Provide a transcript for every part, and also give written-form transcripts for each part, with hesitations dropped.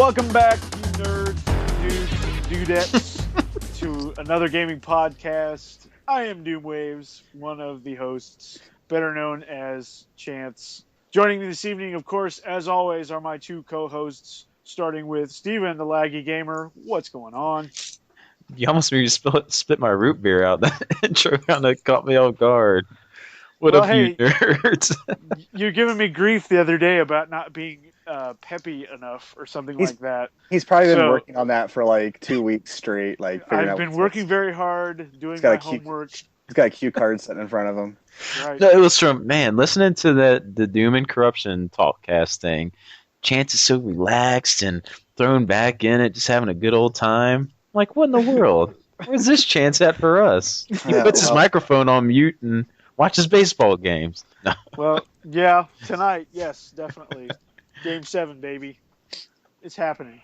Welcome back, you nerds, dudes, dudettes, to another gaming podcast. I am Doomwaves, one of the hosts, better known as Chance. Joining me this evening, of course, as always, are my two co-hosts, starting with Steven, the Laggy Gamer. What's going on? You almost made me spit my root beer out. That intro kind of caught me off guard. What up, you nerds? You're giving me grief the other day about not being peppy enough or something like that. He's probably been working on that for like 2 weeks straight. I've been working very hard, doing my homework. He's got a cue card sitting in front of him. Right. No, it was from, listening to the Doom and Corruption talkcast thing. Chance is so relaxed and thrown back in it, just having a good old time. Like, what in the world? Where's this Chance at for us? He puts his microphone on mute and watches baseball games. No. Well, yeah, tonight, yes, definitely. Game 7, baby. It's happening.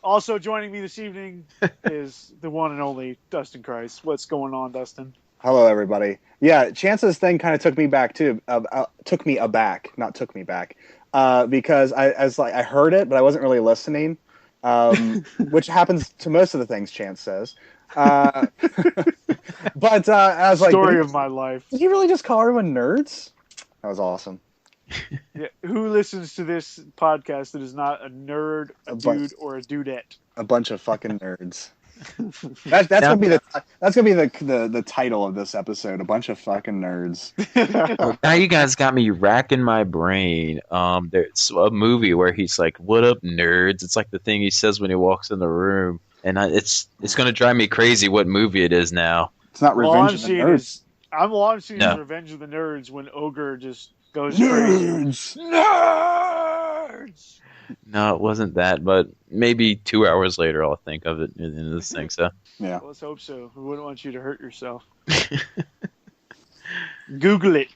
Also joining me this evening is the one and only Dustin Christ. What's going on, Dustin? Hello, everybody. Yeah, Chance's thing kind of took me back, too. Took me aback, not took me back. Because I heard it, but I wasn't really listening. Which happens to most of the things Chance says. But I was like, story of my life. Did he really just call everyone nerds? That was awesome. Yeah, who listens to this podcast that is not a nerd, a dude, or a dudette? A bunch of fucking nerds. That's gonna be the title of this episode. A bunch of fucking nerds. Now you guys got me racking my brain. There's a movie where he's like, "What up, nerds?" It's like the thing he says when he walks in the room, and it's gonna drive me crazy. What movie it is now? It's not Revenge of the Nerds. I'm seeing Revenge of the Nerds when Ogre just goes crazy. Nerds. No, it wasn't that, but maybe 2 hours later I'll think of it in this thing. So yeah, let's hope so. We wouldn't want you to hurt yourself. Google it.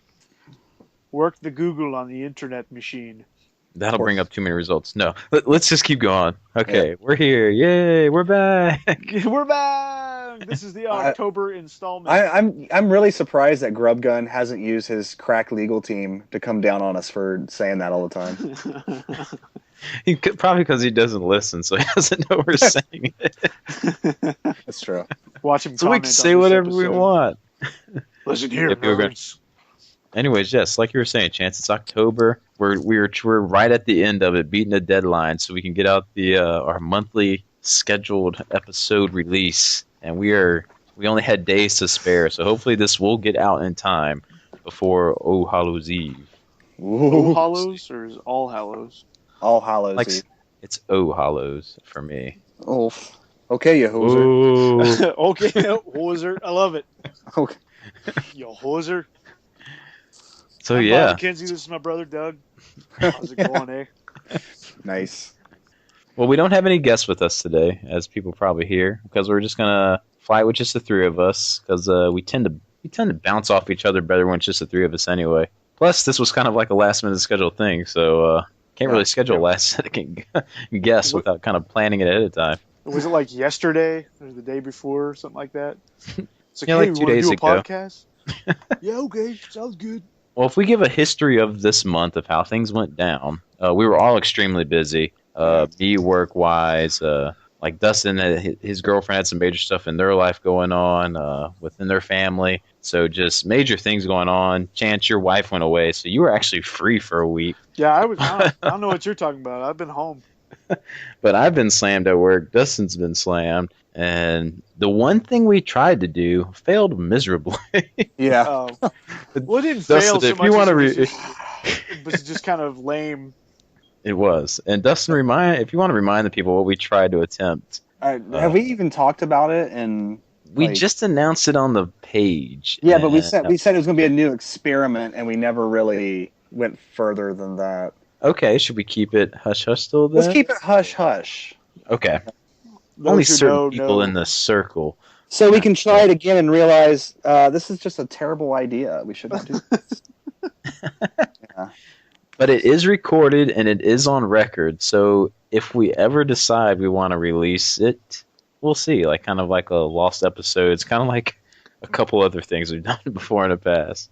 Work the Google on the internet machine. That'll bring up too many results. No, let's just keep going. Okay, We're here. Yay, we're back. We're back. This is the October installment. I'm really surprised that Grubgun hasn't used his crack legal team to come down on us for saying that all the time. Probably because he doesn't listen, so he doesn't know we're saying it. That's true. Watch him. So we can say whatever we want. Listen here, nerds. Anyways, yes, like you were saying, Chance, it's October. We're right at the end of it, beating the deadline, so we can get out our monthly scheduled episode release. And we only had days to spare, so hopefully this will get out in time before All Hallows Eve. All Hallows or is All Hallows? All Hallows Eve. It's All Hallows for me. Oh, okay, you hoser. Okay, hoser. I love it. Okay, you hoser. So I'm yeah, Bob McKenzie, this is my brother Doug. How's it going, eh? Nice. Well, we don't have any guests with us today, as people probably hear, because we're just gonna fly with just the three of us, because we tend to bounce off each other better when it's just the three of us anyway. Plus, this was kind of like a last minute scheduled thing, so can't really schedule a last second guest without kind of planning it ahead of time. Was it like yesterday or the day before or something like that? It's like, yeah, like 2 days ago. Podcast? Yeah, okay, sounds good. Well, if we give a history of this month of how things went down, we were all extremely busy. Me work-wise, like Dustin, his girlfriend had some major stuff in their life going on within their family. So just major things going on. Chance, your wife went away, so you were actually free for a week. Yeah, I don't know what you're talking about. I've been home. But I've been slammed at work. Dustin's been slammed. And the one thing we tried to do failed miserably. Yeah. Well, it didn't Dustin, fail so if much you want as to it was just kind of lame. It was. And Dustin, if you want to remind the people what we tried to attempt. Have we even talked about it? And we just announced it on the page. Yeah, but we said it was going to be a new experiment, and we never really went further than that. Okay, should we keep it hush-hush still then? Let's keep it hush-hush. Okay. Those Only who certain people know. in the circle. So we can try it again and realize this is just a terrible idea. We shouldn't do this. Yeah. But it is recorded and it is on record, so if we ever decide we want to release it, we'll see. Like kind of like a lost episode. It's kind of like a couple other things we've done before in the past.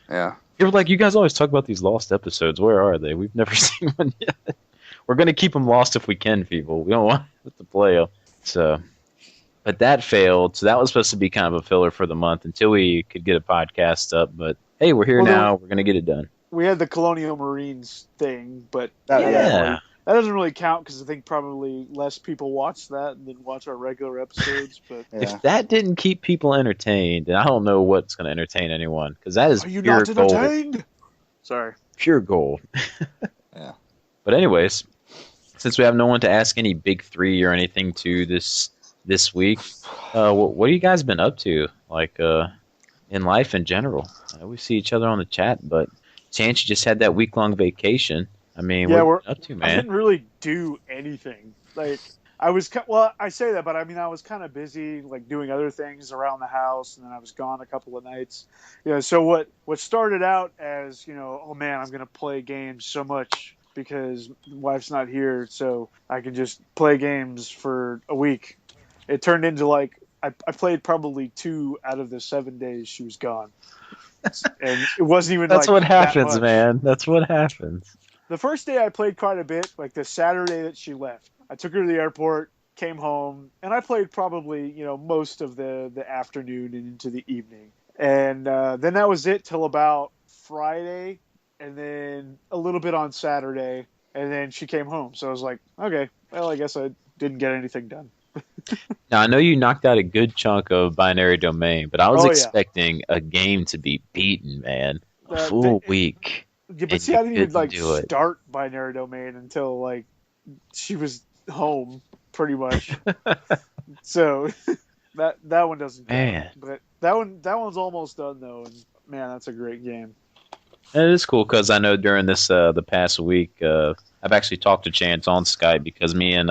Yeah. You're like, you guys always talk about these lost episodes. Where are they? We've never seen one yet. we're gonna keep them lost if we can, people. We don't want to play them. So, but that failed. So that was supposed to be kind of a filler for the month until we could get a podcast up. But hey, we're here now. We're gonna get it done. We had the Colonial Marines thing, but Yeah. that doesn't really count because I think probably less people watch that than watch our regular episodes. But If that didn't keep people entertained, then I don't know what's going to entertain anyone, because that is are you pure not gold. entertained? Sorry. Pure gold. Yeah. But anyways, since we have no one to ask any big three or anything to this week, what have you guys been up to, like in life in general? We see each other on the chat, but Chance, you just had that week-long vacation. I mean, what are you up to, man? I didn't really do anything. Like, I say that, but I mean, I was kind of busy, like, doing other things around the house, and then I was gone a couple of nights. So what started out as, oh man, I'm going to play games so much because wife's not here, so I can just play games for a week. It turned into, like, I played probably 2 out of the 7 days she was gone. And it wasn't even That's like what happens, that much. man. That's what happens. The first day I played quite a bit, like the Saturday that she left. I took her to the airport, came home, and I played probably, most of the afternoon and into the evening. And then that was it till about Friday, and then a little bit on Saturday, and then she came home. So I was like, okay, well, I guess I didn't get anything done. Now, I know you knocked out a good chunk of Binary Domain, but I was expecting a game to be beaten, man. A full week. Yeah, but see, I didn't even start Oh, Binary Domain until like she was home, pretty much. So that one doesn't count. Man. But that one's almost done though, and man, that's a great game. And it is cool because I know during this the past week, I've actually talked to Chance on Skype because me and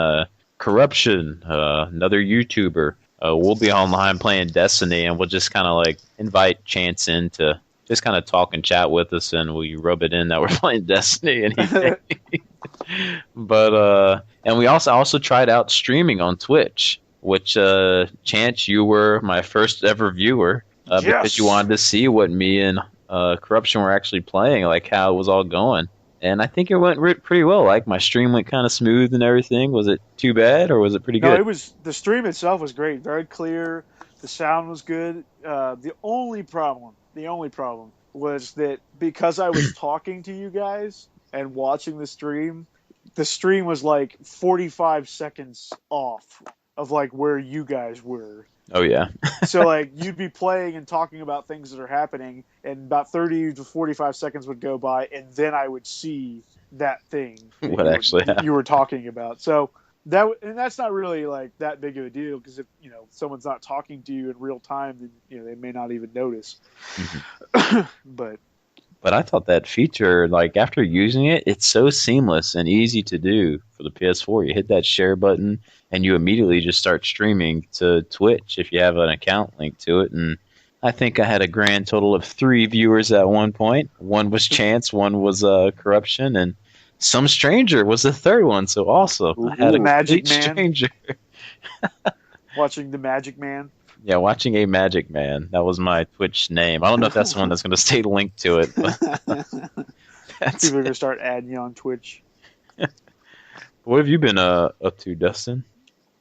Corruption, another YouTuber, we'll be online playing Destiny, and we'll just kind of like invite Chance in to just kind of talk and chat with us, and we rub it in that we're playing Destiny and but and we also tried out streaming on Twitch, which Chance, you were my first ever viewer because you wanted to see what me and Corruption were actually playing, like how it was all going. And I think it went pretty well. Like, my stream went kind of smooth and everything. Was it too bad, or was it pretty good? No, the stream itself was great, very clear. The sound was good. The only problem was that because I was talking to you guys and watching the stream was like 45 seconds off of like where you guys were. Oh, yeah. So, like, you'd be playing and talking about things that are happening, and about 30 to 45 seconds would go by, and then I would see that thing What actually happened. you were talking about. So, that's not really, like, that big of a deal, because if, someone's not talking to you in real time, then, they may not even notice. Mm-hmm. But I thought that feature, like, after using it, it's so seamless and easy to do for the PS4. You hit that share button, and you immediately just start streaming to Twitch if you have an account linked to it. And I think I had a grand total of 3 viewers at one point. One was Chance, one was Corruption, and some stranger was the third one. So also, I had a Magic complete Man. stranger. Watching the Magic Man. Yeah, watching a Magic Man. That was my Twitch name. I don't know if that's the one that's going to stay linked to it. But that's People are going to start adding you on Twitch. What have you been up to, Dustin?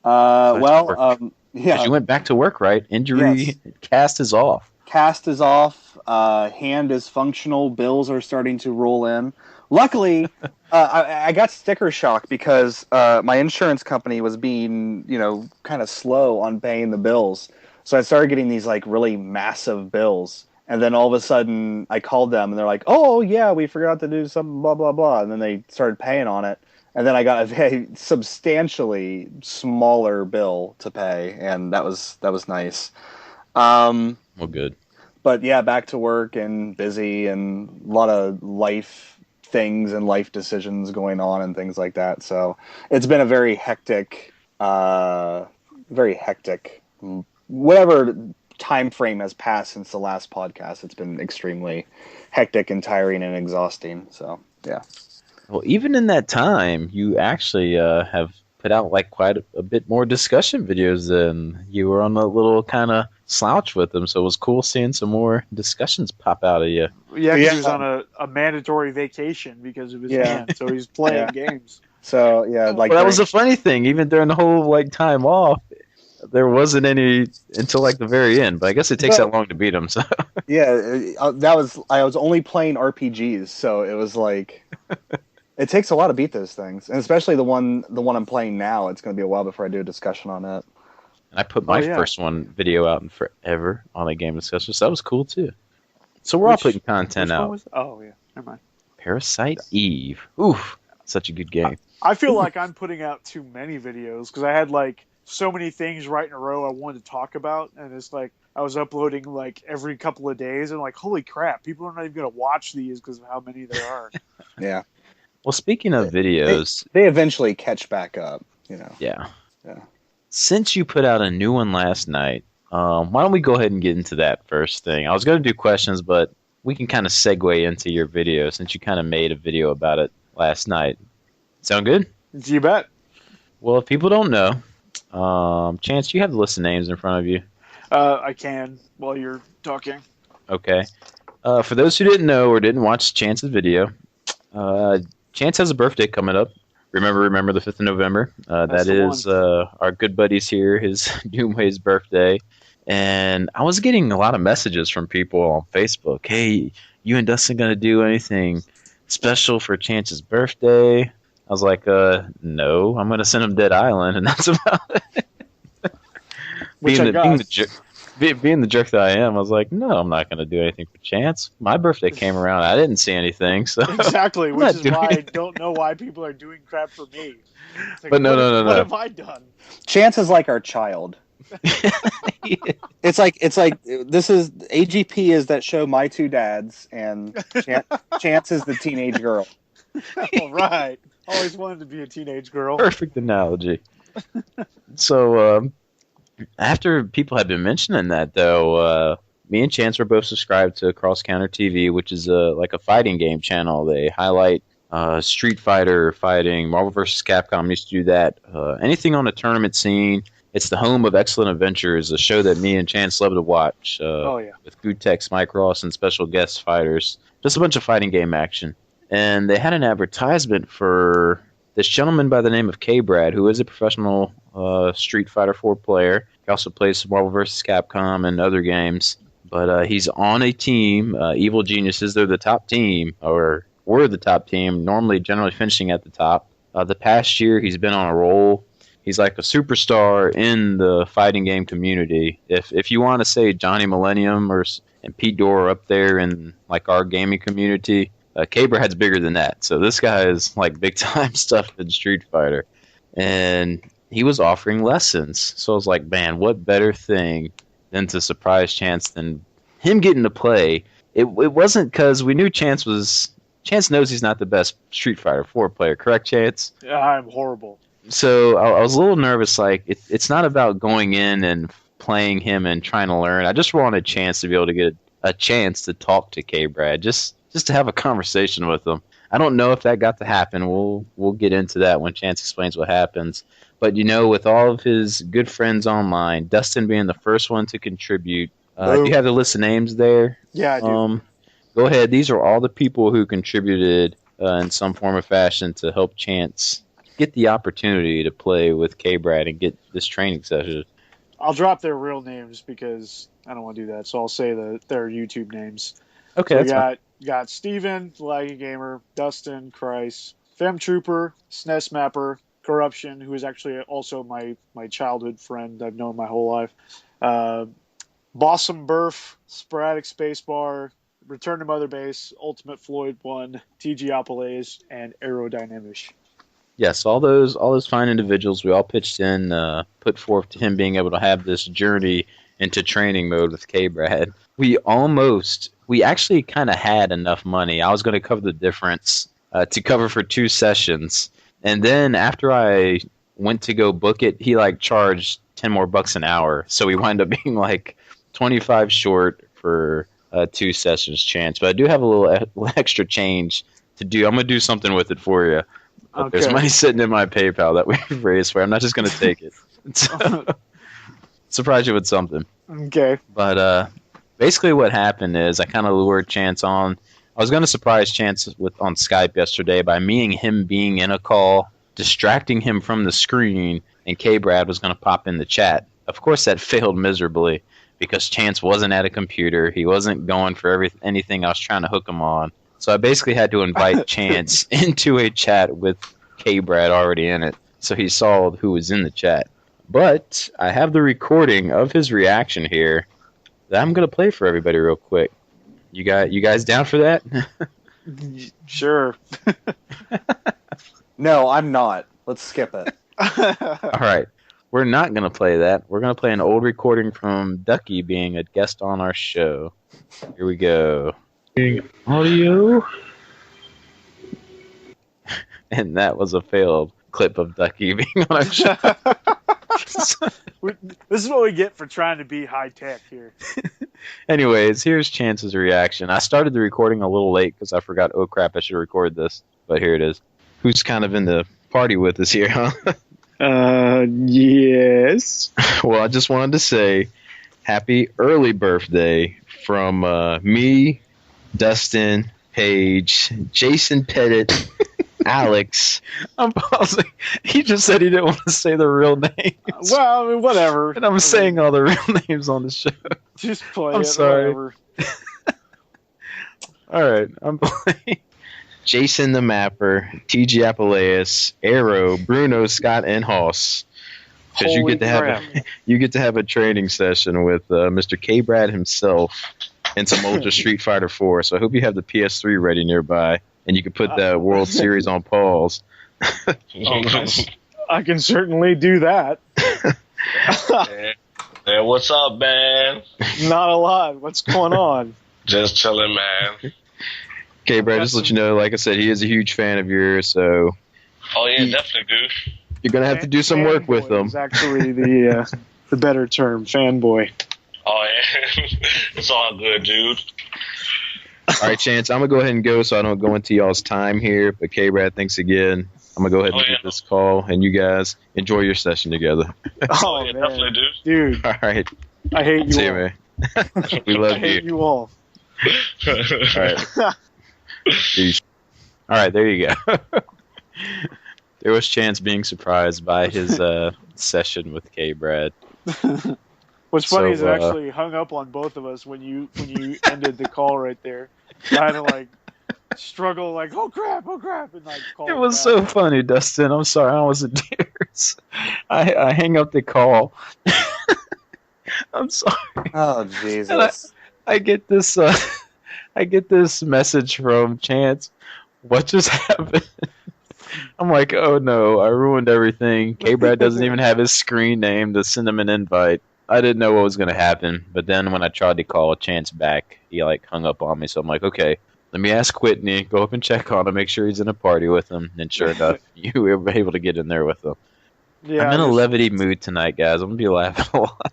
Yeah. You went back to work, right? Injury cast is off. Cast is off. Hand is functional. Bills are starting to roll in. Luckily, I got sticker shock because my insurance company was being, kind of slow on paying the bills. So I started getting these like really massive bills. And then all of a sudden I called them and they're like, oh yeah, we forgot to do something, blah, blah, blah. And then they started paying on it. And then I got a very substantially smaller bill to pay. And that was nice. Well, good. But yeah, back to work and busy and a lot of life things and life decisions going on and things like that. So it's been a very hectic, whatever time frame has passed since the last podcast. It's been extremely hectic and tiring and exhausting. So yeah. Well, even in that time, you actually have put out like quite a bit more discussion videos than you were on a little kind of slouch with them. So it was cool seeing some more discussions pop out of you. Yeah, because he was on a mandatory vacation because of his hand, so he's playing games. So yeah, like Well, that was the funny thing. Even during the whole like time off, there wasn't any until like the very end. But I guess it takes that long to beat them. So yeah, I was only playing RPGs, so it was like it takes a lot to beat those things, and especially the one I'm playing now. It's going to be a while before I do a discussion on it. And I put my first video out in forever on a game discussion, so that was cool too. So we're all putting content out. Oh yeah, never mind. Parasite Eve. Oof, such a good game. I feel like I'm putting out too many videos because I had like so many things right in a row I wanted to talk about, and it's like I was uploading like every couple of days, and like holy crap, people are not even going to watch these because of how many there are. Yeah. Well, speaking of videos, they eventually catch back up. Yeah. Yeah. Since you put out a new one last night, why don't we go ahead and get into that first thing? I was going to do questions, but we can kind of segue into your video since you kind of made a video about it last night. Sound good? You bet. Well, if people don't know, Chance, you have the list of names in front of you. I can while you're talking. Okay. For those who didn't know or didn't watch Chance's video, Chance has a birthday coming up. Remember the 5th of November. That is our good buddies here, his Doomway's birthday. And I was getting a lot of messages from people on Facebook. Hey, you and Dustin going to do anything special for Chance's birthday? I was like, no, I'm going to send him Dead Island, and that's about it. Being the jerk that I am, I was like, no, I'm not going to do anything for Chance. My birthday came around. I didn't see anything. So exactly, which is why I don't know why people are doing crap for me. Like, but no. What have I done? Chance is like our child. It's like this is AGP is that show My Two Dads, and Chance is the teenage girl. All right. Always wanted to be a teenage girl. Perfect analogy. So, after people had been mentioning that, though, me and Chance were both subscribed to Cross Counter TV, which is like a fighting game channel. They highlight Street Fighter fighting, Marvel vs. Capcom used to do that. Anything on a tournament scene. It's the home of Excellent Adventures, a show that me and Chance love to watch. With Gutex, Mike Ross, and special guest fighters. Just a bunch of fighting game action. And they had an advertisement for this gentleman by the name of K-Brad, who is a professional Street Fighter 4 player. He also plays Marvel vs. Capcom and other games. But he's on a team, Evil Geniuses. They're the top team, or were the top team, generally finishing at the top. The past year, he's been on a roll. He's like a superstar in the fighting game community. If you want to say Johnny Millennium and Pete Dore up there in like our gaming community, K-Brad's bigger than that. So this guy is like big time stuff in Street Fighter. And he was offering lessons. So I was like, man, what better thing than to surprise Chance than him getting to play. It wasn't because we knew Chance knows he's not the best Street Fighter 4 player, correct, Chance? Yeah, I'm horrible. So I was a little nervous. Like it's not about going in and playing him and trying to learn. I just wanted a chance to be able to get a chance to talk to K-Brad, just to have a conversation with him. I don't know if that got to happen. We'll get into that when Chance explains what happens. But with all of his good friends online, Dustin being the first one to contribute. Do you have the list of names there? Yeah, I do. Go ahead. These are all the people who contributed in some form or fashion to help Chance get the opportunity to play with K-Brad and get this training session. I'll drop their real names because I don't want to do that, so I'll say their YouTube names. Okay, so that's we got Steven, Laggy Gamer, Dustin, Christ, Fem Trooper, SNES Mapper, Corruption, who is actually also my childhood friend I've known my whole life, Bossum Burf, Sporadic Spacebar, Return to Mother Base, Ultimate Floyd 1, TG Apolles, and Aerodynamish. Yes, all those fine individuals, we all pitched in, put forth to him being able to have this journey into training mode with K-Brad. We actually kind of had enough money. I was going to cover the difference to cover for 2 sessions. And then after I went to go book it, he charged $10 more an hour. So we wind up being 25 short for 2 sessions Chance. But I do have a little extra change to do. I'm going to do something with it for you. But okay. There's money sitting in my PayPal that we've raised for. I'm not just going to take it. So, surprise you with something. Okay. But basically what happened is I kind of lured Chance on. I was going to surprise Chance on Skype yesterday by him being in a call distracting him from the screen, and K-Brad was going to pop in the chat. Of course, that failed miserably because Chance wasn't at a computer. He wasn't going for anything I was trying to hook him on. So I basically had to invite Chance into a chat with K-Brad already in it, so he saw who was in the chat. But I have the recording of his reaction here that I'm going to play for everybody real quick. You guys down for that? Sure. No, I'm not. Let's skip it. All right. We're not going to play that. We're going to play an old recording from Ducky being a guest on our show. Here we go. Audio. And that was a failed clip of Ducky being on our show. This is what we get for trying to be high tech here. Anyways, here's Chance's reaction. I started the recording a little late because I forgot, oh crap, I should record this. But here it is. Who's kind of in the party with us here, huh? Yes. Well, I just wanted to say happy early birthday from me, Dustin, Paige, Jason Pettit, Alex. I'm pausing. He just said he didn't want to say the real names. Well, I mean, whatever. And I'm saying all the real names on the show. Just play I'm it. sorry. Whatever. All right, I'm playing. Jason the Mapper, TG Appileus, Arrow, Bruno, Scott, and Hoss. Because you get to have a training session with Mr. K-Brad himself and some Ultra Street Fighter 4. So I hope you have the PS3 ready nearby, and you can put the World Series on pause. I can certainly do that. Hey, what's up, man? Not a lot. What's going on? Just chilling, man. K-Brad, just let you know, like I said, he is a huge fan of yours, so Oh yeah, definitely, dude. you're going to have to do some work with him. Is actually the better term, fanboy. Oh yeah, it's all good, dude. All right, Chance, I'm going to go ahead and go so I don't go into y'all's time here. But K-Brad, thanks again. I'm going to go ahead and get this call, and you guys enjoy your session together. Oh, yeah, man. definitely, dude. All right. I hate you See all. you, man. We love I hate you. you all. All right. Yeesh. All right, there you go. There was Chance being surprised by his session with K-Brad. What's funny So, is it actually hung up on both of us when you ended the call right there. I had to like struggle like oh crap, and like call It was back. so funny, Dustin. I'm sorry, I was in tears. I hang up the call. I'm sorry. Oh, Jesus. I get this message from Chance. What just happened? I'm like, oh no, I ruined everything. K-Brad doesn't even have his screen name to send him an invite. I didn't know what was going to happen, but then when I tried to call Chance back, he like hung up on me. So I'm like, okay, let me ask Whitney, go up and check on him, make sure he's in a party with him. And sure enough, you were able to get in there with him. Yeah, I'm in a levity mood tonight, guys. I'm going to be laughing a lot.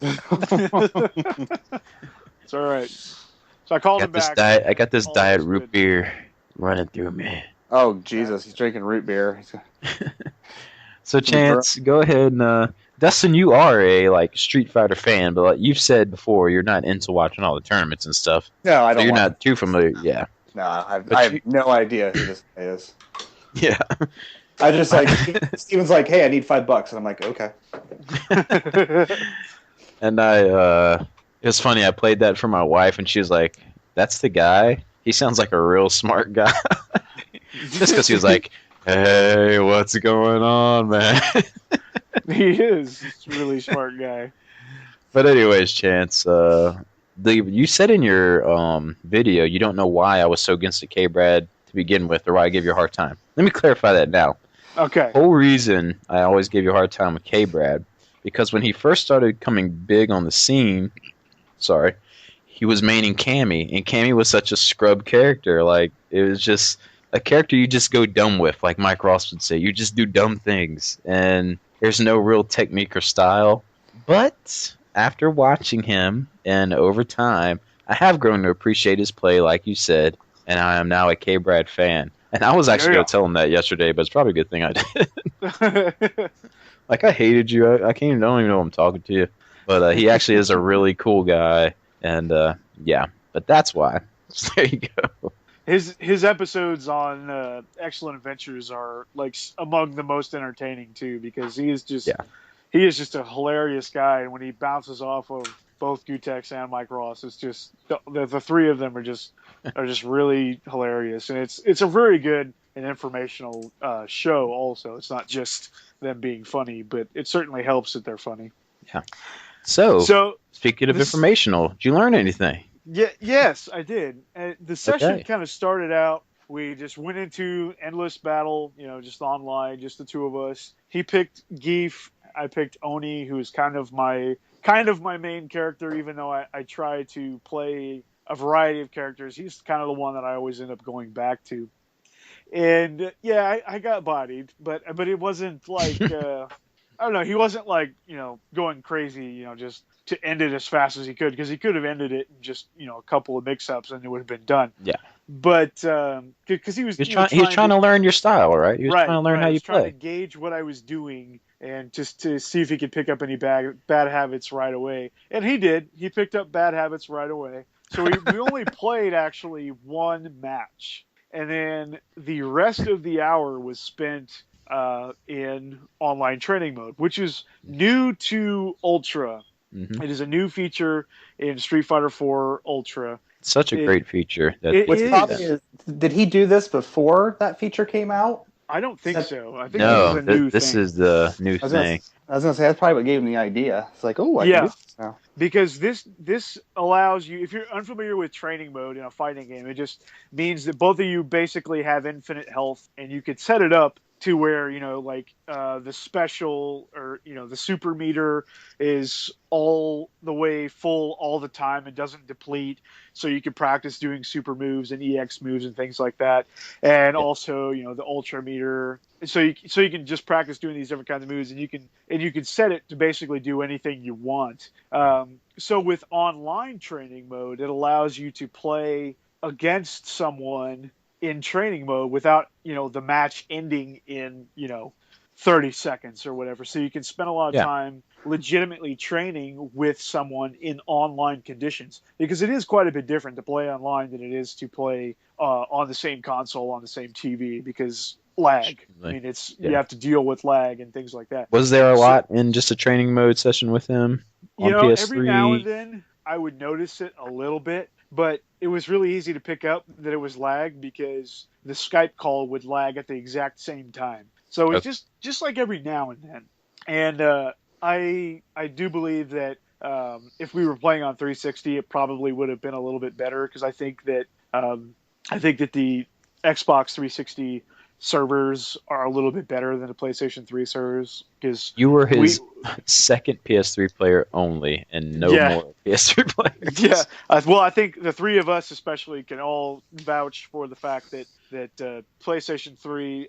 It's all right. So I called him back. I got this All diet is root good. beer running through me. Oh, Jesus. He's drinking root beer. So Chance, go ahead and Dustin, you are a like Street Fighter fan, but like you've said before, you're not into watching all the tournaments and stuff. No, I So don't you're want not too familiar. Yeah. No, I But have you- no idea who this guy is. Yeah. I just like, Steven's like, hey, I need $5. And I'm like, okay. And it was funny, I played that for my wife and she was like, that's the guy? He sounds like a real smart guy. Just because he was like, hey, what's going on, man? He is. He's a really smart guy. But anyways, Chance, you said in your video you don't know why I was so against the K-Brad to begin with, or why I gave you a hard time. Let me clarify that now. Okay. The whole reason I always gave you a hard time with K-Brad, because when he first started coming big on the scene, he was maining Cammy, and Cammy was such a scrub character. Like, it was just a character you just go dumb with, like Mike Ross would say. You just do dumb things, and there's no real technique or style. But after watching him, and over time, I have grown to appreciate his play, like you said, and I am now a K-Brad fan. And I was actually going to tell him that yesterday, but it's probably a good thing I did. Like, I hated you. I don't even know I'm talking to you. But he actually is a really cool guy. And, yeah. But that's why. So there you go. His episodes on Excellent Adventures are like among the most entertaining too, because he is just a hilarious guy, and when he bounces off of both Gutex and Mike Ross, it's just the three of them are just really hilarious, and it's a very good and informational show. Also, it's not just them being funny, but it certainly helps that they're funny. Yeah. So speaking of this, informational, did you learn anything? Yeah, yes, I did. The session kind of started out. We just went into endless battle, just online, just the two of us. He picked Geef. I picked Oni, who's kind of my main character, even though I try to play a variety of characters. He's kind of the one that I always end up going back to. And yeah, I got bodied, but it wasn't like I don't know. He wasn't like going crazy, just to end it as fast as he could, because he could have ended it in just a couple of mix-ups and it would have been done. Yeah. But because he was trying to learn your style, right? He was trying to learn how you play. Trying to gauge what I was doing and just to see if he could pick up any bad habits right away. And he did. He picked up bad habits right away. So we only played actually one match. And then the rest of the hour was spent in online training mode, which is new to Ultra. Mm-hmm. It is a new feature in Street Fighter IV Ultra. Such a great feature. Did he do this before that feature came out? I don't think so. I think this is the new thing. I was going to say, that's probably what gave him the idea. It's like, I can do this now. Because this allows you, if you're unfamiliar with training mode in a fighting game, it just means that both of you basically have infinite health, and you could set it up to where, the special or, the super meter is all the way full all the time and doesn't deplete. So you can practice doing super moves and EX moves and things like that. And also, the ultra meter. So you can just practice doing these different kinds of moves, and you can set it to basically do anything you want. So with online training mode, it allows you to play against someone in training mode without the match ending in 30 seconds or whatever. So you can spend a lot of time legitimately training with someone in online conditions, because it is quite a bit different to play online than it is to play on the same console on the same TV, because lag. I mean, you have to deal with lag and things like that. Was there a lot in just a training mode session with him on PS3? Every now and then I would notice it a little bit, but it was really easy to pick up that it was lag, because the Skype call would lag at the exact same time. So it's just like every now and then. And I do believe that if we were playing on 360, it probably would have been a little bit better, because I think that the Xbox 360 servers are a little bit better than the PlayStation 3 servers, because you were his second PS3 player only, and no more PS3 players. Yeah, well, I think the three of us especially can all vouch for the fact that PlayStation 3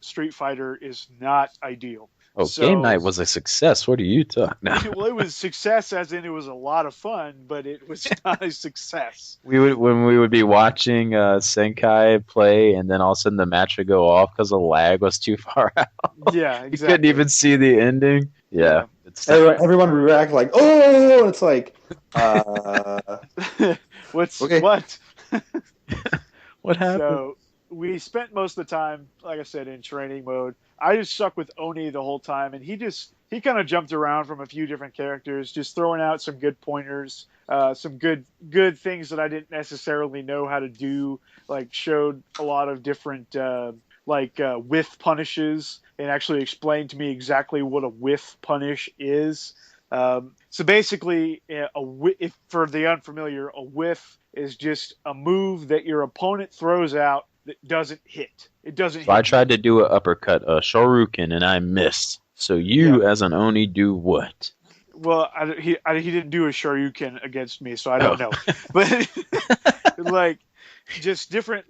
Street Fighter is not ideal. Oh, game night was a success. What are you talking about? Well, it was a success as in it was a lot of fun, but it was not a success. When we would be watching Senkai play, and then all of a sudden the match would go off because the lag was too far out. Yeah, exactly. You couldn't even see the ending. Yeah. Everyone would react like, oh, it's like, what? What happened? So we spent most of the time, like I said, in training mode. I just stuck with Oni the whole time, and he kind of jumped around from a few different characters, just throwing out some good pointers, some good things that I didn't necessarily know how to do, like showed a lot of different whiff punishes, and actually explained to me exactly what a whiff punish is. So basically, if for the unfamiliar, a whiff is just a move that your opponent throws out that doesn't hit. It doesn't hit. I tried to do an uppercut, a Shoryuken, and I missed. So you, as an Oni, do what? Well, he didn't do a Shoryuken against me, so I don't know. But like, just different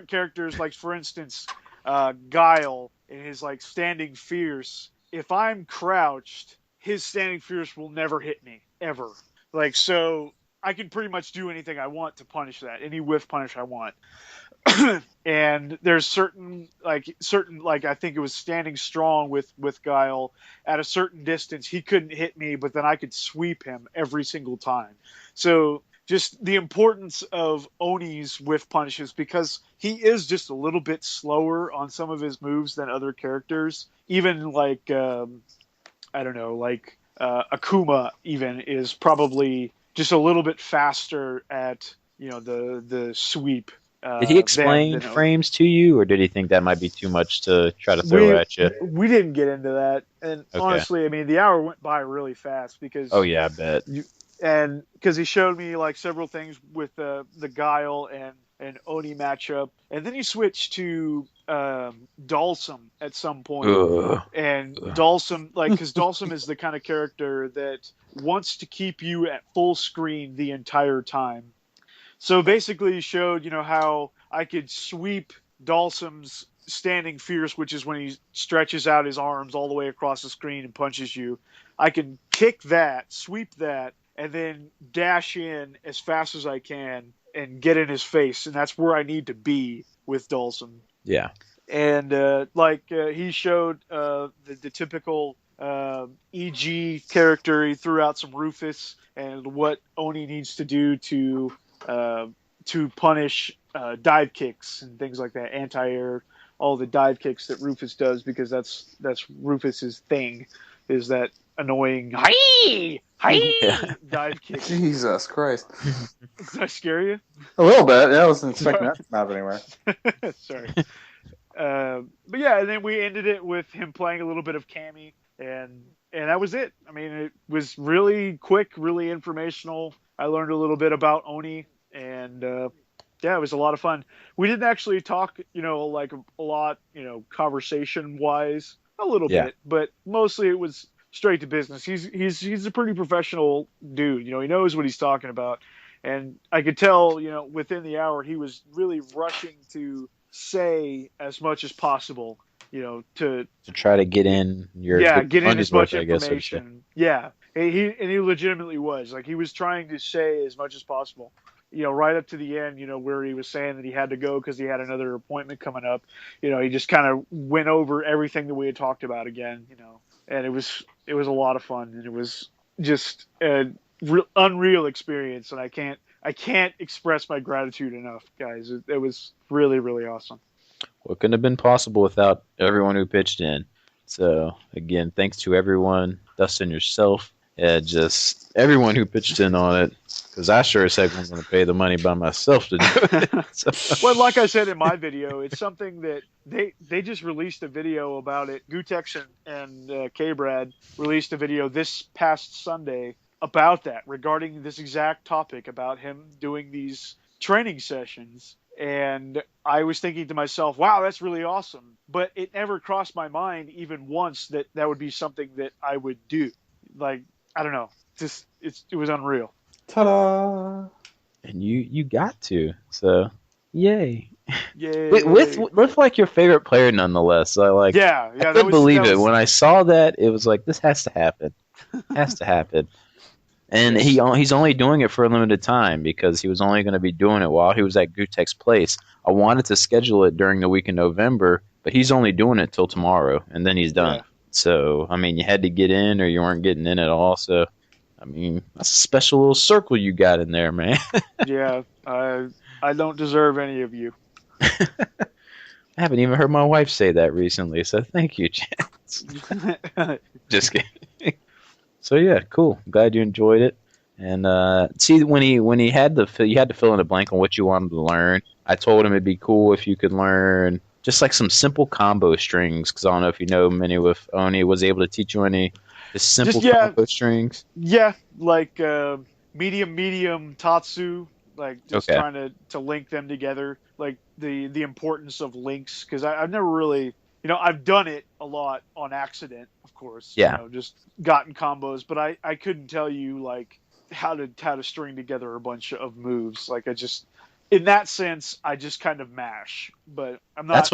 characters. Like, for instance, Guile in his standing fierce. If I'm crouched, his standing fierce will never hit me ever. So I can pretty much do anything I want to punish that. Any whiff punish I want. And there's certain I think it was standing strong with Guile at a certain distance, he couldn't hit me, but then I could sweep him every single time. So just the importance of Oni's whiff punishes, because he is just a little bit slower on some of his moves than other characters. Even like I don't know, like Akuma even is probably just a little bit faster at the sweep. Did he explain than frames to you, or did he think that might be too much to try to throw we at you? we didn't get into that, and Okay. honestly, I mean, the hour went by really fast because Oh yeah, I bet. and because he showed me like several things with the Guile and Oni matchup, and then he switched to Dalsum at some point. Ugh. And Dalsum, like, because Dalsum is the kind of character that wants to keep you at full screen the entire time. So basically, he showed how I could sweep Dalsum's standing fierce, which is when he stretches out his arms all the way across the screen and punches you. I can kick that, sweep that, and then dash in as fast as I can and get in his face, and that's where I need to be with Dalsum. Yeah. And he showed the typical EG character. He threw out some Rufus and what Oni needs to do to punish dive kicks and things like that, anti-air, all the dive kicks that Rufus does, because that's Rufus's thing, is that annoying hi dive kick. Jesus Christ. Did I scare you? A little bit. Yeah, I wasn't expecting that to come out anywhere. Sorry. But yeah, and then we ended it with him playing a little bit of Cammy, and that was it. I mean, it was really quick, really informational. I learned a little bit about Oni, and yeah, it was a lot of fun. We didn't actually talk, like a lot, conversation-wise, a little bit, but mostly it was straight to business. He's a pretty professional dude. He knows what he's talking about, and I could tell, within the hour he was really rushing to say as much as possible, to try to get in get in as much I guess, information. Yeah, and he legitimately was, like, he was trying to say as much as possible. Right up to the end, where he was saying that he had to go because he had another appointment coming up. He just kind of went over everything that we had talked about again. And it was a lot of fun, and it was just an unreal experience, and I can't express my gratitude enough, guys. It was really, really awesome. Well, it couldn't have been possible without everyone who pitched in. So, again, thanks to everyone, Dustin, yourself, just everyone who pitched in on it, because I sure as heck wasn't going to pay the money by myself to do it. So. Well, like I said in my video, it's something that they just released a video about it. Gutex and K-Brad released a video this past Sunday about that, regarding this exact topic, about him doing these training sessions. And I was thinking to myself, wow, that's really awesome. But it never crossed my mind even once that would be something that I would do. Like, I don't know. It was unreal. Ta-da! And you got to. So, yay. Yay. With like your favorite player nonetheless. So I couldn't believe it. When I saw that, it was like, this has to happen. Has to happen. And he's only doing it for a limited time, because he was only going to be doing it while he was at Gutex's place. I wanted to schedule it during the week in November, but he's only doing it till tomorrow, and then he's done. Yeah. So, I mean, you had to get in or you weren't getting in at all. So, I mean, that's a special little circle you got in there, man. Yeah, I don't deserve any of you. I haven't even heard my wife say that recently, so thank you, Chance. Just kidding. So yeah, cool. Glad you enjoyed it. And see, when he had you had to fill in a blank on what you wanted to learn. I told him it'd be cool if you could learn just like some simple combo strings, because I don't know if you know many with Oni. Was able to teach you any just simple combo strings? Yeah, like medium Tatsu, like just trying to link them together, like the importance of links, because I've never really. I've done it a lot on accident, of course. Yeah. Just gotten combos, but I couldn't tell you like how to string together a bunch of moves. Like in that sense, I just kind of mash. But I'm not. That's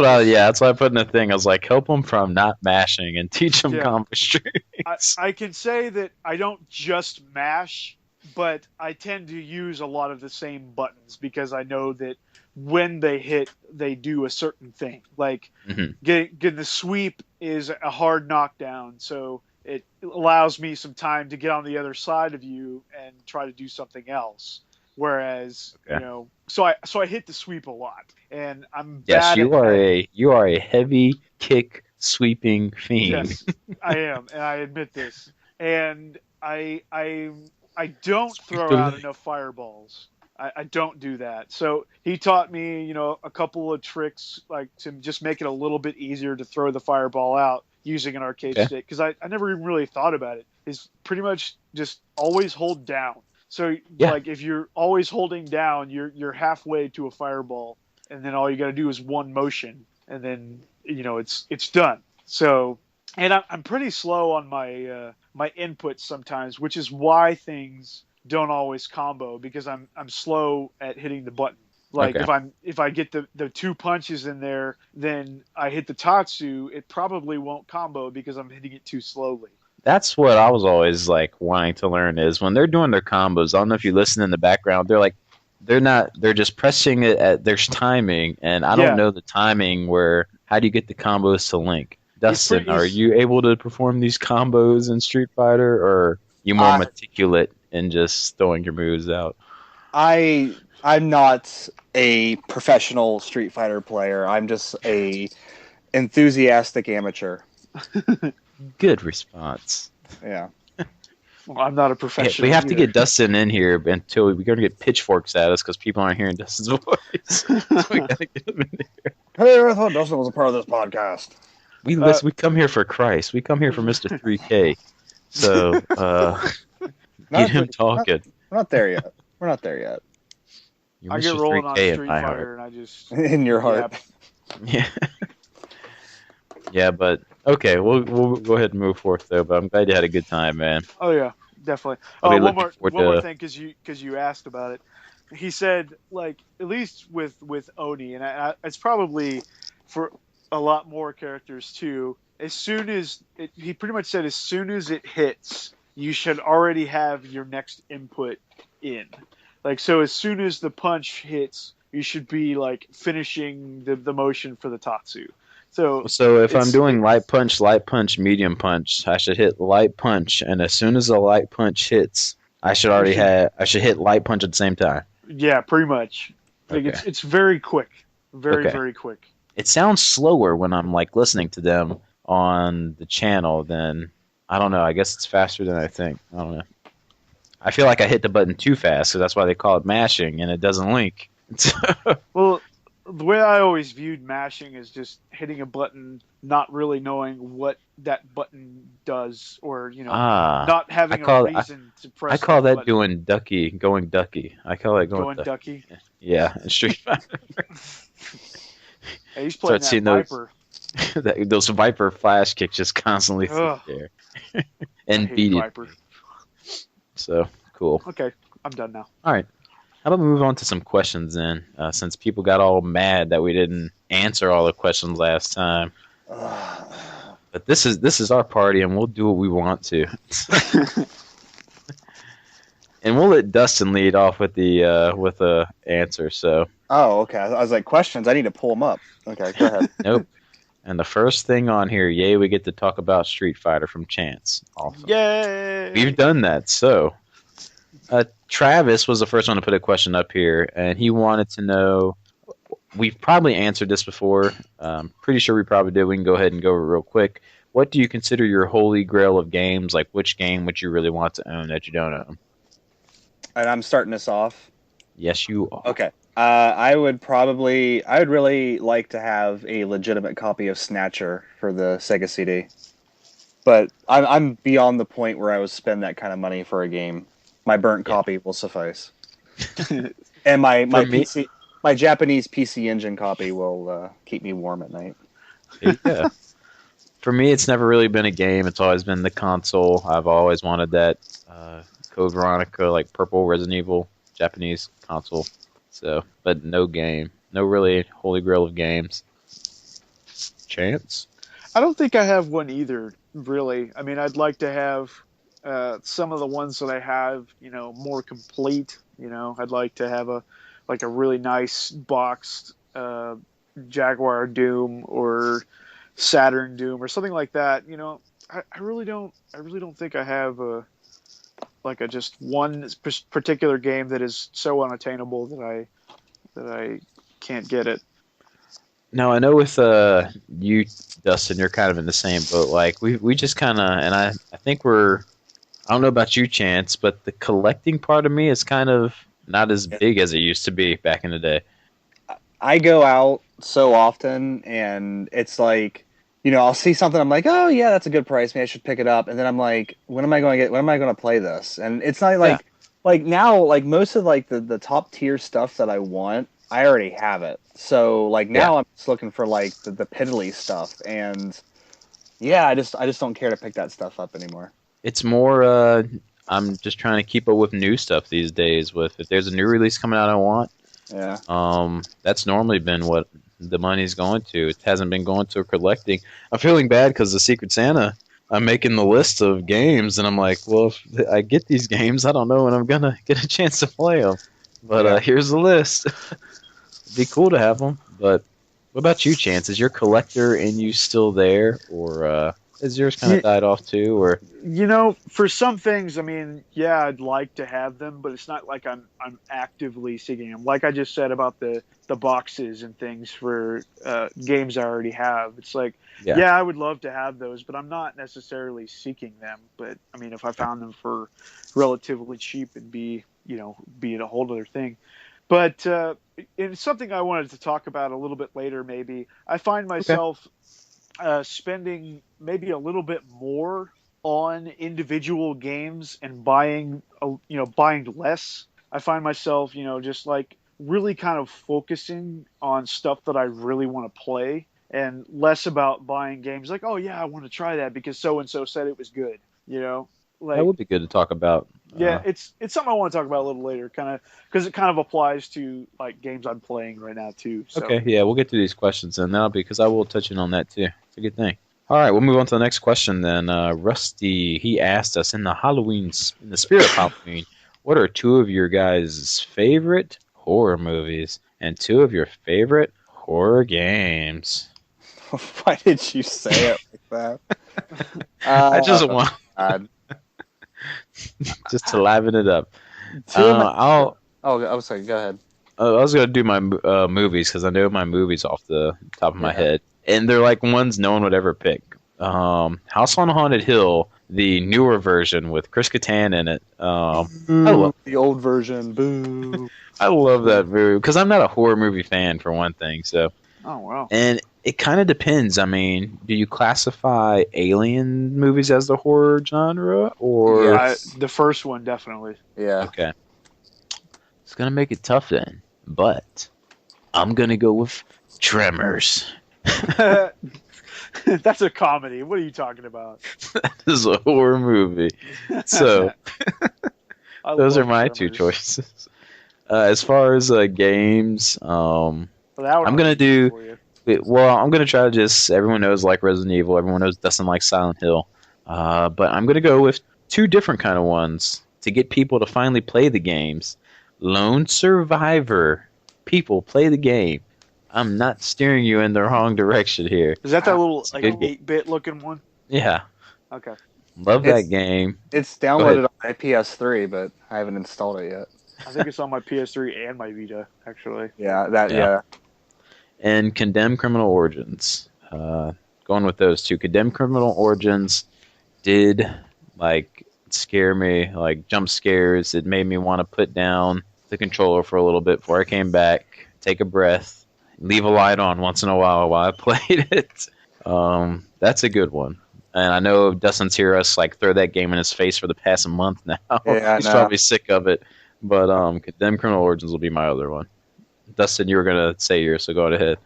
what I put in the thing. I was like, help them from not mashing and teach them combo strings. I can say that I don't just mash, but I tend to use a lot of the same buttons, because I know that when they hit, they do a certain thing. Like getting the sweep is a hard knockdown, so it allows me some time to get on the other side of you and try to do something else. Whereas, Okay. so I hit the sweep a lot, and I'm Yes, bad you are a heavy kick sweeping fiend. Yes, I am, and I admit this. And I don't throw out enough fireballs. I don't do that. So he taught me, a couple of tricks like to just make it a little bit easier to throw the fireball out using an arcade Okay. stick because I never even really thought about it. Is pretty much just always hold down. So Yeah. like if you're always holding down, you're halfway to a fireball, and then all you got to do is one motion, and then it's done. So, and I'm pretty slow on my my inputs sometimes, which is why things don't always combo because I'm slow at hitting the button. Like Okay. if I get the two punches in there, then I hit the Tatsu, it probably won't combo because I'm hitting it too slowly. That's what I was always like wanting to learn is when they're doing their combos. I don't know if you listen in the background. They're just pressing it at there's timing, and I Yeah. don't know the timing where. How do you get the combos to link? Dustin, pretty- are you able to perform these combos in Street Fighter, or are you more meticulous in just throwing your moves out? I'm not a professional Street Fighter player. I'm just a enthusiastic amateur. Good response. Yeah. Well, I'm not a Yeah, professional. we have to either. get Dustin in here until we're going to get pitchforks at us because people aren't hearing Dustin's voice. So we got to get him in here. Hey, I thought Dustin was a part of this podcast. We come here for Christ. We come here for Mr. 3K. So get him talking. We're not there yet. We're not there yet. You're I get Mr. rolling on 3K in Street my Fighter, and I just In your heart. Yeah. Yeah, but okay, we'll go ahead and move forth though. But I'm glad you had a good time, man. Oh yeah, definitely. I'll be One looking more forward one more to- thing because you asked about it. He said like at least with Oni, and it's probably for a lot more characters too. As soon as he pretty much said as soon as it hits, you should already have your next input in. Like so, as soon as the punch hits, you should be like finishing the motion for the Tatsu. So if I'm doing light punch, medium punch, I should hit light punch, and as soon as the light punch hits, I should hit light punch at the same time. yeah, pretty much. Like Okay. it's very quick, very Okay. very quick. It sounds slower when I'm like listening to them on the channel than I don't know. I guess it's faster than I think. I don't know. I feel like I hit the button too fast, so that's why they call it mashing, and it doesn't link. Well, the way I always viewed mashing is just hitting a button, not really knowing what that button does, or not having a reason to press. I call that button. doing going ducky. I call it going ducky. ducky. Yeah, in Street Fighter. Hey, he's playing seeing that those- Viper. Those Viper flash kicks just constantly sit Ugh. there I and hate beat it. Viper. So cool. Okay, I'm done now. How about we move on to some questions then? Since people got all mad that we didn't answer all the questions last time, but this is our party and we'll do what we want to. And we'll let Dustin lead off with the answer. So Oh, okay. I was like, questions. I need to pull them up. Okay, go ahead. nope. And the first thing on here, yay, we get to talk about Street Fighter from Chance. Awesome. Yay! We've done that. So, Travis was the first one to put a question up here, and he wanted to know. We've probably answered this before. Pretty sure we probably did. We can go ahead and go over it real quick. What do you consider your holy grail of games? Like, which game would you really want to own that you don't own? And I'm starting this off. Yes, you are. Okay. I would really like to have a legitimate copy of Snatcher for the Sega CD. But I'm beyond the point where I would spend that kind of money for a game. My burnt copy will suffice. And my PC, my Japanese PC Engine copy will keep me warm at night. Yeah. For me, it's never really been a game. It's always been the console. I've always wanted that Code Veronica, like purple Resident Evil Japanese console. So, but no game. No really holy grail of games. Chance? I don't think I have one either, really. I mean, I'd like to have some of the ones that I have, more complete. I'd like to have a really nice boxed Jaguar Doom or Saturn Doom or something like that. I really don't think I have like a just one particular game that is so unattainable that I can't get it. No, I know with you, Dustin, you're kind of in the same boat. Like we just kind of, and I think we're. I don't know about you, Chance, but the collecting part of me is kind of not as big as it used to be back in the day. I go out so often, and it's like, I'll see something, I'm like, oh yeah, that's a good price, maybe I should pick it up, and then I'm like, when am I going to play this? And it's not like, like now, like most of like the top tier stuff that I want, I already have it. So like now I'm just looking for like the piddly stuff, and yeah, I just don't care to pick that stuff up anymore. It's more, I'm just trying to keep up with new stuff these days. With if there's a new release coming out I want, that's normally been what the money's going to. It hasn't been going to collecting. I'm feeling bad because the Secret Santa, I'm making the list of games, and I'm like, well, if I get these games, I don't know when I'm gonna get a chance to play them. But here's the list. It'd be cool to have them. But what about you, Chance? Is your collector in you still there, or has yours kind of died off too? Or for some things, I mean, yeah, I'd like to have them, but it's not like I'm actively seeking them. Like I just said about the boxes and things for games I already have. It's like, yeah, I would love to have those, but I'm not necessarily seeking them. But I mean, if I found them for relatively cheap, it'd be it a whole other thing. But it's something I wanted to talk about a little bit later. Maybe I find myself spending maybe a little bit more on individual games and buying less. I find myself, just like really kind of focusing on stuff that I really want to play, and less about buying games like, oh yeah, I want to try that because so and so said it was good. Like, that would be good to talk about. Yeah, it's something I want to talk about a little later, kind of because it kind of applies to like games I'm playing right now too. So. Okay, yeah, we'll get to these questions and that'll be because I will touch in on that too. It's a good thing. All right, we'll move on to the next question then. Rusty, he asked us in the spirit of Halloween, what are two of your guys' favorite horror movies and two of your favorite horror games? Why did you say it like that? I just want. Just to liven it up. I was sorry. Go ahead. I was gonna do my movies because I know my movies off the top of my head, and they're like ones no one would ever pick. House on Haunted Hill, the newer version with Chris Kattan in it. I love the old version. Boo! I love that movie because I'm not a horror movie fan for one thing. So. Oh wow! And it kind of depends. I mean, do you classify alien movies as the horror genre, or the first one definitely? Yeah. Okay. It's gonna make it tough then, but I'm gonna go with Tremors. That's a comedy. What are you talking about? That is a horror movie. So those are my two choices. As far as games, I'm gonna do. Well, I'm gonna try to just. Everyone knows like Resident Evil. Everyone knows Dustin likes Silent Hill. But I'm gonna go with two different kind of ones to get people to finally play the games. Lone Survivor. People play the game. I'm not steering you in the wrong direction here. Is that little like 8-bit looking one? Yeah. Okay. Love that game. It's downloaded on my PS3, but I haven't installed it yet. I think it's on my PS3 and my Vita, actually. Yeah. And Condemned Criminal Origins. Going with those two. Condemned Criminal Origins did scare me, like jump scares. It made me want to put down the controller for a little bit before I came back, take a breath, leave a light on once in a while I played it. That's a good one. And I know Dustin's hear us throw that game in his face for the past month now. Yeah, he's probably sick of it. But Condemned Criminal Origins will be my other one. Dustin, you were going to say yours, so go ahead.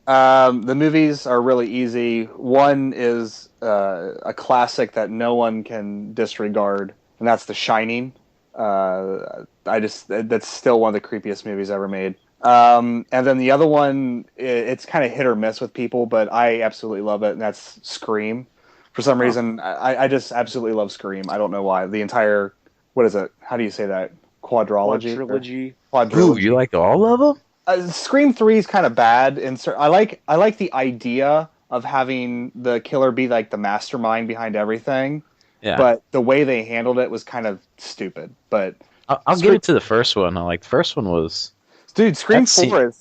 The movies are really easy. One is a classic that no one can disregard, and that's The Shining. That's still one of the creepiest movies ever made. And then the other one, it's kind of hit or miss with people, but I absolutely love it, and that's Scream. For some reason, I just absolutely love Scream. I don't know why. The entire, what is it? How do you say that? Quadrilogy. Ooh, you like all of them? Scream 3 is kind of bad, and I like the idea of having the killer be like the mastermind behind everything. Yeah. but the way they handled it was kind of stupid. But I'll give it to the first one. Like the first one was dude, Scream That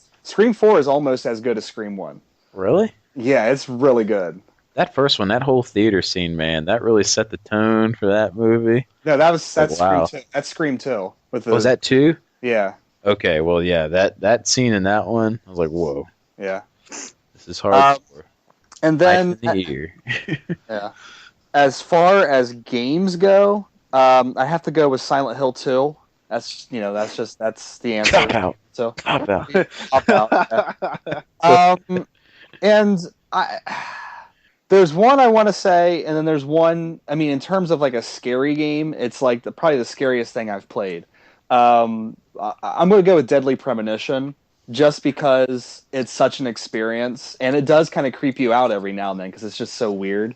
4 is almost as good as Scream 1. really Yeah, it's really good. that first one. That whole theater scene, man, that really set the tone for that movie. No, that's wow. Scream 2. That's Scream 2 with the, Was that 2? Yeah, Okay, well, yeah, that scene in that one, I was like, whoa, yeah. this is hard. And then Life in the ear. yeah. As far as games go, I have to go with Silent Hill 2. That's that's the answer. Cop out. So Cop out. Cop out. Yeah. And there's one I want to say, and then there's one. I mean, in terms of like a scary game, it's like probably the scariest thing I've played. I'm going to go with Deadly Premonition, just because it's such an experience, and it does kind of creep you out every now and then because it's just so weird.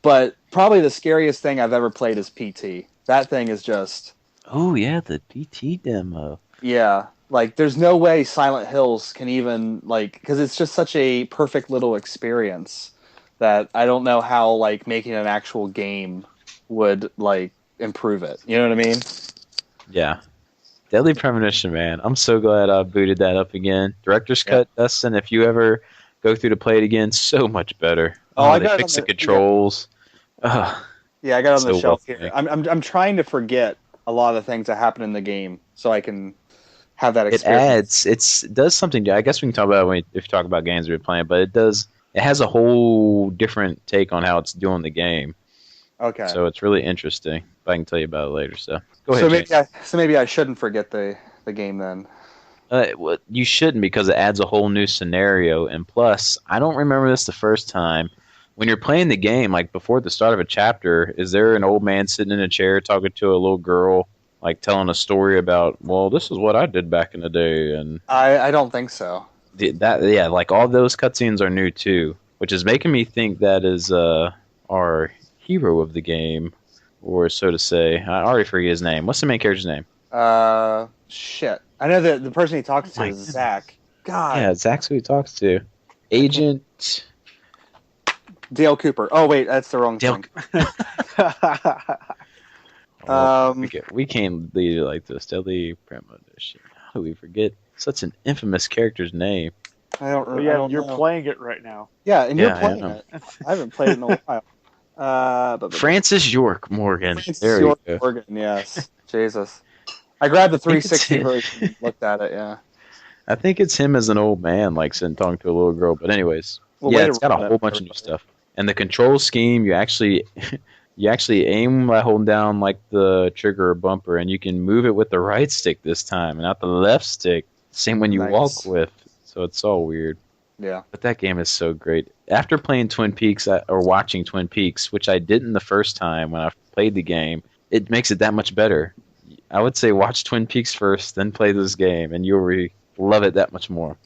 But probably the scariest thing I've ever played is PT. That thing is just... Oh, yeah, the PT demo. Yeah, like there's no way Silent Hills can even, like... Because it's just such a perfect little experience that I don't know how, like, making an actual game would, like, improve it. You know what I mean? Yeah. Deadly Premonition, man. I'm so glad I booted that up again. Director's Cut, Dustin, if you ever go through to play it again, so much better. I they got it fix on the controls. Yeah, I got it on the So shelf well here. I'm trying to forget a lot of the things that happen in the game so I can have that It experience. it does something. I guess we can talk about it if you talk about games we're playing, but it has a whole different take on how it's doing the game. Okay. So it's really interesting. But I can tell you about it later. So go ahead. So maybe I shouldn't forget the game then. Well, you shouldn't, because it adds a whole new scenario, and plus, I don't remember this the first time. When you're playing the game, like before the start of a chapter, is there an old man sitting in a chair talking to a little girl, like telling a story about, well, this is what I did back in the day, and I don't think so. like all those cutscenes are new too, which is making me think that is our hero of the game, or so to say. I already forget his name. What's the main character's name? Shit. I know that the person he talks to my is Zach. God. Yeah, Zach's who he talks to. Agent Dale Cooper. Oh wait, that's the wrong Dale. thing. We can't leave it like this. Deadly Premonition. How do we forget such an infamous character's name? I don't. But I yeah, don't you're know. playing it right now. Yeah, and Yeah, you're I playing know. it. I haven't played it in a while. Francis York Morgan. Francis There York you go. Morgan, yes. Jesus. I grabbed the think it's 360 him. version and looked at it, yeah. I think it's him as an old man, like sitting talking to a little girl. But anyways, Well, yeah, way to it's got a ruin it whole for bunch of new everybody. stuff. And the control scheme, you actually aim by holding down like the trigger or bumper, and you can move it with the right stick this time, and not the left stick. Same when you Nice. walk with. So it's all weird. Yeah. But that game is so great. After playing Twin Peaks, or watching Twin Peaks, which I didn't the first time when I played the game, it makes it that much better. I would say watch Twin Peaks first, then play this game, and you'll love it that much more.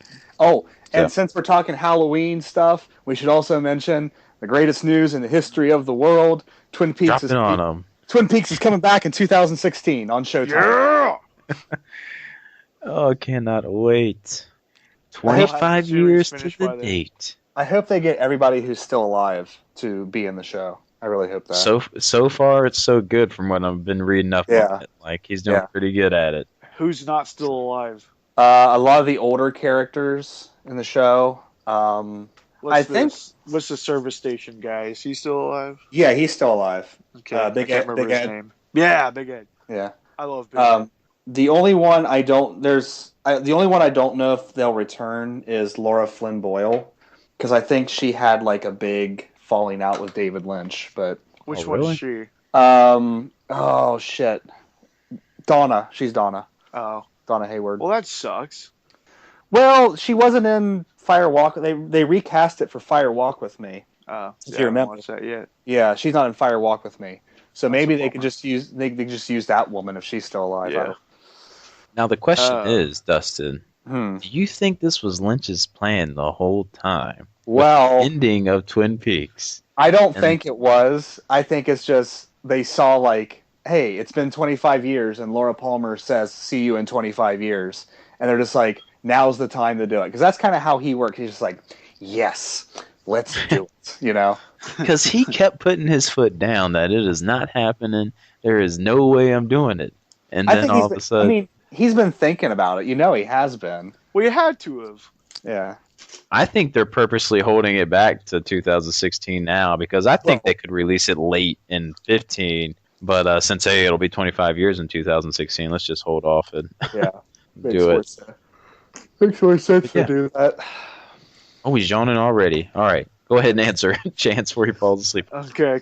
Oh, and Yeah. since we're talking Halloween stuff, we should also mention the greatest news in the history of the world. Twin Peaks Drop it on them. Twin Peaks is coming back in 2016 on Showtime. Yeah. Oh, I cannot wait. I hope 25 the series years to finished the by then. date. I hope they get everybody who's still alive to be in the show. I really hope that. So far, it's so good from what I've been reading up Yeah. on it. Like, he's doing Yeah. pretty good at it. Who's not still alive? A lot of the older characters in the show. What's think- what's the service station guy? Is he still alive? Yeah, he's still alive. Okay, Big I can't Ed- remember Big his Ed. name. Yeah, Big Ed. Yeah. I love Big Ed. The only one I don't know if they'll return is Laura Flynn Boyle, because I think she had like a big falling out with David Lynch. But Which oh, one's really? she? oh shit, Donna. She's Donna. Oh, Donna Hayward. well, that sucks. Well, she wasn't in Fire Walk. They recast it for Fire Walk with Me. Oh, If yeah, you I remember. haven't watched that yet. Yeah, she's not in Fire Walk with Me. So That's maybe a they could bummer. just use they could just use that woman if she's still alive. Yeah. Now, the question Oh. is, Dustin, Hmm. do you think this was Lynch's plan the whole time? Well, Ending of Twin Peaks. I don't And- think it was. I think it's just they saw like, hey, it's been 25 years, and Laura Palmer says, "See you in 25 years," and they're just like, now's the time to do it, because that's kind of how he works. He's just like, yes, let's do it. You know. Because he kept putting his foot down that it is not happening. There is no way I'm doing it. And I then think all of a sudden, he's been thinking about it. You know, he has been. Well, you had to have. Yeah. I think they're purposely holding it back to 2016 now because I think they could release it late in 15. But since it'll be 25 years in 2016, let's just hold off and do it. Makes more sense to do that. Oh, he's yawning already. All right, go ahead and answer, Chance, before he falls asleep. Okay.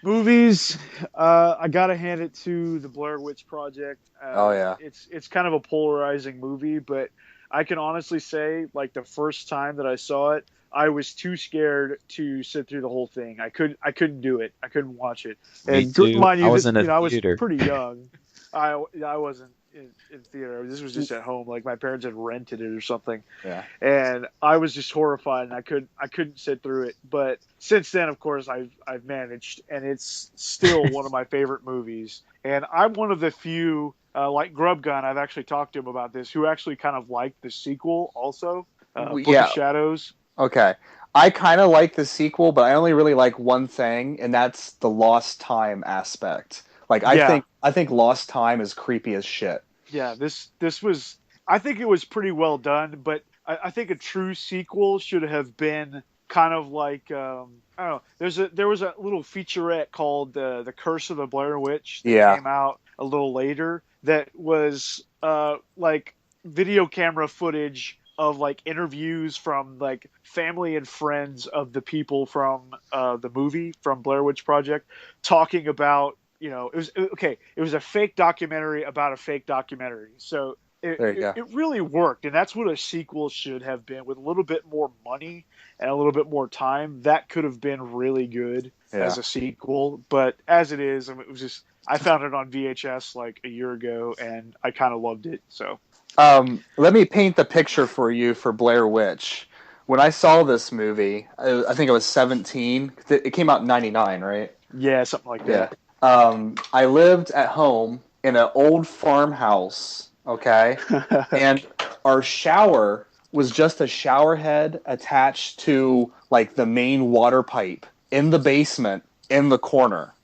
Movies. I gotta hand it to the Blair Witch Project. It's kind of a polarizing movie, but I can honestly say, like, the first time that I saw it, I was too scared to sit through the whole thing. I couldn't do it. I couldn't watch it. Me And too. mind you, I was in a I was theater. pretty young. I wasn't in theater. This was just at home. Like, my parents had rented it or something. Yeah. And I was just horrified, and I couldn't sit through it. But since then, of course, I've managed, and it's still one of my favorite movies. And I'm one of the few, like Grub Gun, I've actually talked to him about this, who actually kind of liked the sequel also, Book of Shadows. Okay. I kind of like the sequel, but I only really like one thing, and that's the lost time aspect. Like, I think Lost Time is creepy as shit. Yeah, this was, I think it was pretty well done, but I think a true sequel should have been kind of like, I don't know, there was a little featurette called The Curse of the Blair Witch that came out a little later that was like video camera footage of like interviews from like family and friends of the people from the movie from Blair Witch Project talking about, you know, it was a fake documentary about a fake documentary. So it really worked. And that's what a sequel should have been, with a little bit more money and a little bit more time. That could have been really good as a sequel. But as it is, I mean, it was just, I found it on VHS like a year ago and I kind of loved it. So. Let me paint the picture for you for Blair Witch. When I saw this movie, I think I was 17. It came out in 99, right? Yeah, something like that. I lived at home in an old farmhouse, okay? And our shower was just a shower head attached to, like, the main water pipe in the basement in the corner.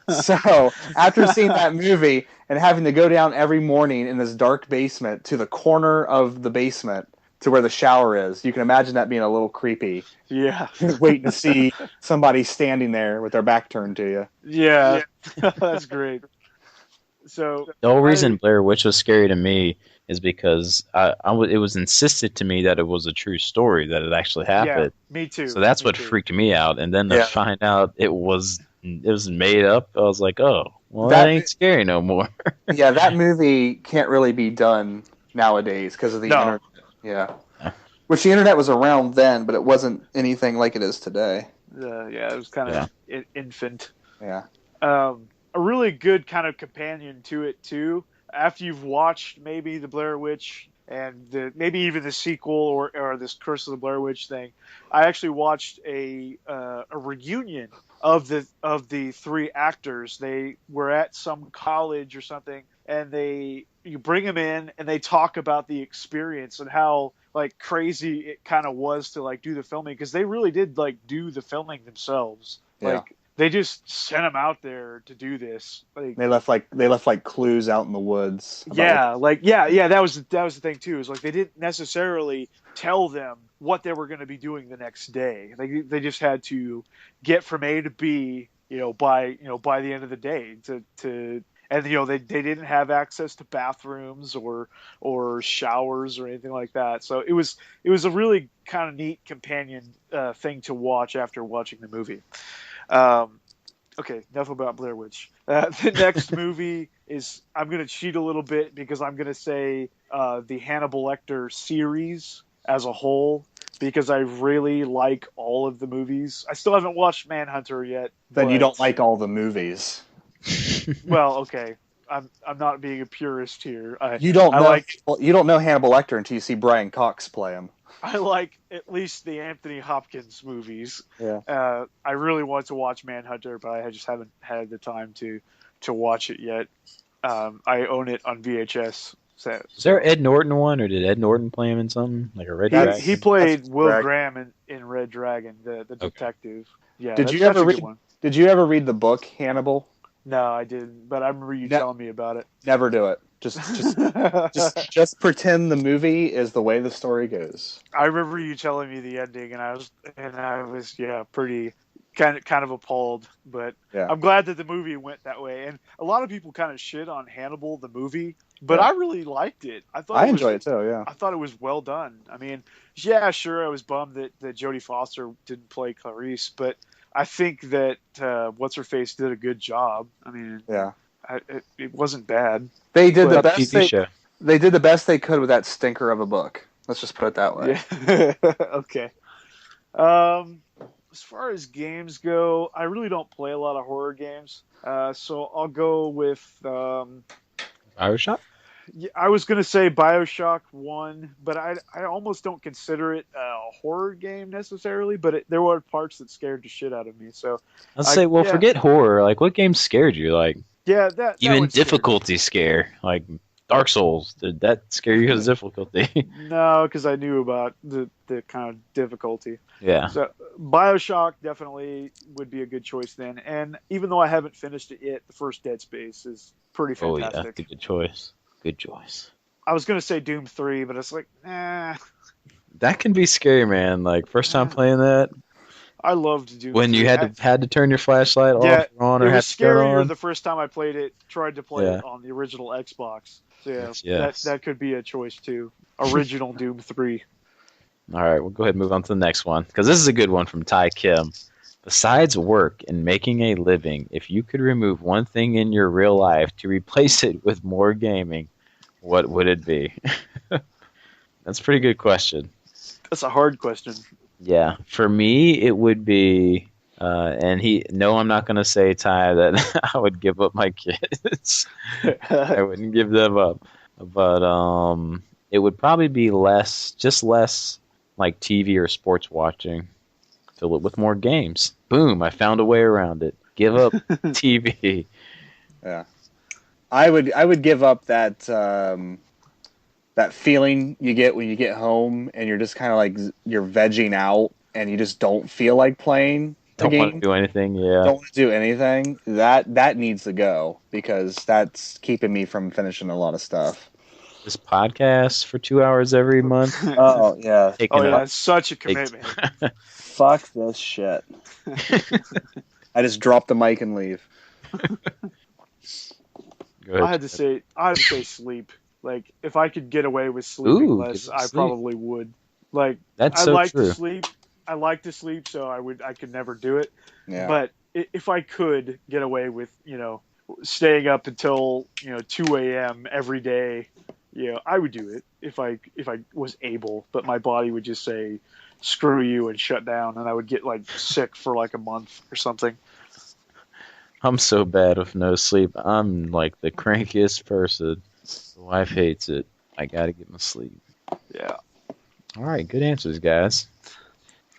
So, after seeing that movie and having to go down every morning in this dark basement to the corner of the basement to where the shower is, you can imagine that being a little creepy. Yeah. Waiting to see somebody standing there with their back turned to you. Yeah. That's great. So the whole reason Blair Witch was scary to me is because it was insisted to me that it was a true story, that it actually happened. Yeah, me too. So that's what freaked me out. And then to find out it was made up, I was like, oh, well, that ain't scary no more. Yeah, that movie can't really be done nowadays because of the internet. Yeah. Which the internet was around then, but it wasn't anything like it is today. It was kind of infant. Yeah. A really good kind of companion to it, too. After you've watched maybe the Blair Witch and maybe even the sequel or this Curse of the Blair Witch thing, I actually watched a reunion of the three actors. They were at some college or something, and you bring them in and they talk about the experience and how like crazy it kind of was to like do the filming, because they really did like do the filming themselves. Like they just sent them out there to do this. Like, they left clues out in the woods. That was the thing too. Is like they didn't necessarily tell them what they were going to be doing the next day. They just had to get from A to B, by the end of the day to. And they didn't have access to bathrooms or showers or anything like that. So it was a really kind of neat companion thing to watch after watching the movie. Okay, enough about Blair Witch. The next movie is, I'm going to cheat a little bit because I'm going to say the Hannibal Lecter series as a whole, because I really like all of the movies. I still haven't watched Manhunter yet. Then you don't like all the movies. Well, okay. I'm not being a purist here. You don't know Hannibal Lecter until you see Brian Cox play him. I like at least the Anthony Hopkins movies. Yeah. I really want to watch Manhunter, but I just haven't had the time to watch it yet. I own it on VHS, So, Is there Ed Norton one, or did Ed Norton play him in something like a Red Dragon? he played That's Will correct. Graham in Red Dragon, the detective. Yeah, Did that's, you that's ever a good read? one. Did you ever read the book Hannibal? No, I didn't, but I remember you telling me about it. Never do it. Just pretend the movie is the way the story goes. I remember you telling me the ending, and I was pretty kind of appalled. But Yeah. I'm glad that the movie went that way. And a lot of people kind of shit on Hannibal the movie, but Yeah. I really liked it. I enjoy it too. Yeah. I thought it was well done. I mean, yeah, sure, I was bummed that Jodie Foster didn't play Clarice, but I think that what's her face did a good job. I mean, Yeah. it wasn't bad. They did the That best. TV show. They did the best they could with that stinker of a book. Let's just put it that way. Yeah. Okay. As far as games go, I really don't play a lot of horror games. So I'll go with. Bioshock? I was gonna say BioShock 1, but I almost don't consider it a horror game necessarily. But there were parts that scared the shit out of me. So Let's say, well, yeah. forget horror. Like, what game scared you? Like, yeah, that even one scared me. difficulty scare. Like, Dark Souls. Did that scare you because of difficulty? No, because I knew about the kind of difficulty. Yeah. So BioShock definitely would be a good choice then. And even though I haven't finished it yet, the first Dead Space is pretty Oh, fantastic. yeah. Good choice. Good choice. I was gonna say Doom 3, but it's like, nah. That can be scary, man. Like, first time playing that, I loved Doom. when 3. you had to turn your flashlight Yeah, off or on, or it had was to turn scarier on. the first time I played it. Tried to play Yeah. it on the original Xbox. So yeah, Yes. that could be a choice too. Original Doom 3. All right, we'll go ahead and move on to the next one, because this is a good one from Ty Kim. Besides work and making a living, if you could remove one thing in your real life to replace it with more gaming, what would it be? That's a pretty good question. That's a hard question. Yeah, for me, it would be, I'm not going to say, Ty, that I would give up my kids. I wouldn't give them up. But it would probably be less like TV or sports watching. Fill it with more games. Boom, I found a way around it. Give up TV. Yeah. I would give up that that feeling you get when you get home and you're just kind of like you're vegging out and you just don't feel like playing the Don't game. want to do anything, yeah. Don't want to do anything. That needs to go because that's keeping me from finishing a lot of stuff. This podcast for 2 hours every month. Oh yeah. Taking Oh yeah, up. it's such a commitment. Fuck this shit. I just drop the mic and leave. Go ahead. I had to say sleep. Like if I could get away with sleeping Ooh, less, get I sleep. probably would. Like That's I so like true. to sleep. I like to sleep, so I could never do it. Yeah. But if I could get away with, staying up until 2 a.m. every day, I would do it if I was able. But my body would just say, "Screw you," and shut down, and I would get like sick for like a month or something. I'm so bad with no sleep. I'm like the crankiest person. The wife hates it. I gotta get my sleep. Yeah. All right, good answers, guys.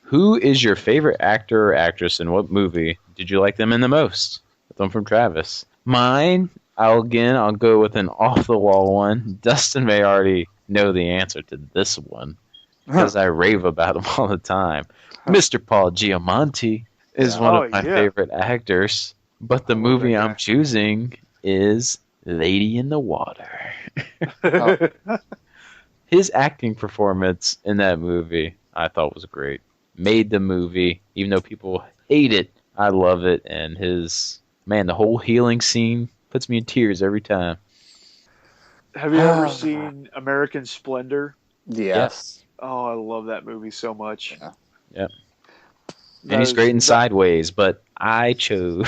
Who is your favorite actor or actress, and what movie did you like them in the most? One from Travis. Mine, I'll go with an off-the-wall one. Dustin may already know the answer to this one because I rave about him all the time. Mr. Paul Giamatti is one of my favorite actors, but the movie I'm choosing is Lady in the Water. His acting performance in that movie, I thought was great. Made the movie, even though people hate it, I love it. And the whole healing scene puts me in tears every time. Have you ever seen American Splendor? Yes. Oh, I love that movie so much. Yeah. And he's great in Sideways, but I chose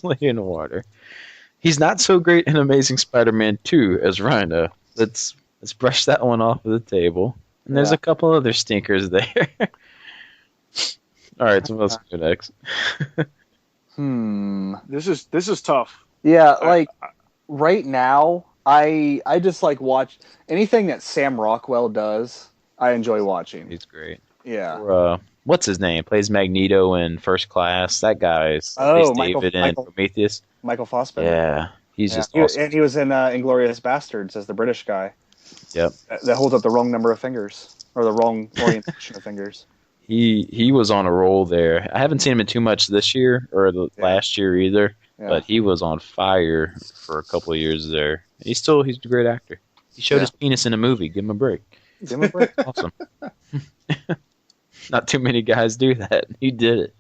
Lady in the Water. He's not so great in Amazing Spider-Man 2 as Rhino. Let's brush that one off of the table. And there's a couple other stinkers there. All right, so let's go next. This is tough. Yeah, like right now, I just like watch anything that Sam Rockwell does. I enjoy watching. He's great. Yeah. Or, what's his name? Plays Magneto in First Class. That guy's David in Prometheus. Michael Fassbender. Yeah, he's just He awesome. and he was in Inglourious Bastards as the British guy. Yep. That holds up the wrong number of fingers or the wrong orientation of fingers. He was on a roll there. I haven't seen him in too much this year or last year either, but he was on fire for a couple of years there. And he's a great actor. He showed his penis in a movie. Give him a break. Give him a break. Awesome. Not too many guys do that. He did it.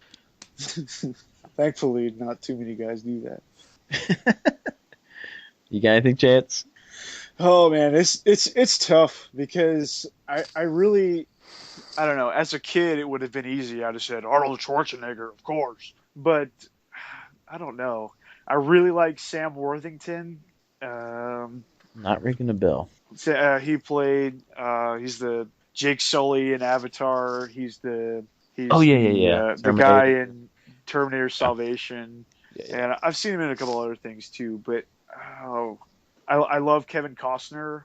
Thankfully, not too many guys do that. You got anything, Chance? Oh man, it's tough because I don't know. As a kid, it would have been easy. I'd have said Arnold Schwarzenegger, of course. But I don't know. I really like Sam Worthington. Not ringing a bell. He played. He's the Jake Sully in Avatar. He's the guy in Terminator Salvation. Yeah. And I've seen him in a couple other things too. But I love Kevin Costner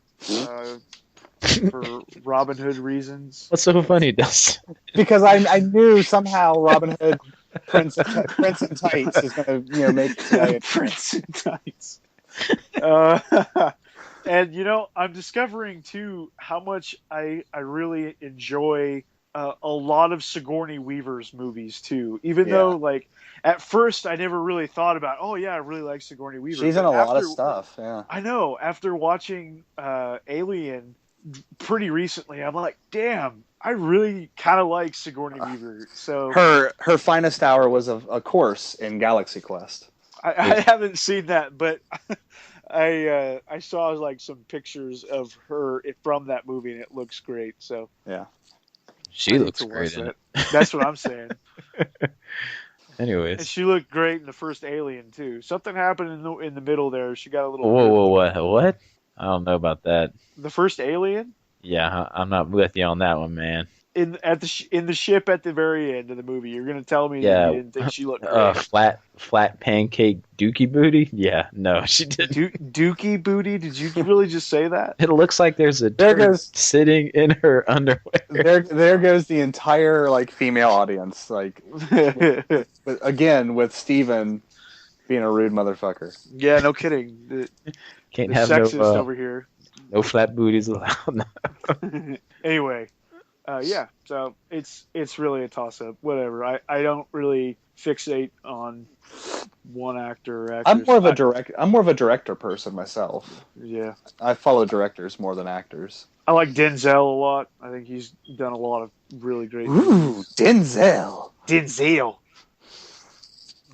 for Robin Hood reasons. What's so funny, Dustin? Because I knew somehow Robin Hood, Prince in Tights is going to make it today. Prince in Tights. And I'm discovering too how much I really enjoy a lot of Sigourney Weaver's movies too. Even though like at first I never really thought about, oh yeah, I really like Sigourney Weaver. She's in a lot of stuff. Yeah, I know. After watching Alien pretty recently, I'm like, damn, I really kind of like Sigourney Weaver. So her finest hour was of course in Galaxy Quest. I haven't seen that, but I saw like some pictures of her from that movie, and it looks great. So yeah, she looks great in it. That's what I'm saying. Anyways, and she looked great in the first Alien too. Something happened in the middle there. She got a little. Whoa, what? I don't know about that. The first Alien? Yeah, I'm not with you on that one, man. In the ship at the very end of the movie, you're gonna tell me that you didn't think she looked great. Flat pancake dookie booty? Yeah, no, she didn't. Dookie booty? Did you really just say that? It looks like there's a turd sitting in her underwear. There goes the entire female audience. Again with Steven being a rude motherfucker. Yeah, no kidding. Can't the have sexist no over here. No flat booties allowed. Anyway. So it's really a toss-up. Whatever. I don't really fixate on one actor or actress. I'm more of a director person myself. Yeah. I follow directors more than actors. I like Denzel a lot. I think he's done a lot of really great movies. Denzel.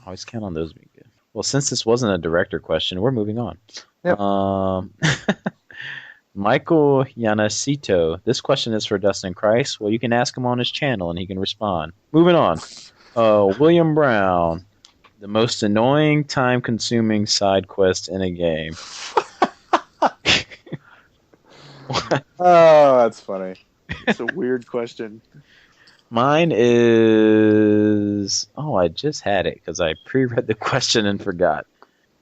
Always count on those being good. Well, since this wasn't a director question, we're moving on. Yep. Michael Yanacito. This question is for Dustin Christ. Well, you can ask him on his channel and he can respond. Moving on. William Brown. The most annoying, time-consuming side quest in a game. Oh, that's funny. It's a weird question. Mine is... Oh, I just had it because I pre-read the question and forgot.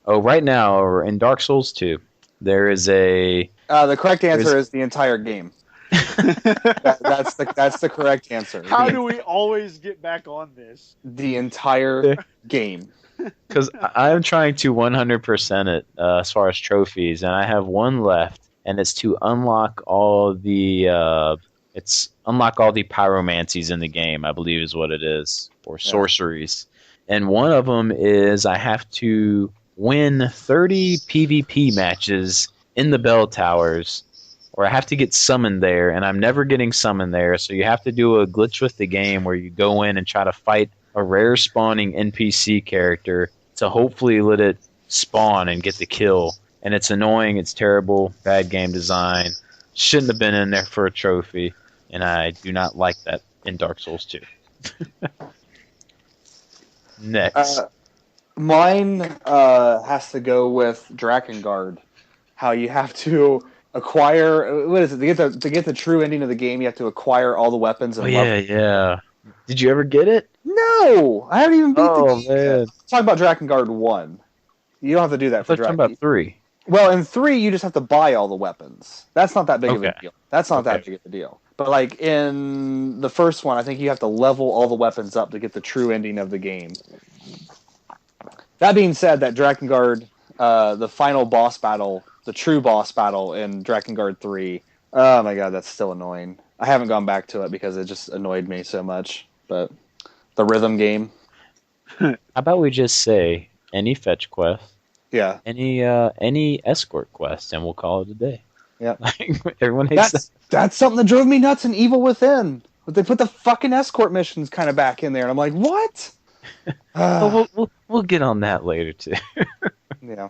Oh, right now, in Dark Souls 2, there is a... the correct answer is the entire game. That's the correct answer. How do we always get back on this? The entire game. Because I'm trying to 100% it as far as trophies, and I have one left, and it's to unlock all the pyromancies in the game, I believe is what it is, or sorceries. And one of them is I have to win 30 PvP matches in the bell towers, or I have to get summoned there, and I'm never getting summoned there, so you have to do a glitch with the game where you go in and try to fight a rare spawning NPC character to hopefully let it spawn and get the kill. And it's annoying, it's terrible, bad game design, shouldn't have been in there for a trophy, and I do not like that in Dark Souls 2. Next. Mine has to go with Drakengard. How you have to acquire, what is it, to get the true ending of the game, you have to acquire all the weapons and yeah. Did you ever get it? No! I haven't even beat the game. Man. Talk about Drakengard 1. You don't have to do that for Drakengard. Talking about 3. Well, in 3, you just have to buy all the weapons. That's not that big of a deal. That's not that big of a deal. But in the first one, I think you have to level all the weapons up to get the true ending of the game. That being said, that Drakengard the final boss battle, the true boss battle in Drakengard 3. Oh my god, that's still annoying. I haven't gone back to it because it just annoyed me so much. But the rhythm game, How about we just say any fetch quest, yeah, any escort quest, and we'll call it a day. yeah. Like, everyone hates that. That's something that drove me nuts in Evil Within. But they put the fucking escort missions kind of back in there, and I'm like, what? But we'll get on that later too. Yeah.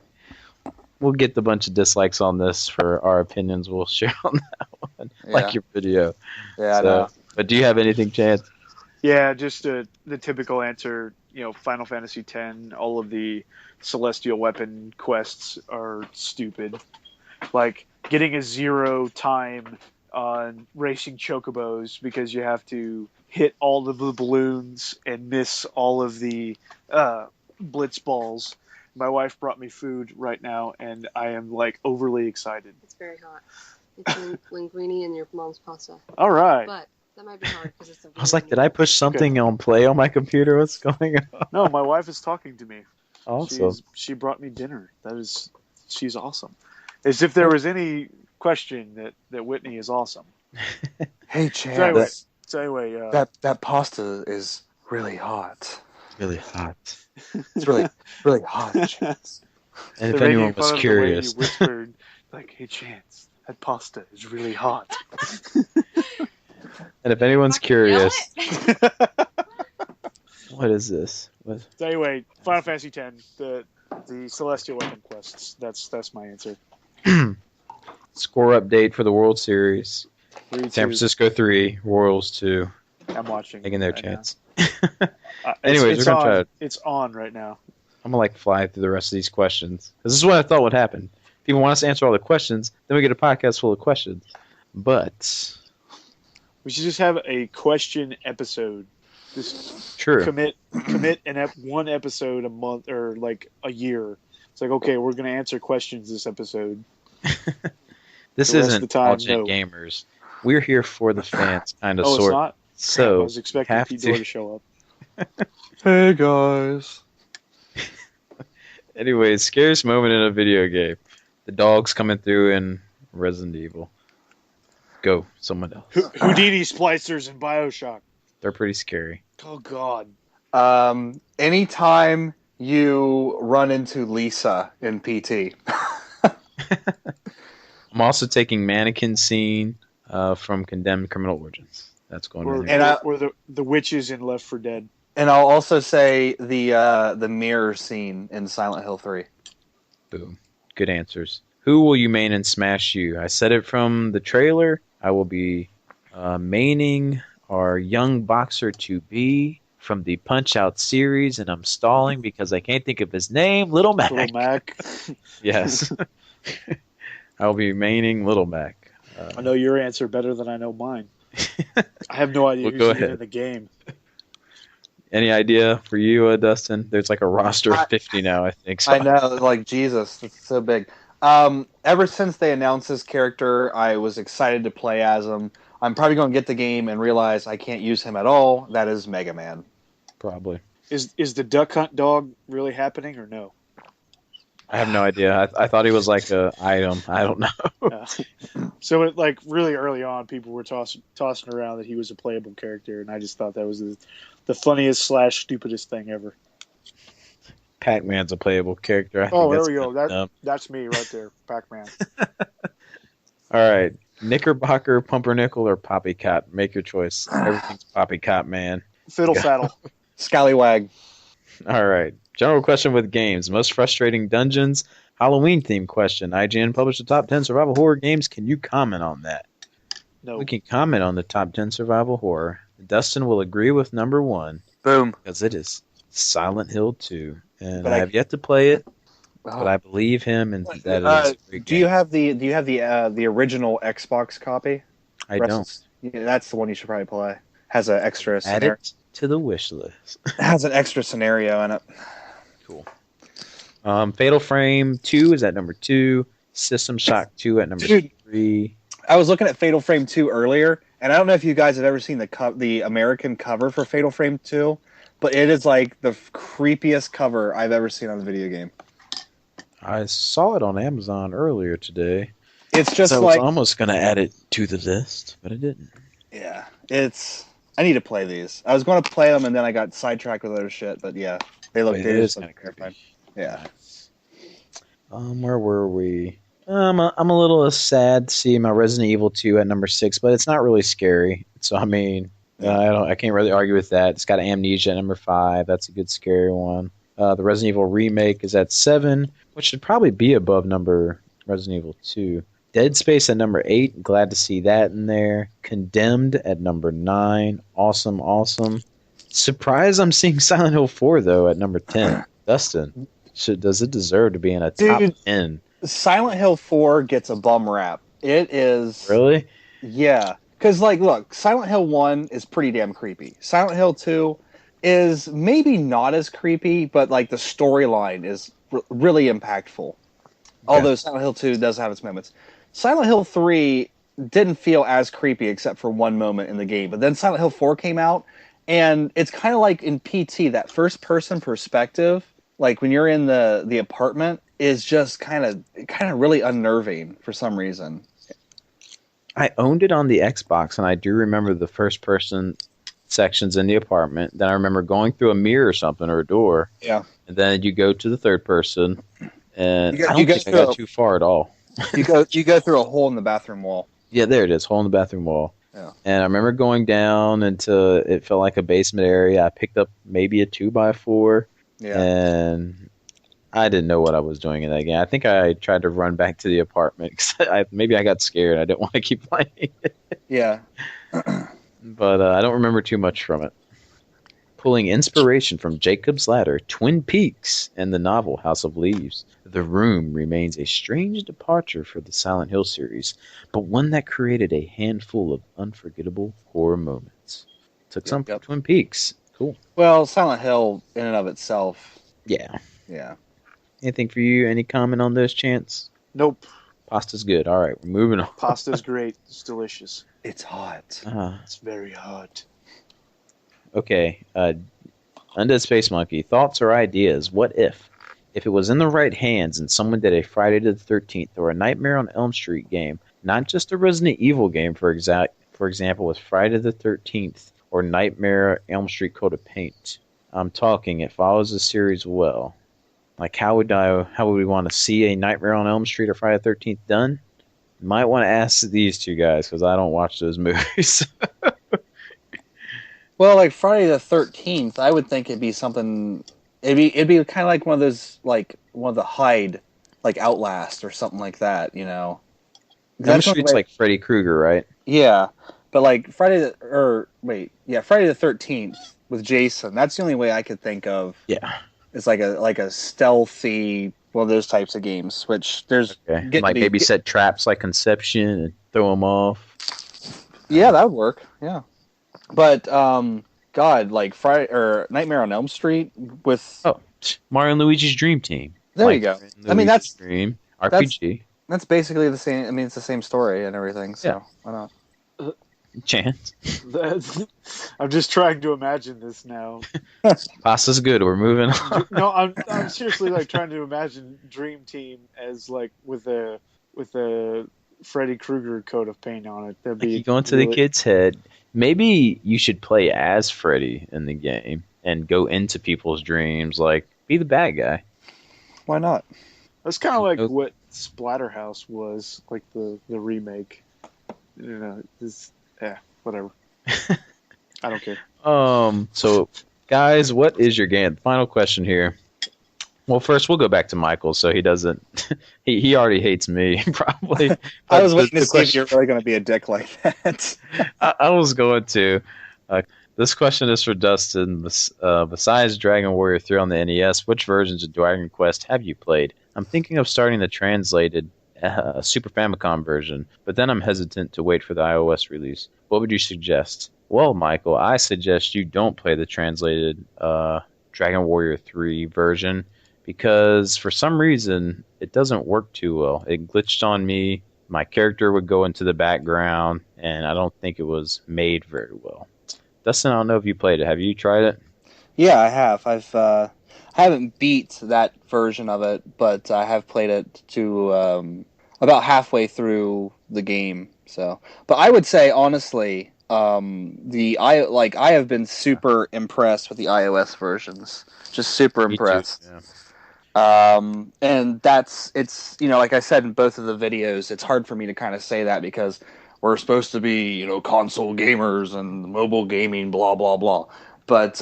We'll get the bunch of dislikes on this for our opinions. We'll share on that one, Yeah. like your video. Yeah, I So, know. but do you have anything, Chance? Yeah, just the typical answer. Final Fantasy X. All of the celestial weapon quests are stupid. Like getting a 0 time on racing chocobos because you have to hit all of the balloons and miss all of the blitz balls. My wife brought me food right now, and I am like overly excited. It's very hot. It's linguine and your mom's pasta. All right. But that might be hard because it's a I was like, did I push something on play on my computer? What's going on? No, my wife is talking to me. Also, She brought me dinner. She's awesome. As if there was any question that Whitney is awesome. Hey, So anyway, that pasta is really hot. really hot. It's really, really hot, Chance. And if they're anyone making was fun of the way curious, you whispered, like, "Hey, Chance, that pasta is really hot." and if anyone's curious, Yell it. what is this? What? So anyway, Final Fantasy X, the Celestial Weapon quests. That's my answer. Score update for the World Series. 3-2. San Francisco 3, Royals 2. I'm watching. Taking their right now. chance. it's Anyways, we're gonna on. try to. It's on right now. I'm gonna fly through the rest of these questions. This is what I thought would happen. People want us to answer all the questions, then we get a podcast full of questions. But We should just have a question episode. Just true. commit one episode a month or like a year. It's like, okay, we're going to answer questions this episode. This the rest of isn't the time, Legit no. Gamers. We're here for the fans, kind of, Oh, it's sort. not? I So was expecting have P-Door to. to show up. Hey, guys. Anyways, scariest moment in a video game. The dogs coming through in Resident Evil. Go, someone else. Houdini splicers in BioShock. They're pretty scary. Oh, God. Anytime you run into Lisa in PT. I'm also taking Mannequin Scene from Condemned Criminal Origins. That's going Or, in there. And or the witches in Left 4 Dead. And I'll also say the mirror scene in Silent Hill 3. Boom. Good answers. Who will you main in Smash U? I said it from the trailer. I will be maining our young boxer to be from the Punch-Out series, and I'm stalling because I can't think of his name. Little Mac. Little Mac. Yes. I will be maining Little Mac. I know your answer better than I know mine. I have no idea Well, who's go even ahead. in the game. Any idea for you, Dustin? There's like a roster of 50 now, I think. So I know, like, Jesus, it's so big. Ever since they announced this character, I was excited to play as him. I'm probably going to get the game and realize I can't use him at all. That is Mega Man. Probably. Is the Duck Hunt dog really happening or no? I have no idea. I thought he was like a item. I don't know. So, like, really early on, people were tossing around that he was a playable character, and I just thought that was the funniest / stupidest thing ever. Pac-Man's a playable character. I think Oh, there that's we go. kinda dumb. That's me right there, Pac-Man. All right. Knickerbocker, Pumpernickel, or Poppycop? Make your choice. Everything's Poppycop, man. Fiddle Faddle. Scallywag. All right. General question with games. Most frustrating dungeons. Halloween themed question. IGN published the top 10 survival horror games. Can you comment on that? No. We can comment on the top 10 survival horror. Dustin will agree with number 1 Boom. because it is Silent Hill 2. And But I I- have yet to play it, Oh. but I believe him and that it is a great Do you game. have the original Xbox copy? I don't. Yeah, that's the one you should probably play. Has an extra Add scenario. it to the wish list. Has an extra scenario in it. Cool. Fatal Frame 2 is at number 2. System Shock 2 at number Dude. 3. I was looking at Fatal Frame 2 earlier, and I don't know if you guys have ever seen the American cover for Fatal Frame 2, but it is like the creepiest cover I've ever seen on a video game. I saw it on Amazon earlier today. It's just So I was like almost going to add it to the list, but I didn't. yeah, it's. I need to play these. I was going to play them and then I got sidetracked with other shit. But yeah, they look. Wait, They it just is look kind of creepy. terrifying. Yeah. Where were we? I'm a little sad to see my Resident Evil 2 at number 6, but it's not really scary. So I mean, I can't really argue with that. It's got Amnesia at number 5. That's a good scary one. The Resident Evil remake is at 7, which should probably be above number Resident Evil 2. Dead Space at number 8. Glad to see that in there. Condemned at number 9. Awesome. Surprised I'm seeing Silent Hill 4 though at number 10. Dustin, does it deserve to be in a top Dude. 10? Silent Hill 4 gets a bum rap. It is Really? Yeah, because like, look, Silent Hill 1 is pretty damn creepy. Silent Hill 2 is maybe not as creepy, but like the storyline is really impactful. Although Silent Hill 2 does have its moments. Silent Hill 3 didn't feel as creepy except for one moment in the game, but then Silent Hill 4 came out, and it's kind of like in PT, that first person perspective, like when you're in the apartment, is just kind of really unnerving for some reason. I owned it on the Xbox, and I do remember the first-person sections in the apartment. Then I remember going through a mirror or something, or a door. Yeah. And then you go to the third person, and You go- I you don't go think I got through- too far at all. You go through a hole in the bathroom wall. Yeah, there it is, hole in the bathroom wall. Yeah. And I remember going down into, it felt like a basement area. I picked up maybe a 2x4, Yeah. and I didn't know what I was doing in that game. I think I tried to run back to the apartment because maybe I got scared. I didn't want to keep playing. Yeah. But I don't remember too much from it. Pulling inspiration from Jacob's Ladder, Twin Peaks, and the novel House of Leaves, The Room remains a strange departure for the Silent Hill series, but one that created a handful of unforgettable horror moments. Took some from Twin Peaks. Cool. Well, Silent Hill in and of itself. Yeah. Yeah. Anything for you? Any comment on those, Chance? Nope. Pasta's good. All right, we're moving on. Pasta's great. It's delicious. It's hot. It's very hot. Okay, Undead Space Monkey, thoughts or ideas? What if it was in the right hands and someone did a Friday the 13th or a Nightmare on Elm Street game, not just a Resident Evil game, for example, with Friday the 13th or Nightmare Elm Street Code of Paint. I'm talking, it follows the series well. Like, how would we want to see a Nightmare on Elm Street or Friday the 13th done? Might want to ask these two guys because I don't watch those movies. Well, like Friday the 13th, I would think it'd be something. It'd be kind of like one of those, like one of the Hyde, like Outlast or something like that. You know. Elm Street's like Freddy Krueger, right? Yeah, but like Friday the 13th with Jason. That's the only way I could think of. Yeah. It's like a stealthy one of those types of games, which there's like maybe set traps like Conception and throw them off. Yeah, that would work. Yeah, but God, like Friday or Nightmare on Elm Street with Mario and Luigi's Dream Team. There you go. I mean, that's Dream RPG. That's basically the same. I mean, it's the same story and everything. So why not? Chance. I'm just trying to imagine this now. Pasta's good. We're moving on. No, I'm seriously like trying to imagine Dream Team as like with a Freddy Krueger coat of paint on it. That'd be you go into the kid's head. Maybe you should play as Freddy in the game and go into people's dreams. Like, be the bad guy. Why not? That's kind of like what Splatterhouse was, like the remake. You know, whatever. I don't care. So, guys, what is your game? Final question here. Well, first we'll go back to Michael, so he doesn't. He already hates me, probably. I was waiting to see if you're really going to be a dick like that. I was going to. This question is for Dustin. Besides Dragon Warrior 3 on the NES, which versions of Dragon Quest have you played? I'm thinking of starting the translated Super Famicom version, but then I'm hesitant to wait for the iOS release. What would you suggest? Well, Michael, I suggest you don't play the translated Dragon Warrior 3 version because for some reason it doesn't work too well. It glitched on me. My character would go into the background, and I don't think it was made very well. Dustin, I don't know if you played it. Have you tried it? Yeah, I have. I haven't beat that version of it, but I have played it to about halfway through the game. So, but I would say honestly, I have been super impressed with the iOS versions. Just super Me too, impressed. yeah. And it's like I said in both of the videos, it's hard for me to kind of say that because we're supposed to be console gamers and mobile gaming, blah blah blah. But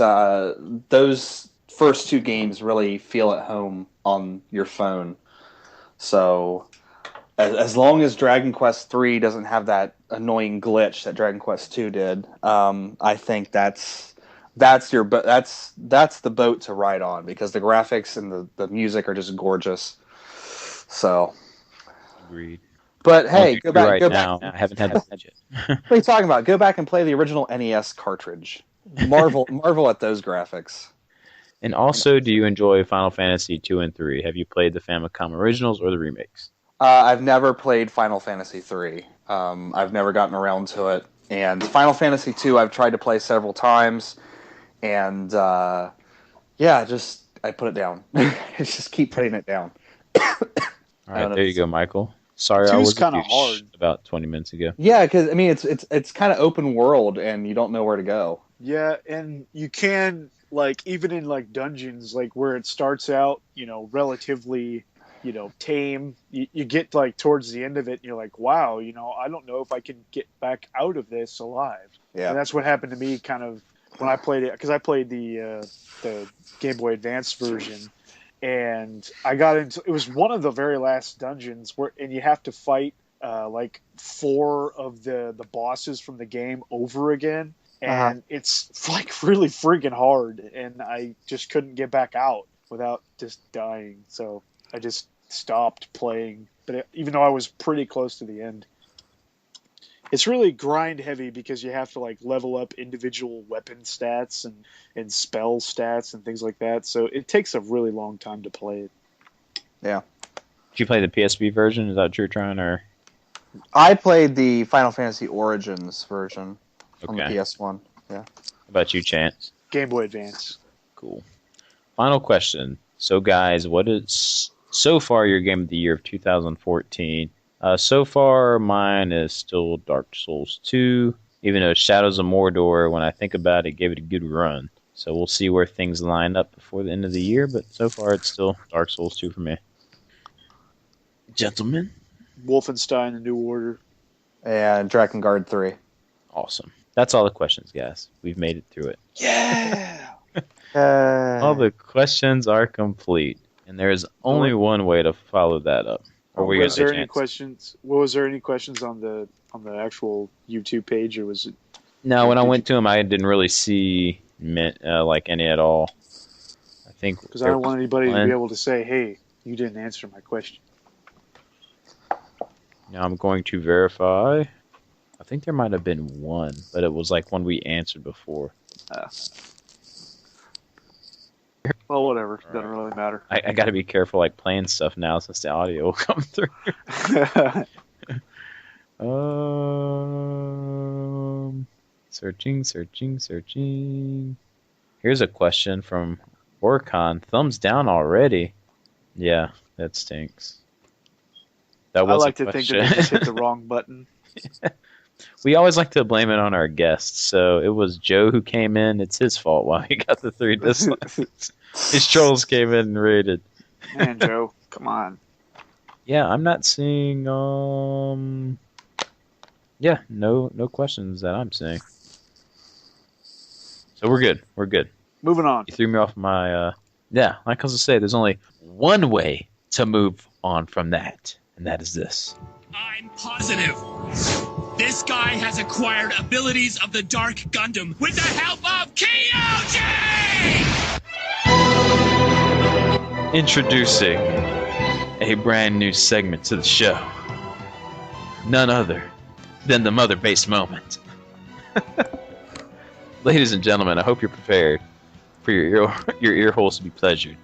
those first two games really feel at home on your phone. So as long as Dragon Quest III doesn't have that annoying glitch that Dragon Quest II did, I think that's the boat to ride on because the graphics and the music are just gorgeous. So, Agreed. but hey, Well, go back. right Go now. back. I haven't had that yet. What are you talking about? Go back and play the original NES cartridge. Marvel at those graphics. And also, do you enjoy Final Fantasy 2 and 3? Have you played the Famicom originals or the remakes? I've never played Final Fantasy 3. I've never gotten around to it. And Final Fantasy 2 I've tried to play several times. And I put it down. I just keep putting it down. All right, there you go, Michael. Sorry, I Two's was kinda a douche hard. about 20 minutes ago. Yeah, because I mean it's kind of open world and you don't know where to go. Yeah, and you can even in dungeons where it starts out, relatively, tame. You get towards the end of it, and you're like, wow, I don't know if I can get back out of this alive. Yeah. And that's what happened to me kind of when I played it, because I played the Game Boy Advance version, and I got into it was one of the very last dungeons and you have to fight 4 of the bosses from the game over again. And it's really freaking hard, and I just couldn't get back out without just dying. So I just stopped playing. But even though I was pretty close to the end, it's really grind heavy because you have to level up individual weapon stats and spell stats and things like that. So it takes a really long time to play it. Yeah. Did you play the PSP version? Is that what you're trying, or? I played the Final Fantasy Origins version on the Okay. PS1. Yeah. How about you, Chance? Game Boy Advance. Cool. Final question. So, guys, what is so far your game of the year of 2014? So far, mine is still Dark Souls 2, even though Shadows of Mordor, when I think about it, gave it a good run. So we'll see where things line up before the end of the year, but so far it's still Dark Souls 2 for me. Gentlemen? Wolfenstein: The New Order. And Drakengard 3. Awesome. That's all the questions, guys. We've made it through it. Yeah. All the questions are complete, and there is only one way to follow that up. Or we Was got there a any chance. questions? Was there any questions on the actual YouTube page, or was it? No, when I went to him, I didn't really see any at all. I think Because I don't want anybody to be able to say, "Hey, you didn't answer my question." Now I'm going to verify. I think there might have been one, but it was one we answered before. Well, whatever. Doesn't really matter. I got to be careful playing stuff now since the audio will come through. Searching. Here's a question from Orcon. Thumbs down already. Yeah, that stinks. That I was like a to think question. that they just hit the wrong button. We always like to blame it on our guests. So it was Joe who came in. It's his fault why he got the 3 dislikes. His trolls came in and rated. Man, Joe, come on. Yeah, I'm not seeing. Yeah, no questions that I'm seeing. So we're good. We're good. Moving on. You threw me off my. Yeah, like I was to say, there's only one way to move on from that, and that is this. I'm positive. This guy has acquired abilities of the Dark Gundam with the help of Kyoji! Introducing a brand new segment to the show. None other than the Mother Base Moment. Ladies and gentlemen, I hope you're prepared for your ear holes to be pleasured.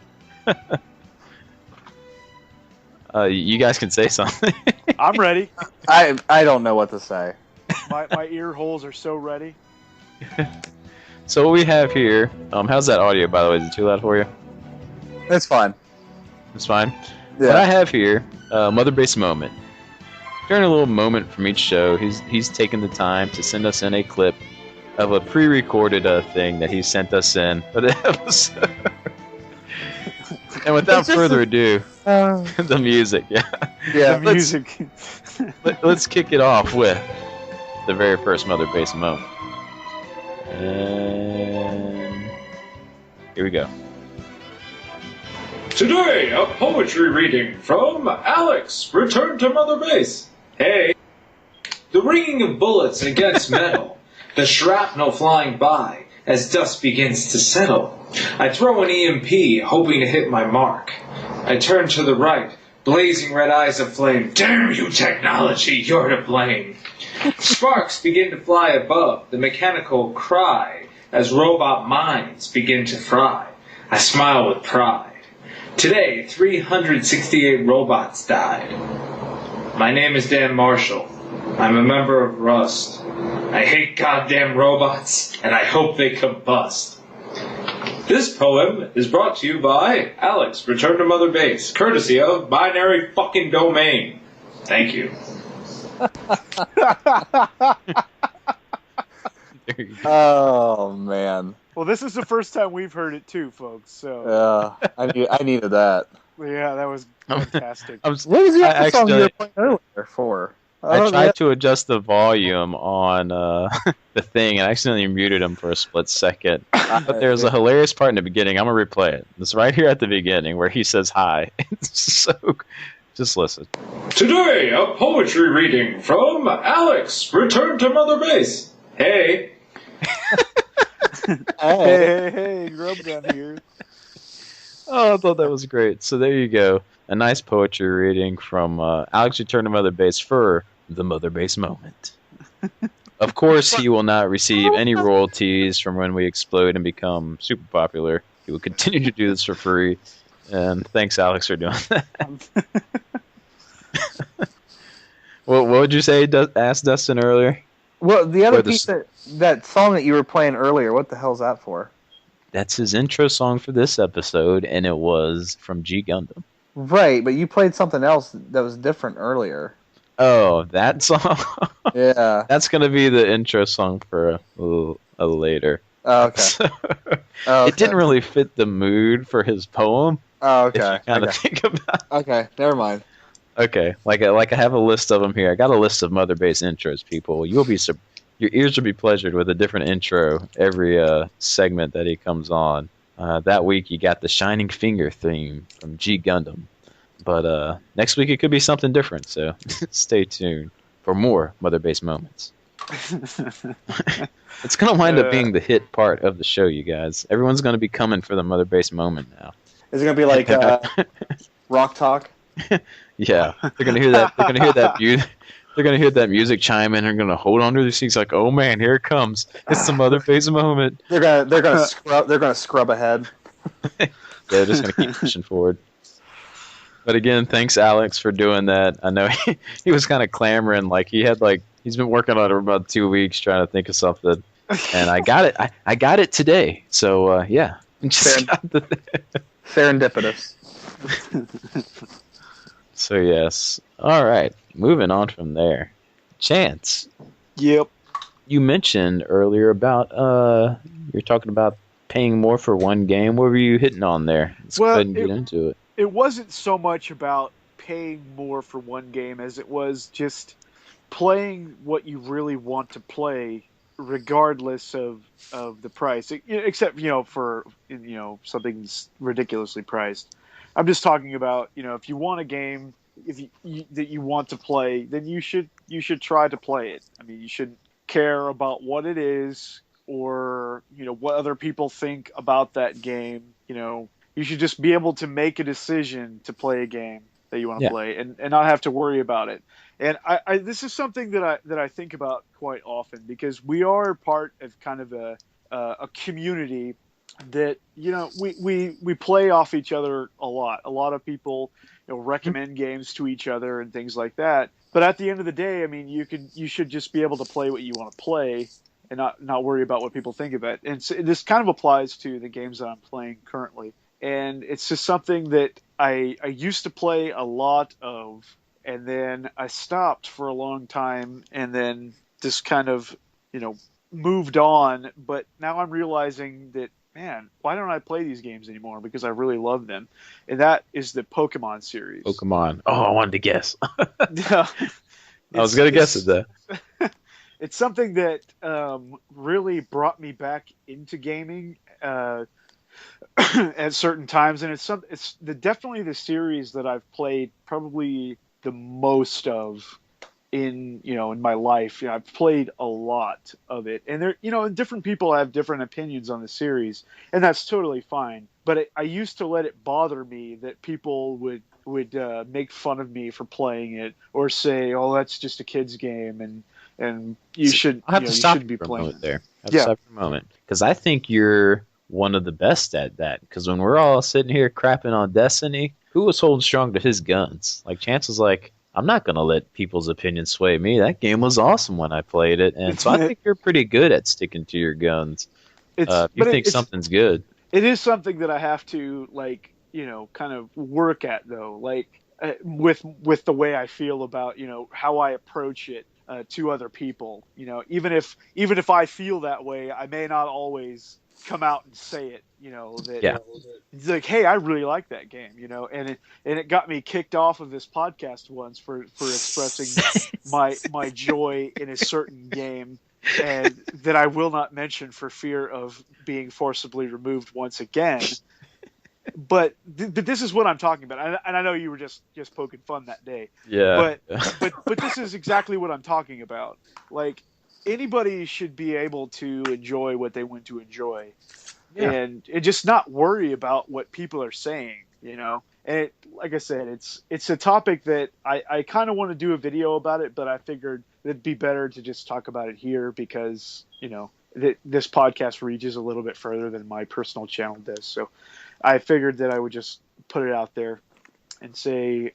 You guys can say something. I'm ready. I don't know what to say. My ear holes are so ready. So what we have here, how's that audio, by the way? Is it too loud for you? It's fine. It's fine. Yeah. What I have here, Mother Base Moment. During a little moment from each show, he's taken the time to send us in a clip of a pre-recorded thing that he sent us in for the episode. And without further ado, the music, yeah. Yeah. The music. Let's kick it off with the very first Mother Base Moment. And here we go. Today, a poetry reading from Alex, Return to Mother Base. Hey. The ringing of bullets against metal, the shrapnel flying by as dust begins to settle. I throw an EMP, hoping to hit my mark. I turn to the right, blazing red eyes aflame. Damn you, technology, you're to blame. Sparks begin to fly above, the mechanical cry as robot minds begin to fry. I smile with pride. Today, 368 robots died. My name is Dan Marshall. I'm a member of Rust. I hate goddamn robots, and I hope they combust. This poem is brought to you by Alex, Return to Mother Base, courtesy of Binary Fucking Domain. Thank you. Oh man. Well, this is the first time we've heard it too, folks. So I needed that. yeah, that was fantastic. What was the I other song you were accidentally- playing earlier for? I tried to adjust the volume on the thing and accidentally muted him for a split second. But there's a hilarious part in the beginning. I'm going to replay it. It's right here at the beginning where he says hi. It's so... Just listen. Today, a poetry reading from Alex, Return to Mother Base. Hey. Hey, Grub Gun here. Oh, I thought that was great. So there you go. A nice poetry reading from Alex Return to Mother Base for the Mother Base Moment. Of course, he will not receive any royalties from when we explode and become super popular. He will continue to do this for free. And thanks, Alex, for doing that. Well, what would you say, asked Dustin earlier? Well, the other Or the piece that song that you were playing earlier, what the hell's that for? That's his intro song for this episode, and it was from G Gundam. Right, but you played something else that was different earlier. Oh, that song? Yeah. That's going to be the intro song for a later. Oh, okay. So, Oh, It didn't really fit the mood for his poem. Oh, If you okay. kind of Okay. think about it. Okay, never mind. Okay, like I have a list of them here. I got a list of Mother Base intros, people. Your ears will be pleasured with a different intro every segment that he comes on. That week you got the Shining Finger theme from G Gundam. But next week it could be something different, so stay tuned for more Mother Base moments. It's going to wind up being the hit part of the show, you guys. Everyone's going to be coming for the Mother Base moment now. Is it gonna be like Rock Talk? Yeah, they're going to hear that. They're going to hear that music. They're going to hear that music chime in. They're going to hold on to their seats like, "Oh man, here it comes! It's the Mother Base moment." They're gonna scrub ahead. Yeah, they're just going to keep pushing forward. But again, thanks Alex for doing that. I know he was kind of clamoring, he's been working on it for about 2 weeks trying to think of something, and I got it. I got it today. So yeah, just got Serendipitous. So yes, all right. Moving on from there, Chance. Yep. You mentioned earlier about you're talking about paying more for one game. What were you hitting on there? Let's go ahead and get into it. It wasn't so much about paying more for one game as it was just playing what you really want to play, regardless of the price. Except for something's ridiculously priced. I'm just talking about if you want a game that you want to play, then you should try to play it. I mean, you shouldn't care about what it is or what other people think about that game. You should just be able to make a decision to play a game that you want to play and not have to worry about it. And I this is something that I think about quite often because we are part of kind of a community that we play off each other a lot. A lot of people recommend games to each other and things like that. But at the end of the day, I mean, you should just be able to play what you want to play and not worry about what people think of it. And so this kind of applies to the games that I'm playing currently. and it's just something that I used to play a lot of, and then I stopped for a long time, and then just kind of, moved on. But now I'm realizing that, man, why don't I play these games anymore? Because I really love them, and that is the Pokemon series. Pokemon. Oh, I wanted to guess. Yeah. I was gonna guess it though. It's something that really brought me back into gaming at certain times, and it's definitely the series that I've played probably the most of in my life. I've played a lot of it, and different people have different opinions on the series, and that's totally fine. But I used to let it bother me that people would make fun of me for playing it, or say, "Oh, that's just a kid's game," and you should I have to stop be for a playing moment there. I have Yeah. to stop for a moment because I think you're one of the best at that. Because when we're all sitting here crapping on Destiny, who was holding strong to his guns? Like Chance was like, I'm not gonna let people's opinions sway me. That game was awesome when I played it, and so I think you're pretty good at sticking to your guns. If you think something's good. It is something that I have to kind of work at, though, with the way I feel about how I approach it to other people. Even if I feel that way, I may not always come out and say it. That it's like, hey, I really like that game. And it got me kicked off of this podcast once for expressing my joy in a certain game, and that I will not mention for fear of being forcibly removed once again. But this is what I'm talking about, and I know you were just poking fun that day. Yeah. But this is exactly what I'm talking about. Like, anybody should be able to enjoy what they want to enjoy, and just not worry about what people are saying. And like I said, it's a topic that I kind of want to do a video about it, but I figured it'd be better to just talk about it here because this podcast reaches a little bit further than my personal channel does. So I figured that I would just put it out there and say,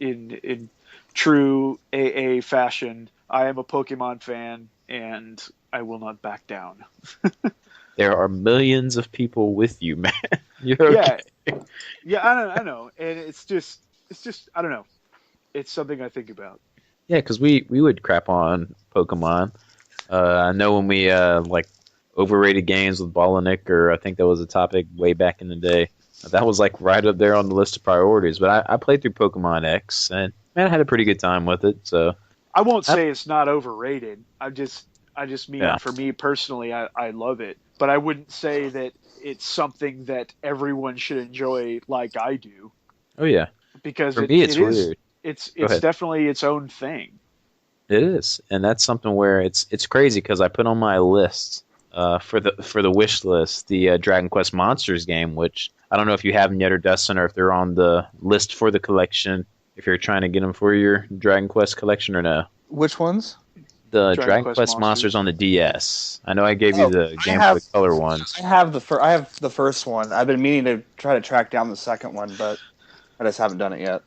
in true AA fashion, I am a Pokemon fan and I will not back down. There are millions of people with you, man. You're okay. Yeah, I know, and it's just I don't know. It's something I think about. Yeah, because we would crap on Pokemon. I know when we overrated games with Ball and Nick, or I think that was a topic way back in the day. That was right up there on the list of priorities. But I played through Pokemon X, and man, I had a pretty good time with it. So I won't say it's not overrated. I just mean for me personally, I love it. But I wouldn't say that it's something that everyone should enjoy like I do. Oh yeah, because for me it's weird. It's definitely its own thing. It is, and that's something where it's crazy because I put on my list for the wish list the Dragon Quest Monsters game, which I don't know if you have them yet or Dustin, or if they're on the list for the collection. If you're trying to get them for your Dragon Quest collection or no. Which ones? The Dragon Quest Monsters on the DS. I know I gave you the Game Boy Color ones. I have the first one. I've been meaning to try to track down the second one, but I just haven't done it yet.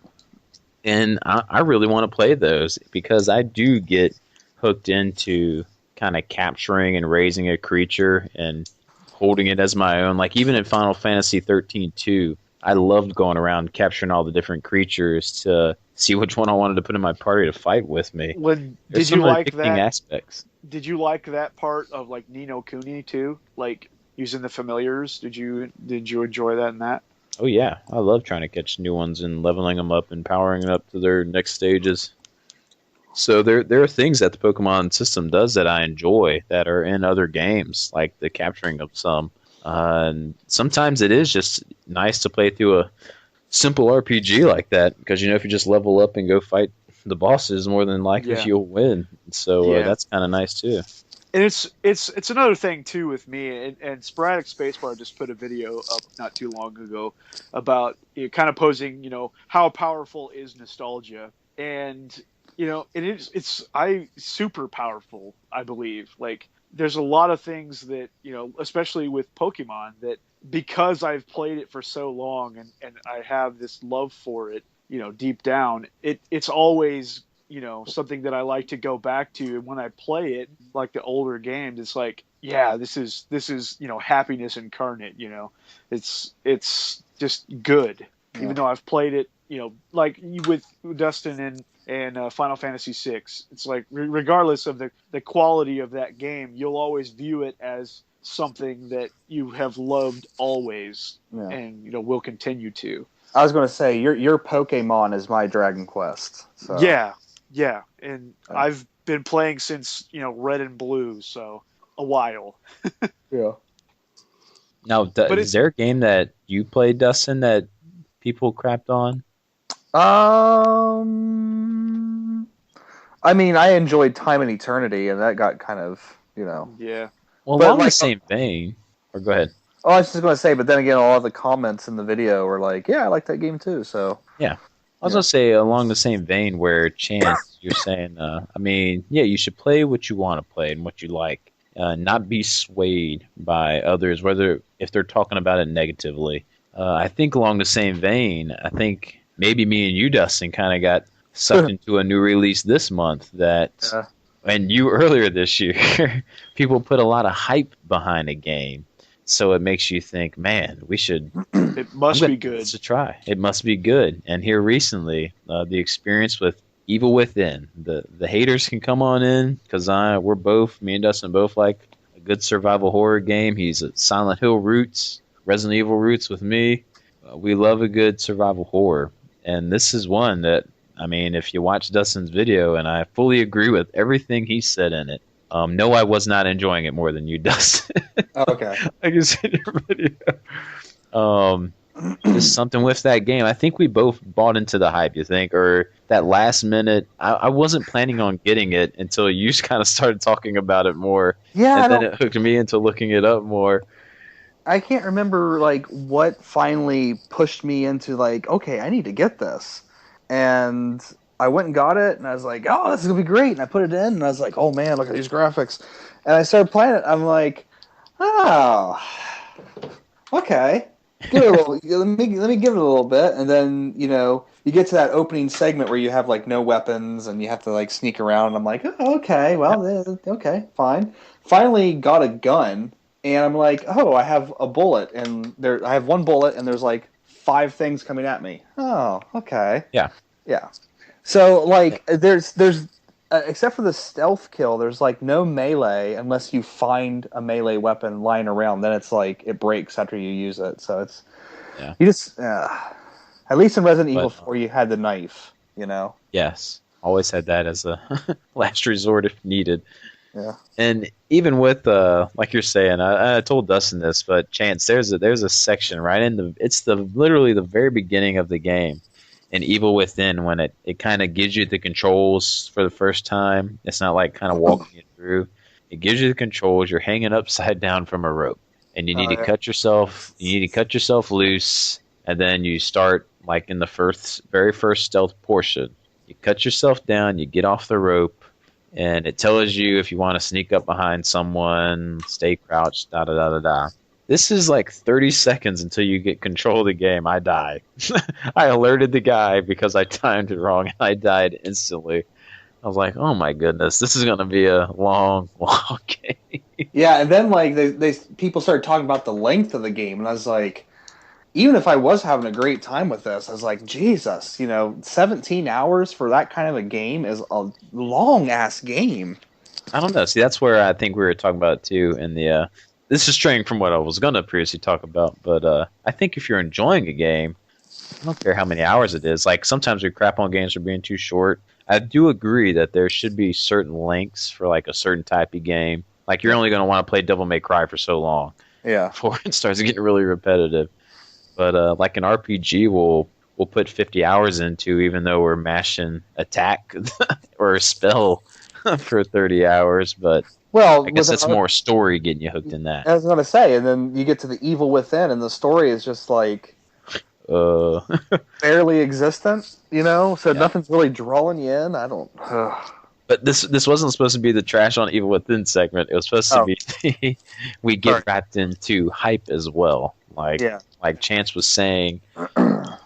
And I really want to play those because I do get hooked into kind of capturing and raising a creature and holding it as my own. Like even in Final Fantasy 13-2, I loved going around capturing all the different creatures to see which one I wanted to put in my party to fight with me. Did you like that? Aspects. Did you like that part of Ni no Kuni too? Like using the familiars? Did you enjoy that in that? Oh yeah, I love trying to catch new ones and leveling them up and powering them up to their next stages. So there are things that the Pokemon system does that I enjoy that are in other games, like the capturing of some. And sometimes it is just nice to play through a simple RPG like that because if you just level up and go fight the bosses, more than likely you'll win. So that's kind of nice too. And it's another thing too with me, and Sporadic Spacebar just put a video up not too long ago about kind of posing, how powerful is nostalgia, and it's super powerful, I believe. Like there's a lot of things that especially with Pokemon, that because I've played it for so long and I have this love for it, deep down, it's always something that I like to go back to. And when I play it, like the older games, it's like, yeah, this is happiness incarnate. It's just good. Yeah. Even though I've played it, like with Dustin and Final Fantasy VI, it's like regardless of the quality of that game, you'll always view it as something that you have loved always, Yeah. and will continue to. I was going to say your Pokemon is my Dragon Quest. So. Yeah, and I've been playing since Red and Blue, so a while. Yeah. Now, is there a game that you played, Dustin, that people crapped on? I mean, I enjoyed Time and Eternity, and that got kind of, Yeah. Well, But along the like- same vein. Or go ahead. Oh, I was just going to say, but then again, all the comments in the video were like, yeah, I like that game too, so. I was going to say, along the same vein where, Chance, you're saying, you should play what you want to play and what you like. Not be swayed by others, whether if they're talking about it negatively. I think along the same vein, I think maybe me and you, Dustin, kind of got sucked into a new release this month that, and you earlier this year, people put a lot of hype behind a game. So it makes you think, man, we should. It must be good. It's a try. It must be good. And here recently, the experience with Evil Within. The haters can come on in because me and Dustin both like a good survival horror game. He's a Silent Hill roots, Resident Evil roots with me. We love a good survival horror, and this is one that if you watch Dustin's video, and I fully agree with everything he said in it. No, I was not enjoying it more than you, Dustin. Okay. I can see your video. There's something with that game. I think we both bought into the hype, you think? Or that last minute, I wasn't planning on getting it until you kind of started talking about it more. Yeah, and then it hooked me into looking it up more. I can't remember, what finally pushed me into, okay, I need to get this. And I went and got it, and I was like, oh, this is going to be great. And I put it in, and I was like, oh, man, look at these graphics. And I started playing it. I'm like, oh, okay. Give it a little, let me give it a little bit. And then, you get to that opening segment where you have, no weapons, and you have to, sneak around. And I'm like, oh, okay, well, okay, fine. Finally got a gun, and I'm like, oh, I have a bullet, and I have one bullet, and there's, 5 things coming at me. Oh, okay. Yeah. Yeah. So, there's except for the stealth kill, there's no melee unless you find a melee weapon lying around. Then it's it breaks after you use it. So it's you just at least in Resident Evil 4 you had the knife. Yes, always had that as a last resort if needed. Yeah. And even with like you're saying, I told Dustin this, but Chance, there's a section right in it's literally the very beginning of the game. And Evil Within, when it kind of gives you the controls for the first time, it's not kind of walking you through. It gives you the controls. You're hanging upside down from a rope, and you need to cut yourself. You need to cut yourself loose, and then you start in the very first stealth portion. You cut yourself down. You get off the rope, and it tells you if you want to sneak up behind someone, stay crouched. Da da da da da. This is 30 seconds until you get control of the game. I die. I alerted the guy because I timed it wrong, and I died instantly. I was like, oh my goodness, this is going to be a long, long game. Yeah, and then they people started talking about the length of the game, and I was like, even if I was having a great time with this, I was like, Jesus, 17 hours for that kind of a game is a long-ass game. I don't know. See, that's where I think we were talking about it too in the... This is straying from what I was going to previously talk about, but I think if you're enjoying a game, I don't care how many hours it is. Sometimes we crap on games for being too short. I do agree that there should be certain lengths for a certain type of game. You're only going to want to play Devil May Cry for so long. Yeah. Before it starts getting really repetitive. But an RPG, we'll put 50 hours into, even though we're mashing attack or a spell for 30 hours, but... Well, I guess it's more story getting you hooked in that. I was going to say, and then you get to the Evil Within, and the story is just barely existent, So nothing's really drawing you in. I don't. But this wasn't supposed to be the trash on Evil Within segment. It was supposed to be we get wrapped into hype as well. Like Chance was saying,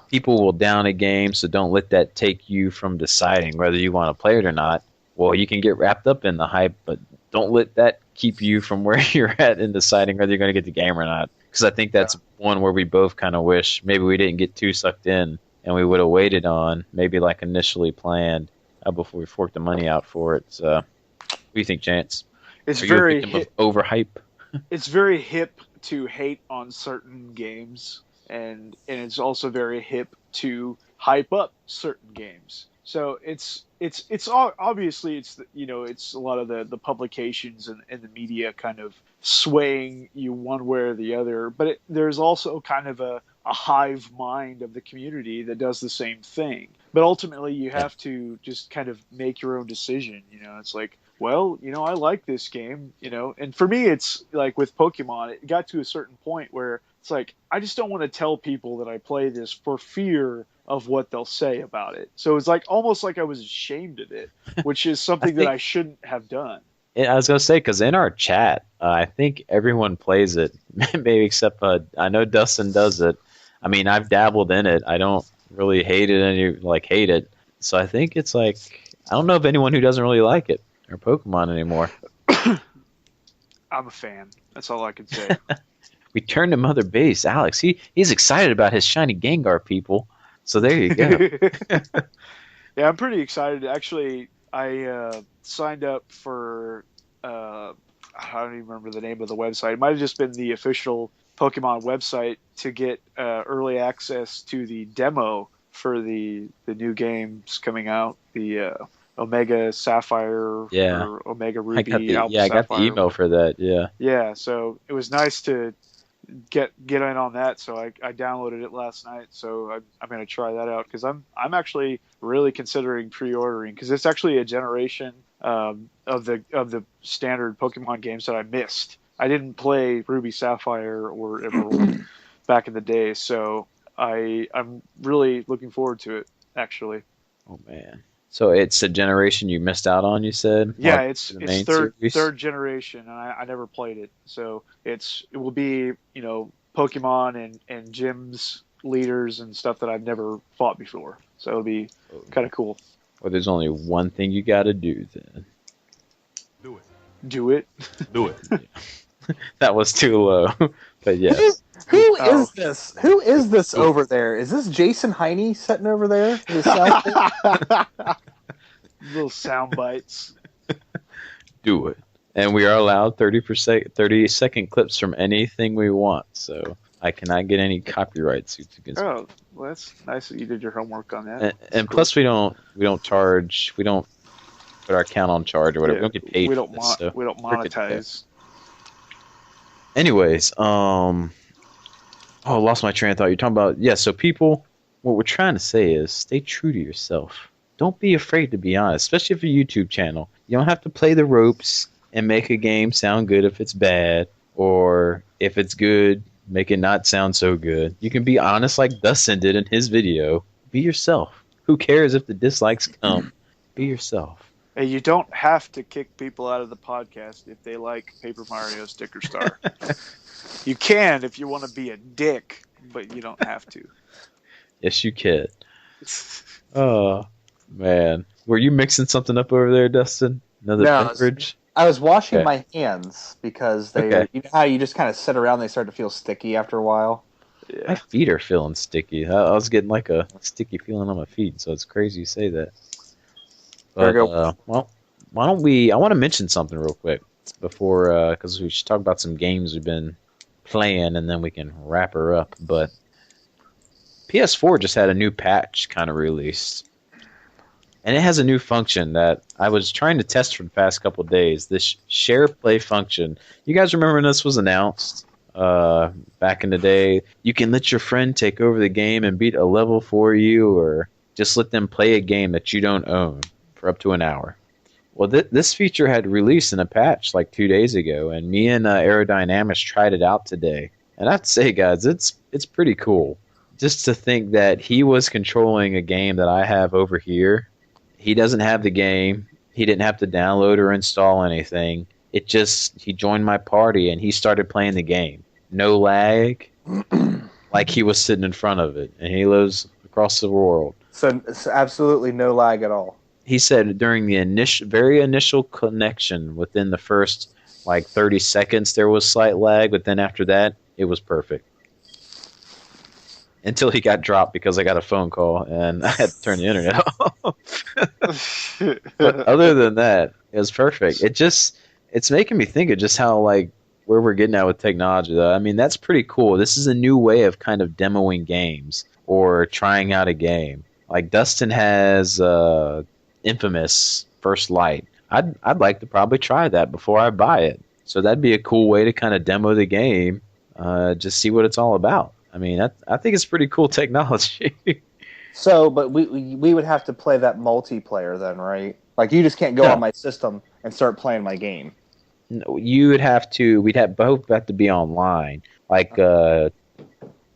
people will down a game, so don't let that take you from deciding whether you want to play it or not. Well, you can get wrapped up in the hype, but don't let that keep you from where you're at in deciding whether you're going to get the game or not. Because I think that's one where we both kind of wish maybe we didn't get too sucked in and we would have waited on, maybe like initially planned, before we forked the money out for it. So, what do you think, Chance? It's Are you a very victim of overhype? it's very hip to hate on certain games, and it's also very hip to hype up certain games. So it's obviously it's a lot of the publications and the media kind of swaying you one way or the other, but there's also kind of a hive mind of the community that does the same thing. But ultimately, you have to just kind of make your own decision. It's like, well, I like this game, and for me, it's like with Pokemon, it got to a certain point where it's like, I just don't want to tell people that I play this for fear of what they'll say about it. So it's like almost like I was ashamed of it, which is something that I shouldn't have done. I was going to say, because in our chat, I think everyone plays it, maybe except I know Dustin does it. I mean, I've dabbled in it. I don't really hate it. So I think it's like, I don't know of anyone who doesn't really like it or Pokemon anymore. I'm a fan. That's all I can say. We turned to Mother Base. Alex, he's excited about his shiny Gengar, people. So there you go. Yeah, I'm pretty excited. Actually, I signed up for, I don't even remember the name of the website. It might have just been the official Pokemon website to get early access to the demo for the new games coming out. The Omega Sapphire or Omega Ruby. I got the email for that. Yeah. Yeah, so it was nice to get in on that. So I downloaded it last night. So I'm going to try that out because I'm actually really considering pre-ordering because it's actually a generation of the standard Pokemon games that I missed. I didn't play Ruby Sapphire or Emerald back in the day, so I'm really looking forward to it. Actually. Oh man. So it's a generation you missed out on, you said? Yeah, it's third generation, and I never played it. So it will be, Pokemon and gyms, leaders, and stuff that I've never fought before. So it'll be kind of cool. Well, there's only one thing you got to do then. Do it. Do it. That was too low, but yes. Who is this? Who is this over there? Is this Jason Heine sitting over there? Little sound bites. Do it. And we are allowed 30-second clips from anything we want, so I cannot get any copyright suits against me. Oh, well, that's nice that you did your homework on that. And plus, we don't charge. We don't put our account on charge or whatever. Yeah, we don't get paid. We for don't monetize. Anyways, I lost my train of thought. You're talking about, so people, what we're trying to say is stay true to yourself. Don't be afraid to be honest, especially if you're a YouTube channel. You don't have to play the ropes and make a game sound good if it's bad, or if it's good, make it not sound so good. You can be honest like Dustin did in his video. Be yourself. Who cares if the dislikes come? Be yourself. Hey, you don't have to kick people out of the podcast if they like Paper Mario Sticker Star. You can if you want to be a dick, but you don't have to. Yes, you can. Oh, man. Were you mixing something up over there, Dustin? Another beverage? I was washing my hands because you know how you just kind of sit around and they start to feel sticky after a while? Yeah. My feet are feeling sticky. I was getting like a sticky feeling on my feet, so it's crazy you say that. But, well, why don't we... I want to mention something real quick before... because we should talk about some games we've been playing, and then we can wrap her up. But PS4 just had a new patch kind of released. And it has a new function that I was trying to test for the past couple of days. This share play function. You guys remember when this was announced back in the day? You can let your friend take over the game and beat a level for you, or just let them play a game that you don't own for up to an hour. Well, this feature had released in a patch like 2 days ago, and me and Aerodynamics tried it out today. And I have to say, guys, it's pretty cool. Just to think that he was controlling a game that I have over here. He doesn't have the game. He didn't have to download or install anything. He joined my party and he started playing the game. No lag, like he was sitting in front of it, and he lives across the world. So absolutely no lag at all. he said during the very initial connection, within the first like 30 seconds, there was slight lag, but then after that, it was perfect. Until he got dropped because I got a phone call and I had to turn the internet off. But other than that, it was perfect. It's making me think of just how like where we're getting at with technology, though. I mean, that's pretty cool. This is a new way of kind of demoing games or trying out a game. Like Dustin has Infamous First Light. I'd like to probably try that before I buy it. So that'd be a cool way to kind of demo the game, just see what it's all about. I mean, I think it's pretty cool technology. So, but we would have to play that multiplayer then, right? Like you just can't go on my system and start playing my game. No, you would have to. Both have to be online. Like I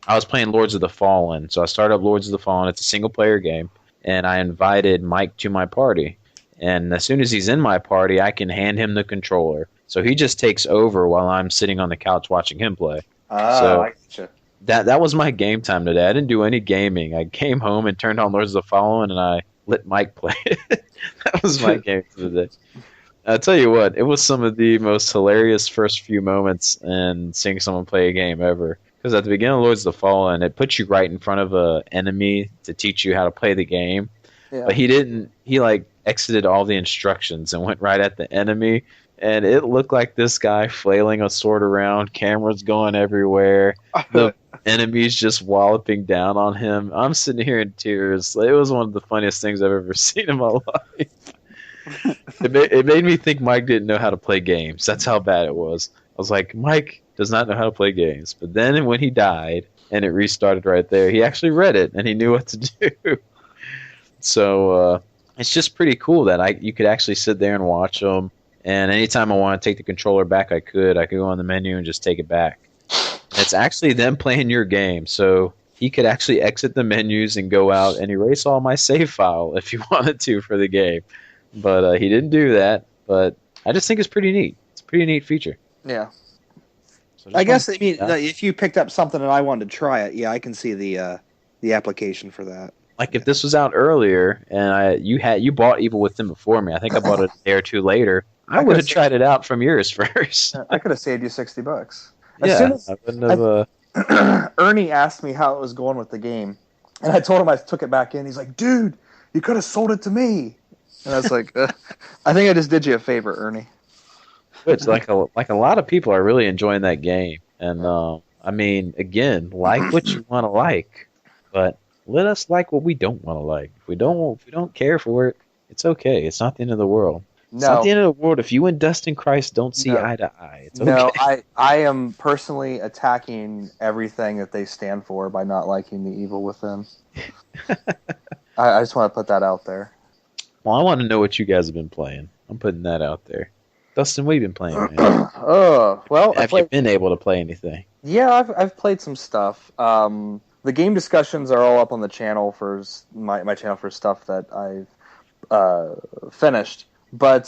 was playing Lords of the Fallen, so I started up Lords of the Fallen. It's a single player game, and I invited Mike to my party. And as soon as he's in my party, I can hand him the controller. So he just takes over while I'm sitting on the couch watching him play. So I gotcha. That was my game time today. I didn't do any gaming. I came home and turned on Lords of the Fallen, and I let Mike play it. That was my game for the day. I'll tell you what, it was some of the most hilarious first few moments in seeing someone play a game ever. Because at the beginning of Lords of the Fallen, it puts you right in front of an enemy to teach you how to play the game. Yeah. But he didn't. He like exited all the instructions and went right at the enemy. And it looked like this guy flailing a sword around, cameras going everywhere, the enemies just walloping down on him. I'm sitting here in tears. It was one of the funniest things I've ever seen in my life. It made me think Mike didn't know how to play games. That's how bad it was. I was like, Mike does not know how to play games. But then when he died and it restarted right there, he actually read it and he knew what to do. So it's just pretty cool that you could actually sit there and watch them. And anytime I want to take the controller back, I could go on the menu and just take it back. It's actually them playing your game. So he could actually exit the menus and go out and erase all my save file if he wanted to for the game. But he didn't do that. But I just think it's pretty neat. It's a pretty neat feature. Yeah. So I guess if you picked up something and I wanted to try it, yeah, I can see the application for that. Like if this was out earlier and you bought Evil Within before me, I think I bought it a day or two later. I would have tried it out from yours first. I could have saved you $60. I wouldn't have. Ernie asked me how it was going with the game, and I told him I took it back in. He's like, "Dude, you could have sold it to me." And I was like, "I think I just did you a favor, Ernie." Which, like a lot of people are really enjoying that game, and I mean, again, like what you want to like, but let us like what we don't want to like. If we don't care for it, it's okay. It's not the end of the world. It's not the end of the world if you and Dustin Christ don't see eye to eye. It's okay. No, I am personally attacking everything that they stand for by not liking the Evil Within. I just want to put that out there. Well, I want to know what you guys have been playing. I'm putting that out there. Dustin, what have you been playing, man? Have you been able to play anything? Yeah, I've played some stuff. The game discussions are all up on the channel for my channel for stuff that I've finished. But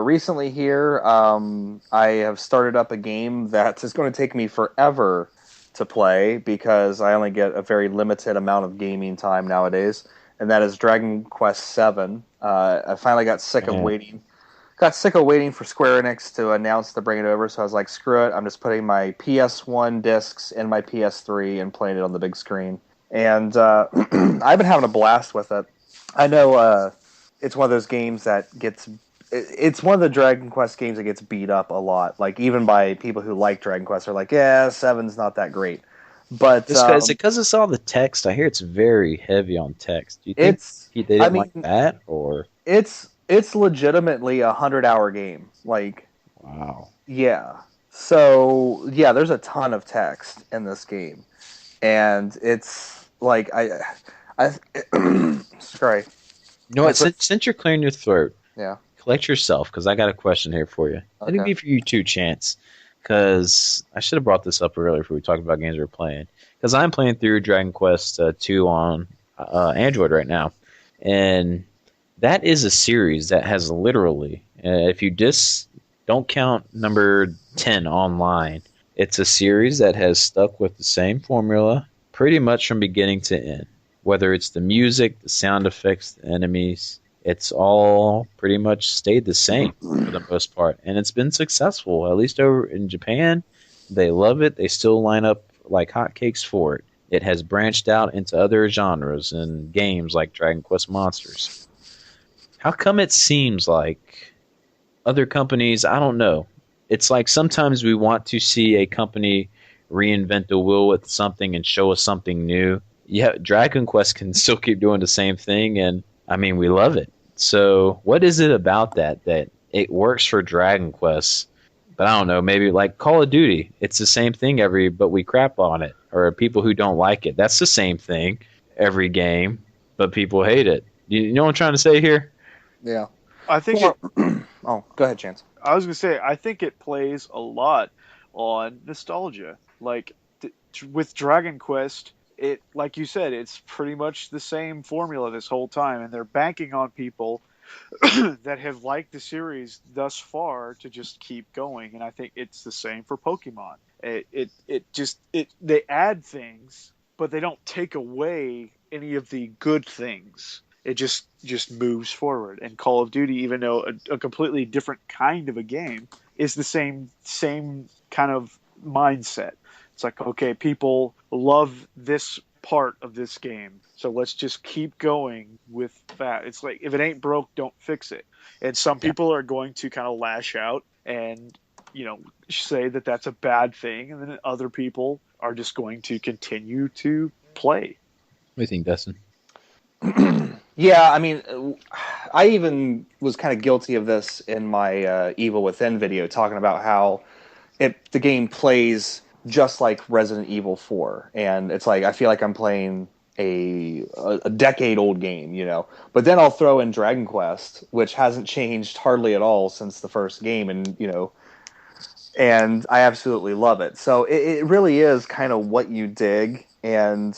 recently here, I have started up a game that is going to take me forever to play because I only get a very limited amount of gaming time nowadays, and that is Dragon Quest VII. I finally got sick of waiting. Got sick of waiting for Square Enix to announce to bring it over, so I was like, screw it, I'm just putting my PS1 discs in my PS3 and playing it on the big screen. And I've been having a blast with it. I know it's one of those games that gets... It's one of the Dragon Quest games that gets beat up a lot. Like, even by people who like Dragon Quest, they're like, yeah, 7's not that great. But is it because it's all the text? I hear it's very heavy on text. Do you think they didn't like that? Or It's legitimately a 100-hour game. Like, wow. Yeah. So, yeah, there's a ton of text in this game. And it's, like, sorry. You know what, since you're clearing your throat, yeah, collect yourself, because I got a question here for you. Okay. Let me give you two Chance, because I should have brought this up earlier if we were talking about games we were playing. Because I'm playing through Dragon Quest 2 on Android right now. And that is a series that has literally, if you just don't count number 10 online, it's a series that has stuck with the same formula pretty much from beginning to end. Whether it's the music, the sound effects, the enemies, it's all pretty much stayed the same for the most part, and it's been successful. At least over in Japan, they love it. They still line up like hotcakes for it. It has branched out into other genres and games like Dragon Quest Monsters. How come it seems like other companies, I don't know. It's like sometimes we want to see a company reinvent the wheel with something and show us something new. Yeah, Dragon Quest can still keep doing the same thing, and I mean, we love it. So, what is it about that it works for Dragon Quest? But I don't know, maybe like Call of Duty, it's the same thing but we crap on it. Or people who don't like it. That's the same thing every game, but people hate it. You know what I'm trying to say here? Yeah. I think Oh, go ahead, Chance. I was gonna say I think it plays a lot on nostalgia. Like with Dragon Quest, it like you said, it's pretty much the same formula this whole time, and they're banking on people that have liked the series thus far to just keep going. And I think it's the same for Pokemon. They add things, but they don't take away any of the good things. It just moves forward. And Call of Duty, even though a completely different kind of a game, is the same kind of mindset. It's like, okay, people love this part of this game, so let's just keep going with that. It's like, if it ain't broke, don't fix it. And some people are going to kind of lash out and, say that that's a bad thing, and then other people are just going to continue to play. What do you think, Dustin? Yeah, I mean, I even was kind of guilty of this in my Evil Within video, talking about how the game plays just like Resident Evil 4, and it's like I feel like I'm playing a decade-old game, But then I'll throw in Dragon Quest, which hasn't changed hardly at all since the first game, and and I absolutely love it. So it really is kind of what you dig, and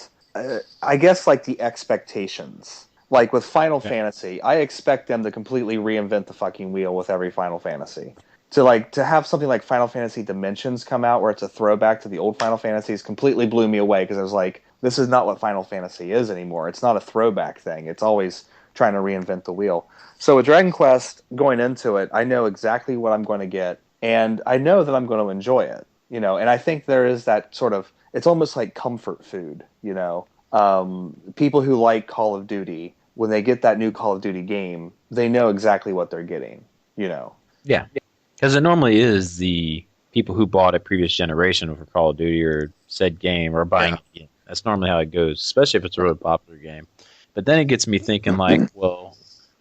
I guess like the expectations. Like with Final Fantasy, I expect them to completely reinvent the fucking wheel with every Final Fantasy. To have something like Final Fantasy Dimensions come out where it's a throwback to the old Final Fantasies completely blew me away, because I was like, this is not what Final Fantasy is anymore. It's not a throwback thing. It's always trying to reinvent the wheel. So with Dragon Quest, going into it, I know exactly what I'm going to get, and I know that I'm going to enjoy it. And I think there is that sort of, it's almost like comfort food, people who like Call of Duty, when they get that new Call of Duty game, they know exactly what they're getting, Yeah. Because it normally is the people who bought a previous generation for Call of Duty or said game or buying it again. That's normally how it goes, especially if it's a really popular game. But then it gets me thinking, like, well,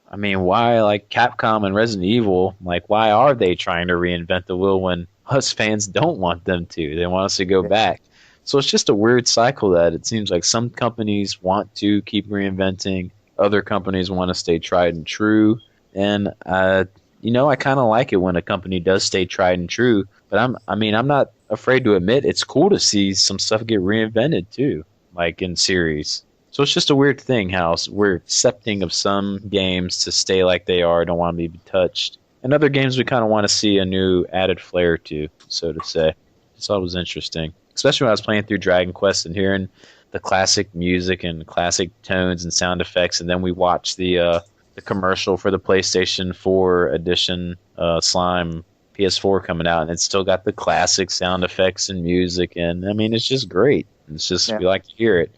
I mean, why, like, Capcom and Resident Evil, like, why are they trying to reinvent the wheel when us fans don't want them to? They want us to go back. So it's just a weird cycle that it seems like some companies want to keep reinventing, other companies want to stay tried and true, and I kind of like it when a company does stay tried and true. But I'm not afraid to admit it's cool to see some stuff get reinvented too, like in series. So it's just a weird thing how we're accepting of some games to stay like they are, don't want to be touched, and other games we kind of want to see a new added flair to, so to say. Just thought it was interesting, especially when I was playing through Dragon Quest and hearing the classic music and classic tones and sound effects, and then we watched the commercial for the PlayStation 4 edition Slime PS4 coming out, and it's still got the classic sound effects and music, and I mean, it's just great. It's just, we like to hear it.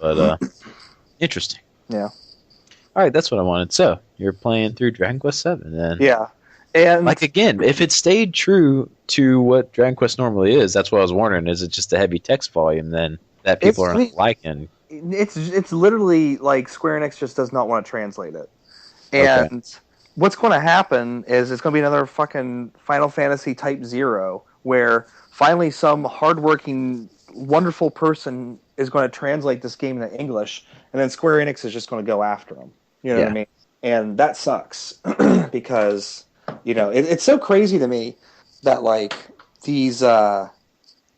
But interesting. Yeah. All right, that's what I wanted. So you're playing through Dragon Quest 7, then? Yeah. And like, again, if it stayed true to what Dragon Quest normally is, that's what I was wondering. Is it just a heavy text volume then that people aren't liking? It's literally like Square Enix just does not want to translate it. And what's going to happen is it's going to be another fucking Final Fantasy Type 0, where finally some hardworking, wonderful person is going to translate this game into English, and then Square Enix is just going to go after them. You know what I mean? And that sucks, because, it's so crazy to me that, like, these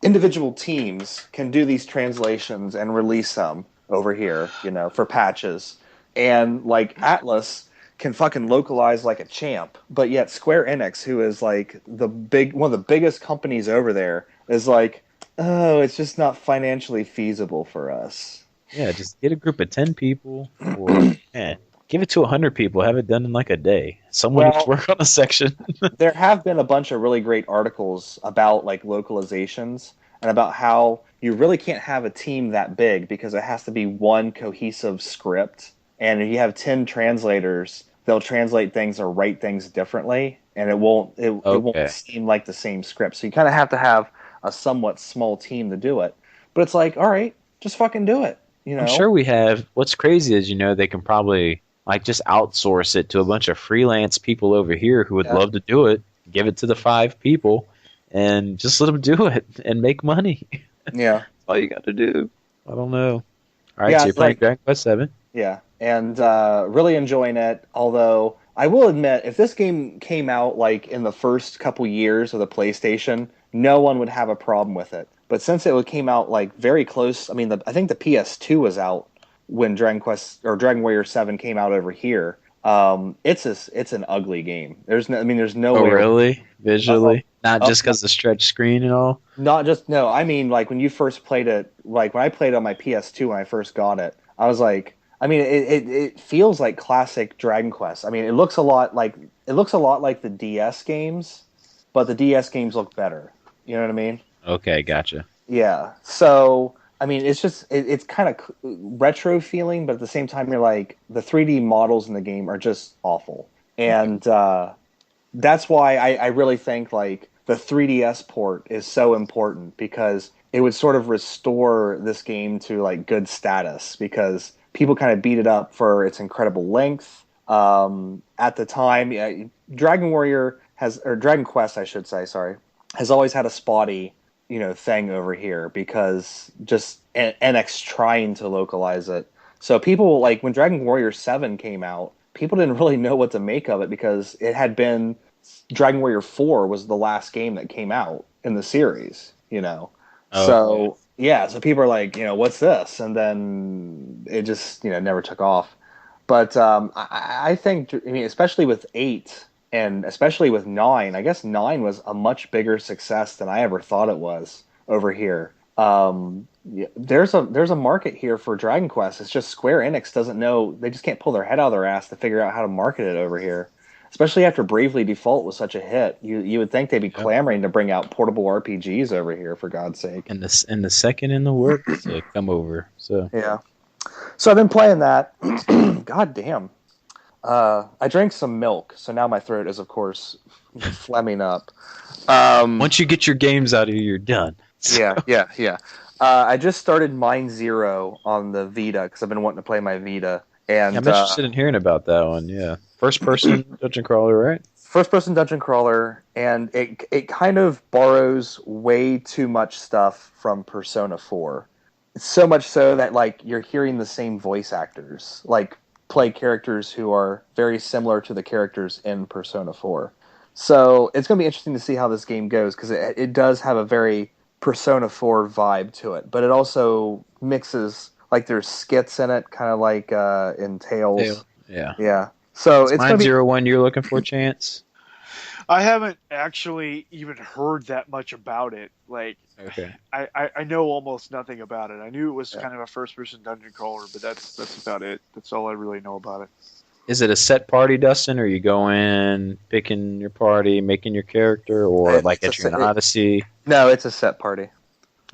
individual teams can do these translations and release them over here, for patches. And, like, Atlas can fucking localize like a champ, but yet Square Enix, who is like one of the biggest companies over there, is like, oh, it's just not financially feasible for us. Yeah, just get a group of 10 people, or Give it to 100 people. Have it done in like a day. Someone needs to work on a section. There have been a bunch of really great articles about like localizations and about how you really can't have a team that big because it has to be one cohesive script. And if you have 10 translators, they'll translate things or write things differently, and it won't seem like the same script. So you kind of have to have a somewhat small team to do it. But it's like, all right, just fucking do it. You know? I'm sure we have. What's crazy is, they can probably like just outsource it to a bunch of freelance people over here who would love to do it. Give it to the 5 people, and just let them do it and make money. Yeah, that's all you got to do. I don't know. All right, so you're playing Dragon Quest 7. Yeah, and really enjoying it. Although I will admit, if this game came out like in the first couple years of the PlayStation, no one would have a problem with it. But since it came out like very close, I mean, I think the PS2 was out when Dragon Warrior 7 came out over here. It's an ugly game. There's no way. Oh, really? Visually? Not just because the stretch screen and all? No. I mean, like when you first played it, like when I played it on my PS2 when I first got it, I was like, I mean, it feels like classic Dragon Quest. I mean, it looks a lot like the DS games, but the DS games look better. You know what I mean? Okay, gotcha. Yeah. So, I mean, it's just it's kind of retro feeling, but at the same time, you're like the 3D models in the game are just awful, and that's why I really think like the 3DS port is so important because it would sort of restore this game to like good status because people kind of beat it up for its incredible length. At the time, Dragon Quest, I should say, sorry, has always had a spotty, thing over here because just NX trying to localize it. So people, like when Dragon Warrior 7 came out, people didn't really know what to make of it because it had been Dragon Warrior 4 was the last game that came out in the series, So so people are like, what's this? And then it just, never took off. But I think, especially with 8 and especially with 9, I guess 9 was a much bigger success than I ever thought it was over here. There's a market here for Dragon Quest. It's just Square Enix doesn't know. They just can't pull their head out of their ass to figure out how to market it over here. Especially after Bravely Default was such a hit, you would think they'd be clamoring to bring out portable RPGs over here, for God's sake. And the second in the works to come over. So yeah. So I've been playing that. God damn. I drank some milk, so now my throat is, of course, phlegming up. Once you get your games out of here, you're done. So. Yeah. I just started Mine Zero on the Vita because I've been wanting to play my Vita. And I'm interested in hearing about that one, yeah. First-person dungeon crawler, right? First-person dungeon crawler, and it kind of borrows way too much stuff from Persona 4. So much so that, like, you're hearing the same voice actors, like, play characters who are very similar to the characters in Persona 4. So it's going to be interesting to see how this game goes, because it does have a very Persona 4 vibe to it, but it also mixes... Like there's skits in it, kind of like in Tales. Yeah. So it's Mine 01 you're looking for, Chance? I haven't actually even heard that much about it. Like, okay. I know almost nothing about it. I knew it was kind of a first-person dungeon crawler, but that's about it. That's all I really know about it. Is it a set party, Dustin, or you go in, picking your party, making your character, or like at your Odyssey? No, it's a set party.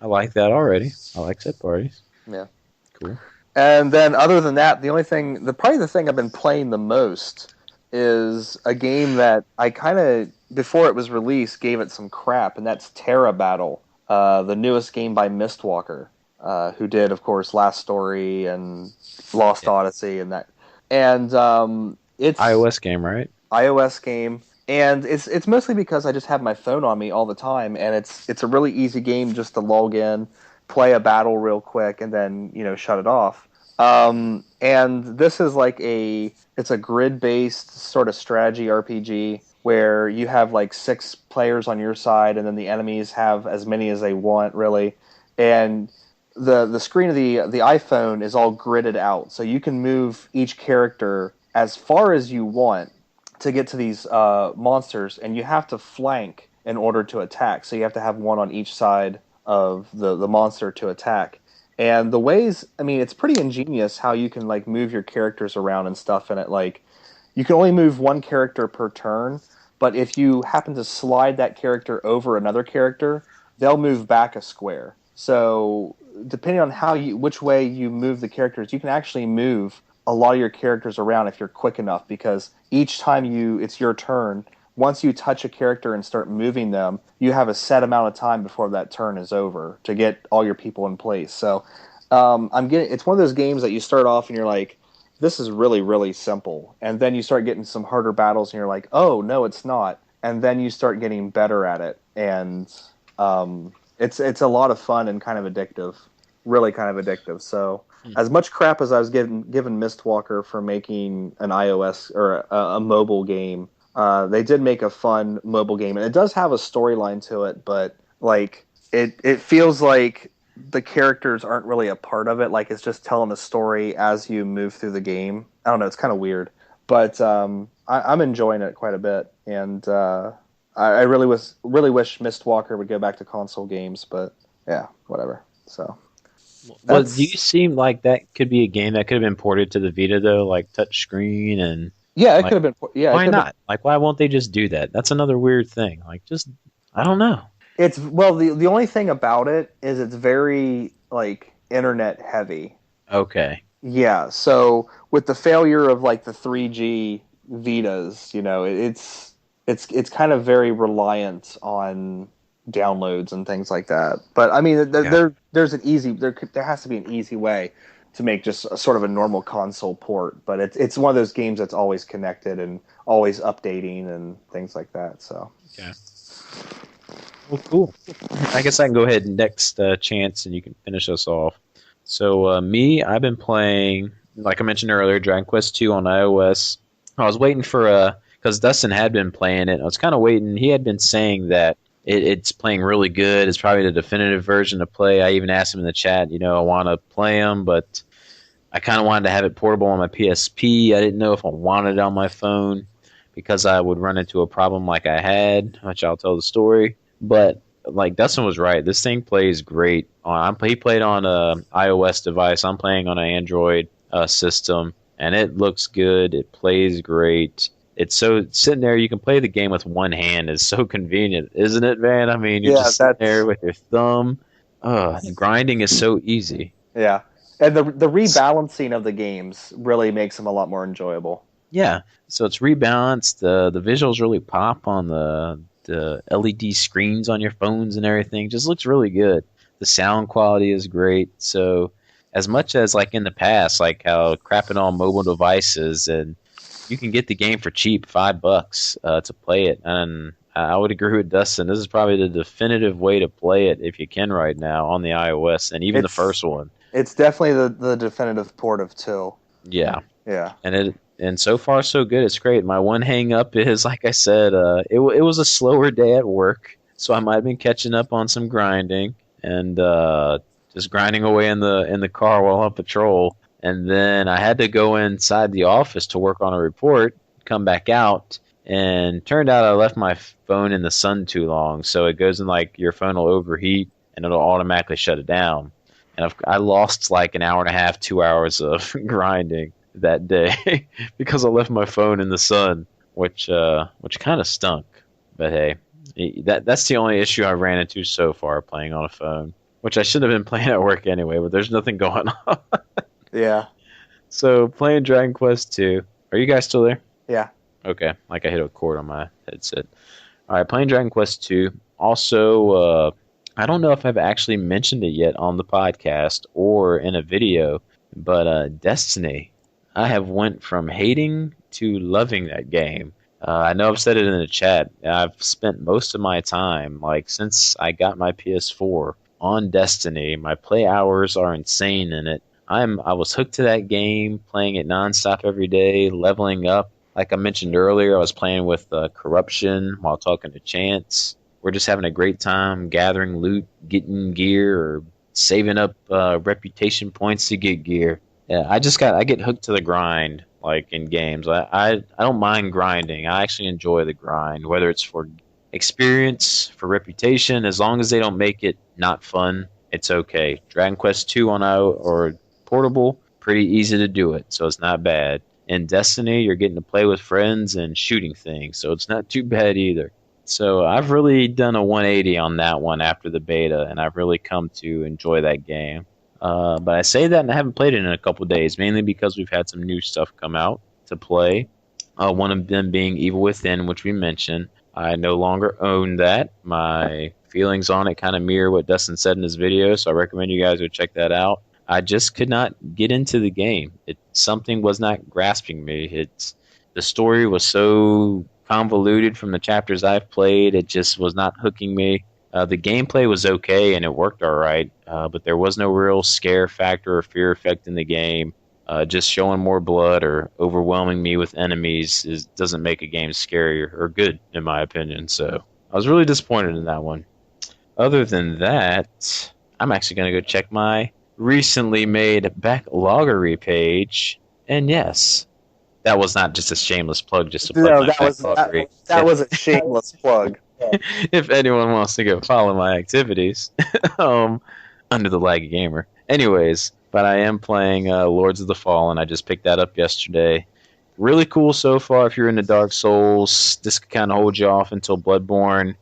I like that already. I like set parties. Yeah. Cool. And then other than that, probably the thing I've been playing the most is a game that I kind of, before it was released, gave it some crap, and that's Terra Battle, the newest game by Mistwalker, who did, of course, Last Story and Lost Odyssey and that. And it's iOS game, right? iOS game. And it's mostly because I just have my phone on me all the time, and it's a really easy game just to log in, play a battle real quick, and then shut it off. And this is like it's a grid-based sort of strategy RPG where you have like 6 players on your side, and then the enemies have as many as they want, really. And the screen of the iPhone is all gridded out, so you can move each character as far as you want to get to these monsters, and you have to flank in order to attack. So you have to have one on each side of the monster to attack. And the ways, I mean, it's pretty ingenious how you can like move your characters around and stuff in it. Like, you can only move one character per turn, but if you happen to slide that character over another character, they'll move back a square. So depending on which way you move the characters, you can actually move a lot of your characters around if you're quick enough, because each time it's your turn, once you touch a character and start moving them, you have a set amount of time before that turn is over to get all your people in place. So it's one of those games that you start off and you're like, this is really, really simple. And then you start getting some harder battles and you're like, oh, no, it's not. And then you start getting better at it. And it's a lot of fun and kind of addictive, really kind of addictive. So as much crap as I was given Mistwalker for making an iOS or a mobile game, they did make a fun mobile game, and it does have a storyline to it, but like it feels like the characters aren't really a part of it. Like, it's just telling a story as you move through the game. I don't know, it's kind of weird, but I'm enjoying it quite a bit, and I really wish Mistwalker would go back to console games, but yeah, whatever. So. Well, do you seem like that could be a game that could have been ported to the Vita though, like touchscreen and? Yeah, it like, could have been. Yeah, why not? Like, why won't they just do that? That's another weird thing. Like, just I don't know. It's the only thing about it is it's very like internet heavy. Okay. Yeah, so with the failure of like the 3G Vitas, you know, it's kind of very reliant on downloads and things like that. But I mean, there's there has to be an easy way to make just a sort of a normal console port, but it's one of those games that's always connected and always updating and things like that. So yeah. Well, cool. I guess I can go ahead next, Chance, and you can finish us off. So I've been playing, like I mentioned earlier, Dragon Quest II on iOS. I was waiting for because Dustin had been playing it. I was kind of waiting. He had been saying that it's playing really good. It's probably the definitive version to play. I even asked him in the chat, I want to play him, but I kind of wanted to have it portable on my PSP. I didn't know if I wanted it on my phone because I would run into a problem like I had, which I'll tell the story. But like Dustin was right. This thing plays great. He played on an iOS device. I'm playing on an Android system, and it looks good. It plays great. It's so sitting there, you can play the game with one hand. Is so convenient, isn't it, man? I mean, you're just sitting there with your thumb. The grinding is so easy. Yeah, and the rebalancing of the games really makes them a lot more enjoyable. Yeah, so it's rebalanced. The visuals really pop on the LED screens on your phones and everything. Just looks really good. The sound quality is great. So as much as like in the past, like how crapping on mobile devices, and you can get the game for cheap, $5 to play it. And I would agree with Dustin. This is probably the definitive way to play it if you can right now on the iOS, and even the first one. It's definitely the definitive port of 2. Yeah. Yeah. And so far so good. It's great. My one hang up is, like I said, it was a slower day at work, so I might have been catching up on some grinding and just grinding away in the car while on patrol. And then I had to go inside the office to work on a report, come back out, and turned out I left my phone in the sun too long. So it goes in like your phone will overheat and it'll automatically shut it down. And I lost like an hour and a half, 2 hours of grinding that day because I left my phone in the sun, which kind of stunk. But hey, that's the only issue I ran into so far playing on a phone, which I should have been playing at work anyway, but there's nothing going on. Yeah. So playing Dragon Quest II. Are you guys still there? Yeah. Okay. Like I hit a cord on my headset. All right, playing Dragon Quest II. Also, I don't know if I've actually mentioned it yet on the podcast or in a video, but Destiny. I have went from hating to loving that game. I know I've said it in the chat. I've spent most of my time, like since I got my PS4, on Destiny. My play hours are insane in it. I was hooked to that game, playing it nonstop every day, leveling up. Like I mentioned earlier, I was playing with Corruption while talking to Chance. We're just having a great time gathering loot, getting gear, or saving up reputation points to get gear. Yeah, I get hooked to the grind, like in games. I don't mind grinding. I actually enjoy the grind, whether it's for experience, for reputation, as long as they don't make it not fun it's okay. Dragon Quest 2 on IO or portable, pretty easy to do it, so it's not bad. In Destiny, you're getting to play with friends and shooting things, so it's not too bad either. So I've really done a 180 on that one after the beta, and I've really come to enjoy that game. But I say that and I haven't played it in a couple days, mainly because we've had some new stuff come out to play. One of them being Evil Within, which we mentioned. I no longer own that. My feelings on it kind of mirror what Dustin said in his video, so I recommend you guys go check that out. I just could not get into the game. Something was not grasping me. The story was so convoluted from the chapters I've played. It just was not hooking me. The gameplay was okay and it worked all right, but there was no real scare factor or fear effect in the game. Just showing more blood or overwhelming me with enemies doesn't make a game scary or good, in my opinion. So I was really disappointed in that one. Other than that, I'm actually going to go check my recently made backloggery page. And yes, that was not just a shameless plug, just to plug my backloggery. That was a shameless plug. If anyone wants to go follow my activities, under the Laggy Gamer. Anyways, but I am playing Lords of the Fallen. I just picked that up yesterday. Really cool so far. If you're into Dark Souls, this can kind of hold you off until Bloodborne.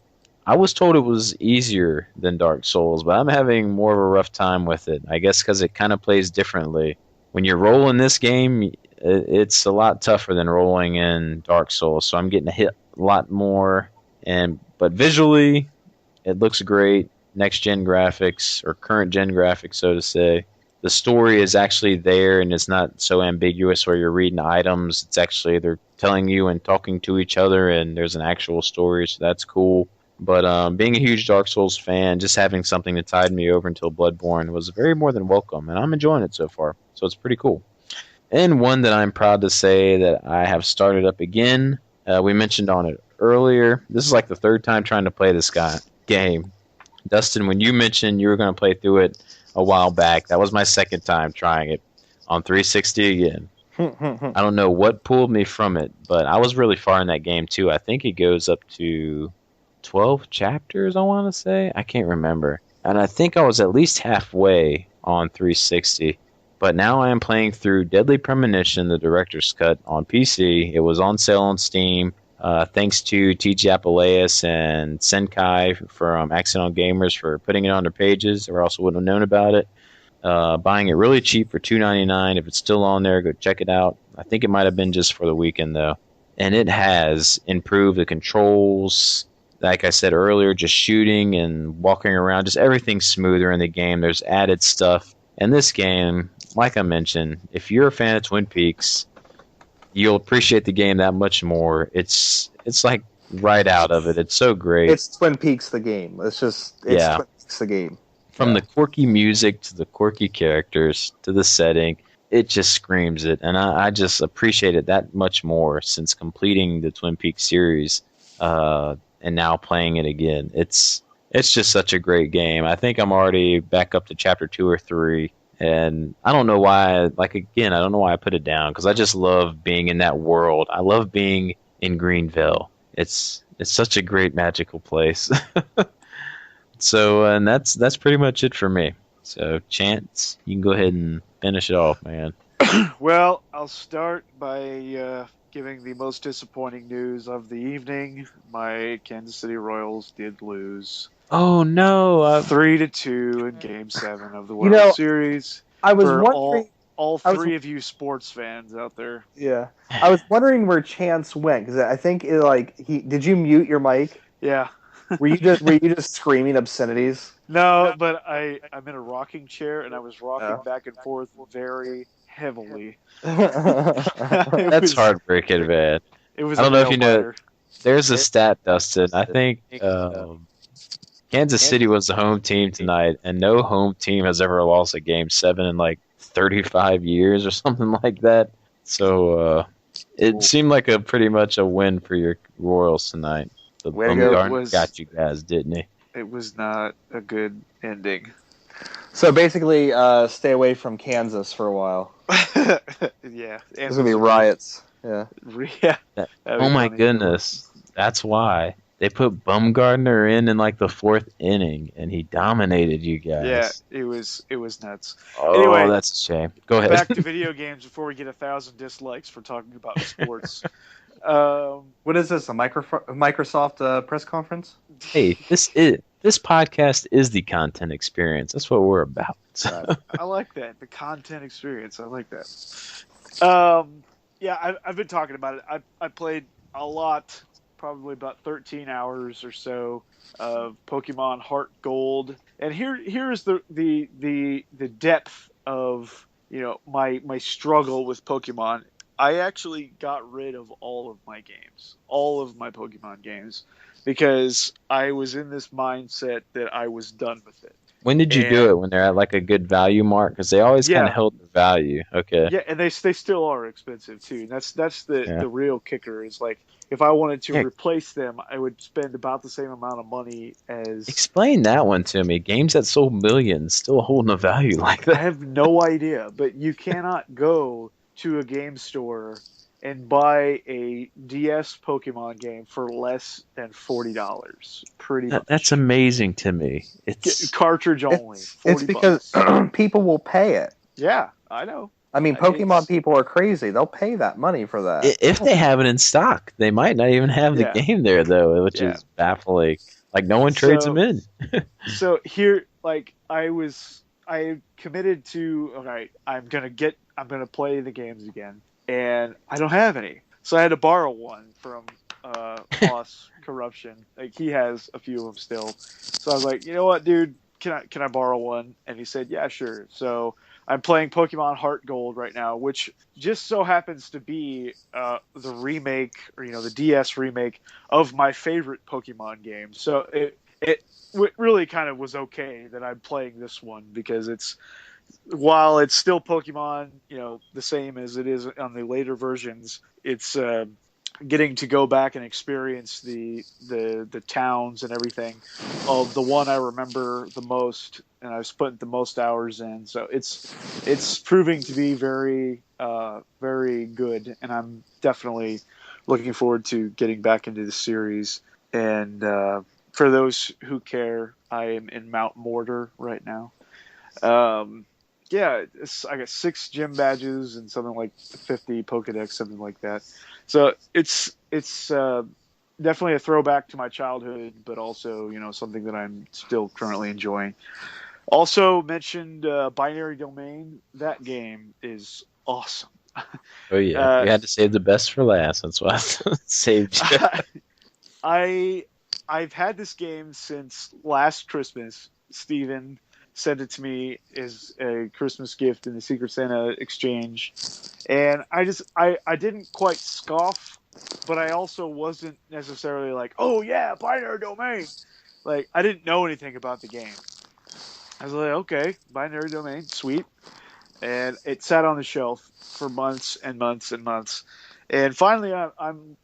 I was told it was easier than Dark Souls, but I'm having more of a rough time with it. I guess because it kind of plays differently. When you're rolling this game, it's a lot tougher than rolling in Dark Souls, so I'm getting hit a lot more. But visually, it looks great. Next-gen graphics, or current-gen graphics, so to say. The story is actually there, and it's not so ambiguous where you're reading items. It's actually, they're telling you and talking to each other, and there's an actual story, so that's cool. But being a huge Dark Souls fan, just having something to tide me over until Bloodborne was very more than welcome, and I'm enjoying it so far, so it's pretty cool. And one that I'm proud to say that I have started up again, we mentioned on it earlier. This is like the third time trying to play this game. Dustin, when you mentioned you were going to play through it a while back, that was my second time trying it on 360 again. I don't know what pulled me from it, but I was really far in that game too. I think it goes up to 12 chapters, I want to say. I can't remember. And I think I was at least halfway on 360. But now I am playing through Deadly Premonition, the director's cut, on PC. It was on sale on Steam. Thanks to TG Appileus and Senkai from Accidental Gamers for putting it on their pages, or else wouldn't have known about it. Buying it really cheap for $2.99. If it's still on there, go check it out. I think it might have been just for the weekend, though. And it has improved the controls. Like I said earlier, just shooting and walking around, just everything's smoother in the game. There's added stuff. And this game, like I mentioned, if you're a fan of Twin Peaks, you'll appreciate the game that much more. It's like right out of it. It's so great. It's Twin Peaks the game. Twin Peaks the game. From the quirky music to the quirky characters to the setting, it just screams it. And I just appreciate it that much more since completing the Twin Peaks series and now playing it again. It's just such a great game. I think I'm already back up to chapter 2 or 3. And I don't know why, I don't know why I put it down, because I just love being in that world. I love being in Greenville. It's such a great magical place. So, and that's pretty much it for me. So, Chance, you can go ahead and finish it off, man. Well, I'll start by giving the most disappointing news of the evening. My Kansas City Royals did lose. Oh no! 3-2 in Game 7 of the World Series. I was wondering. All three of you sports fans out there. Yeah, I was wondering where Chance went, because I think did you mute your mic? Yeah. Were you just screaming obscenities? No, but I'm in a rocking chair and I was rocking back and forth very heavily. That's heartbreaking, man. It was. I don't know if you know. There's a stat, Dustin. I think Kansas City was the home team tonight, and no home team has ever lost a Game 7 in 35 years or something like that. So it seemed like pretty much a win for your Royals tonight. The Bumgarner got you guys, didn't he? It was not a good ending. So basically, stay away from Kansas for a while. Yeah. There's going to be riots. Yeah. Yeah. Oh my goodness. That's why. They put Bumgarner in like the 4th inning, and he dominated you guys. Yeah, it was nuts. Oh, Anyway, that's a shame. Go ahead. Back to video games before we get 1,000 dislikes for talking about sports. What is this? A Microsoft press conference? Hey, this podcast is the content experience. That's what we're about. So. I like that, the content experience. I like that. Yeah, I've been talking about it. I played a lot, probably about 13 hours or so of Pokemon Heart Gold, and here's the depth of my struggle with Pokemon. I actually got rid of all of my games, all of my Pokemon games, because I was in this mindset that I was done with it. When did you do it? When they're at like a good value mark? Because they always kind of held the value. Okay. Yeah, and they still are expensive too. And that's the real kicker is like if I wanted to replace them, I would spend about the same amount of money as. Explain that one to me. Games that sold millions still holding a value like that. I have no idea, but you cannot go to a game store and buy a DS Pokemon game for less than $40. Pretty much. That's amazing to me. It's cartridge only. It's because people will pay it. Yeah, I know. I mean, Pokemon people are crazy. They'll pay that money for that. If they have it in stock, they might not even have the game there though, which is baffling. Like no one trades them in. So here, like I committed to. Okay, I'm gonna play the games again. And I don't have any. So I had to borrow one from Boss Corruption. Like he has a few of them still. So I was like, you know what, dude, can I borrow one? And he said, yeah, sure. So I'm playing Pokemon Heart Gold right now, which just so happens to be the remake, or the DS remake of my favorite Pokemon game. So it really kind of was okay that I'm playing this one because while it's still Pokemon, the same as it is on the later versions, it's getting to go back and experience the towns and everything of the one I remember the most, and I've spent the most hours in. So it's proving to be very very good, and I'm definitely looking forward to getting back into the series. And for those who care, I am in Mount Mortar right now. Yeah, I got 6 gym badges and something like 50 Pokedex, something like that. So it's definitely a throwback to my childhood, but also something that I'm still currently enjoying. Also mentioned Binary Domain. That game is awesome. Oh yeah, you had to save the best for last. That's why I saved you. I've had this game since last Christmas. Steven sent it to me as a Christmas gift in the Secret Santa exchange, and I didn't quite scoff, but I also wasn't necessarily like, oh yeah, Binary Domain. Like I didn't know anything about the game. I was like, okay, Binary Domain, sweet, and it sat on the shelf for months and months and months, and finally I'm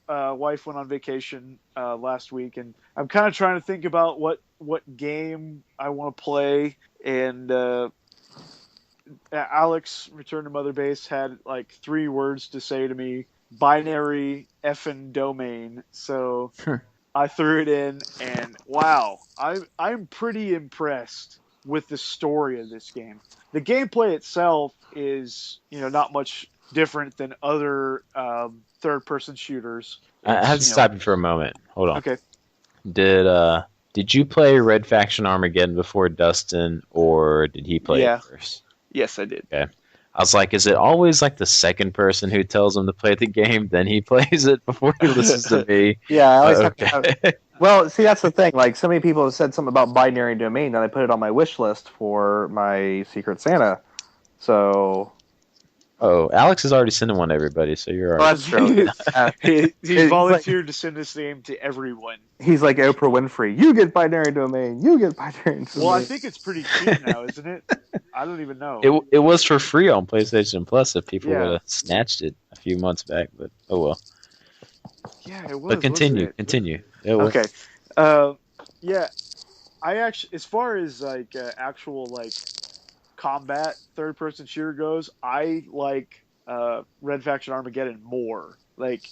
wife went on vacation last week, and I'm kind of trying to think about what game I want to play. And Alex, Return to Mother Base, had like 3 words to say to me: binary effing domain. So I threw it in, and wow, I'm pretty impressed with the story of this game. The gameplay itself is not much different than other third-person shooters. I have to stop you for a moment. Hold on. Okay. Did you play Red Faction Armageddon before Dustin, or did he play it first? Yes, I did. Okay. I was like, is it always like the second person who tells him to play the game, then he plays it before he listens to me? Yeah, I always have to have... Well, see, that's the thing. Like, so many people have said something about Binary Domain, and I put it on my wish list for my Secret Santa. So... Oh, Alex is already sending one to everybody, so you're already... that's true. He volunteered to send this name to everyone. He's like Oprah Winfrey. You get Binary Domain. You get Binary Domain. Well, I think it's pretty cheap now, isn't it? I don't even know. It was for free on PlayStation Plus if people would have snatched it a few months back, but oh well. Yeah, it was. But continue. Okay. Yeah, I actually, as far as like actual like combat third-person shooter goes, I like Red Faction Armageddon more. Like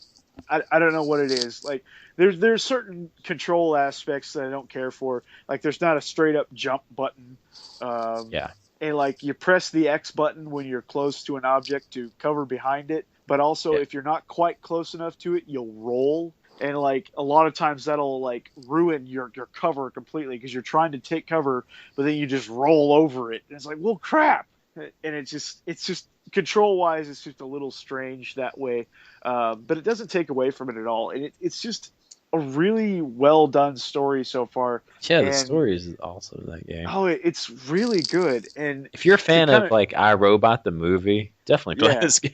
I don't know what it is. Like there's certain control aspects that I don't care for. Like there's not a straight up jump button. Yeah. And like you press the X button when you're close to an object to cover behind it, but also Yeah. if you're not quite close enough to it, you'll roll. And like a lot of times that'll like ruin your cover completely because you're trying to take cover, but then you just roll over it. And it's like, well, crap. And it's just control wise, it's just a little strange that way. But it doesn't take away from it at all. And it's just a really well done story so far. Yeah, the And- story is also that game. Oh, it's really good. And If you're a fan kinda- of like iRobot the movie, definitely play Yeah. this game.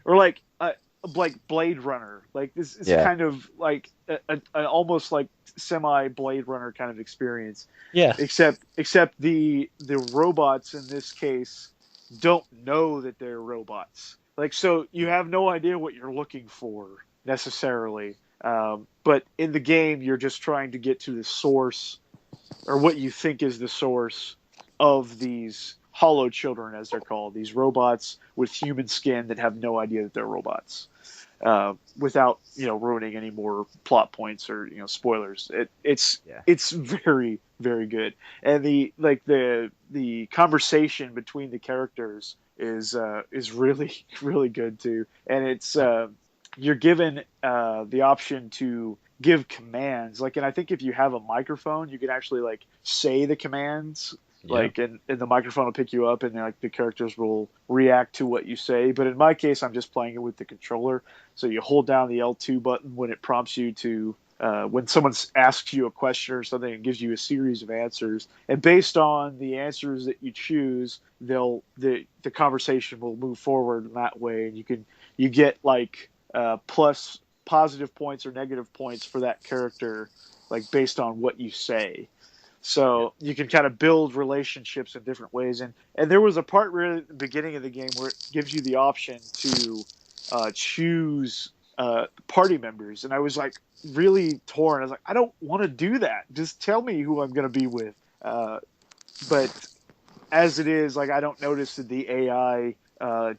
or like Blade Runner. Like this is Yeah. kind of like an almost like semi Blade Runner kind of experience. Yeah. Except the robots in this case don't know that they're robots. Like so you have no idea what you're looking for necessarily. But in the game you're just trying to get to the source or what you think is the source of these hollow children, as they're called, these robots with human skin that have no idea that they're robots. Without ruining any more plot points or spoilers, it's very very good, and the conversation between the characters is really really good too, and it's you're given the option to give commands, and I think if you have a microphone, you can actually say the commands. Yeah. And the microphone will pick you up, and the characters will react to what you say. But in my case, I'm just playing it with the controller. So you hold down the L2 button when it prompts you to, when someone asks you a question or something, it gives you a series of answers. And based on the answers that you choose, the conversation will move forward in that way. And you get plus positive points or negative points for that character, based on what you say. So you can kind of build relationships in different ways. And there was a part where at the beginning of the game where it gives you the option to choose party members. And I was really torn. I was like, I don't want to do that. Just tell me who I'm going to be with. But as it is, I don't notice the AI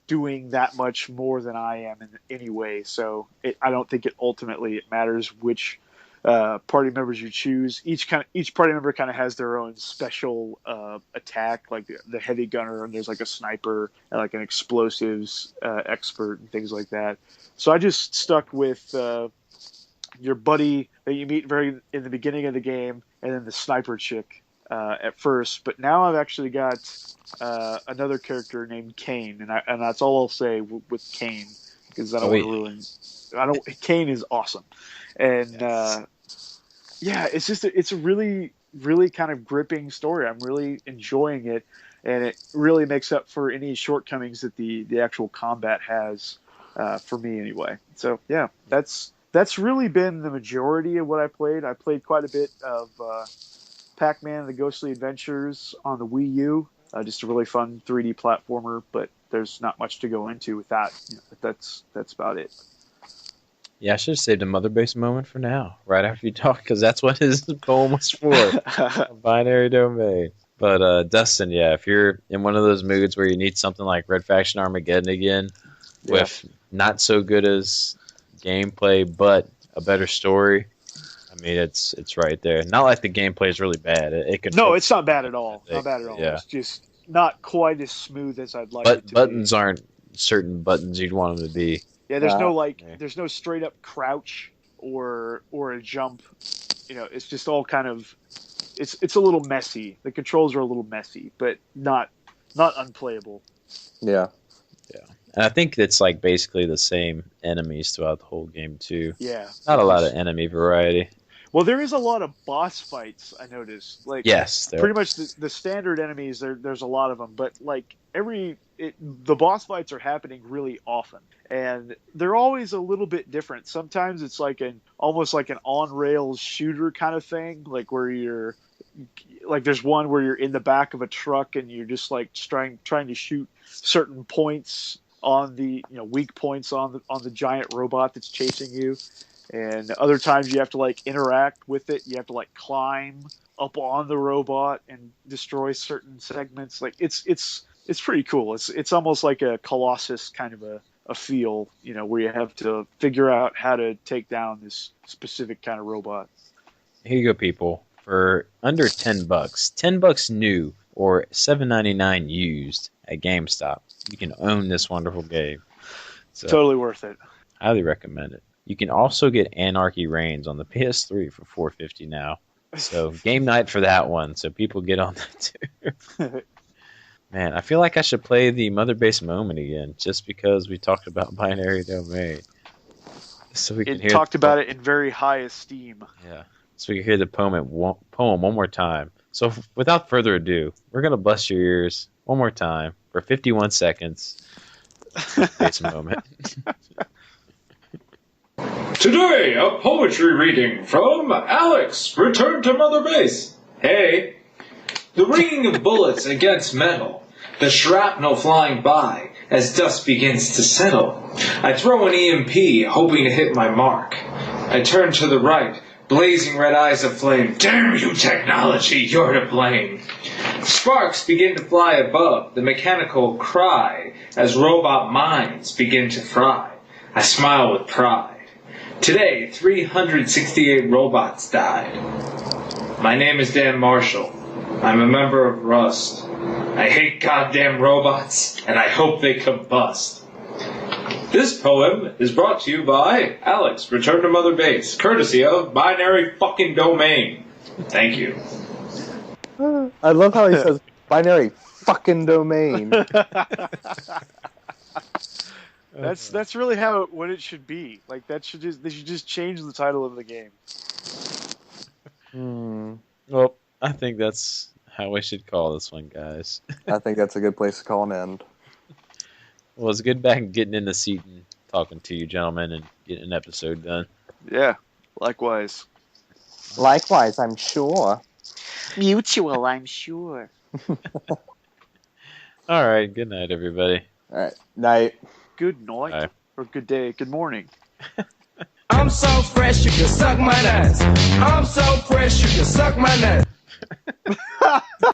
doing that much more than I am in any way. So I don't think it matters which party members you choose. Each party member kind of has their own special attack, like the heavy gunner, and there's a sniper and an explosives expert and things like that. So I just stuck with your buddy that you meet in the beginning of the game, and then the sniper chick at first. But now I've actually got another character named Kane, and that's all I'll say with Kane, because I don't want to ruin. Kane is awesome. And it's a really, really kind of gripping story. I'm really enjoying it, and it really makes up for any shortcomings that the actual combat has for me anyway. So yeah, that's really been the majority of what I played. I played quite a bit of Pac-Man: The Ghostly Adventures on the Wii U, just a really fun 3D platformer. But there's not much to go into with that. That's about it. Yeah, I should have saved a Mother Base moment for now, right after you talk, because that's what his poem was for. A binary domain. But Dustin, yeah, if you're in one of those moods where you need something like Red Faction Armageddon again, with not so good as gameplay, but a better story, I mean, it's right there. Not like the gameplay is really bad. No, it's not bad at all. Yeah. It's just not quite as smooth as I'd like it But to buttons be. aren't certain buttons you'd want them to be. Yeah, there's no straight up crouch or a jump. It's just all kind of it's a little messy. The controls are a little messy, but not unplayable. Yeah. And I think it's basically the same enemies throughout the whole game too. Yeah. Not a lot of enemy variety. Well, there is a lot of boss fights, I noticed. Yes, pretty much the standard enemies. There's a lot of them, but the boss fights are happening really often, and they're always a little bit different. Sometimes it's almost like an on rails shooter kind of thing, where you're there's one where you're in the back of a truck and you're just trying to shoot certain points on the weak points on the giant robot that's chasing you. And other times you have to interact with it. You have to climb up on the robot and destroy certain segments. It's pretty cool. It's almost like a Colossus kind of a feel, where you have to figure out how to take down this specific kind of robot. Here you go, people. For under $10, $10 new or $7.99 used at GameStop, you can own this wonderful game. So, Totally worth it. highly recommend it. You can also get Anarchy Reigns on the PS3 for $4.50 now. So game night for that one. So people get on that too. Man, I feel like I should play the Mother Base moment again, just because we talked about Binary Domain. So we can hear talked about it in very high esteem. Yeah. So we can hear the poem one more time. So without further ado, we're gonna bust your ears one more time for 51 seconds. Base moment. Today, a poetry reading from Alex, Return to Mother Base. Hey, the ringing of bullets against metal, the shrapnel flying by as dust begins to settle. I throw an EMP, hoping to hit my mark. I turn to the right, blazing red eyes aflame. Damn you, technology, you're to blame. Sparks begin to fly above, the mechanical cry as robot minds begin to fry. I smile with pride. Today, 368 robots died. My name is Dan Marshall. I'm a member of Rust. I hate goddamn robots, and I hope they combust. This poem is brought to you by Alex, Return to Mother Base, courtesy of Binary Fucking Domain. Thank you. I love how he says binary fucking domain. That's really what it should be. Like they should just change the title of the game. Well, I think that's how we should call this one, guys. I think that's a good place to call an end. Well, it's good getting in the seat and talking to you, gentlemen, and getting an episode done. Yeah, likewise. Likewise, I'm sure. Mutual, I'm sure. All right, good night, everybody. All right, night. Good night, Bye. or good day, good morning. I'm so fresh, you can suck my nuts. I'm so fresh, you can suck my nuts.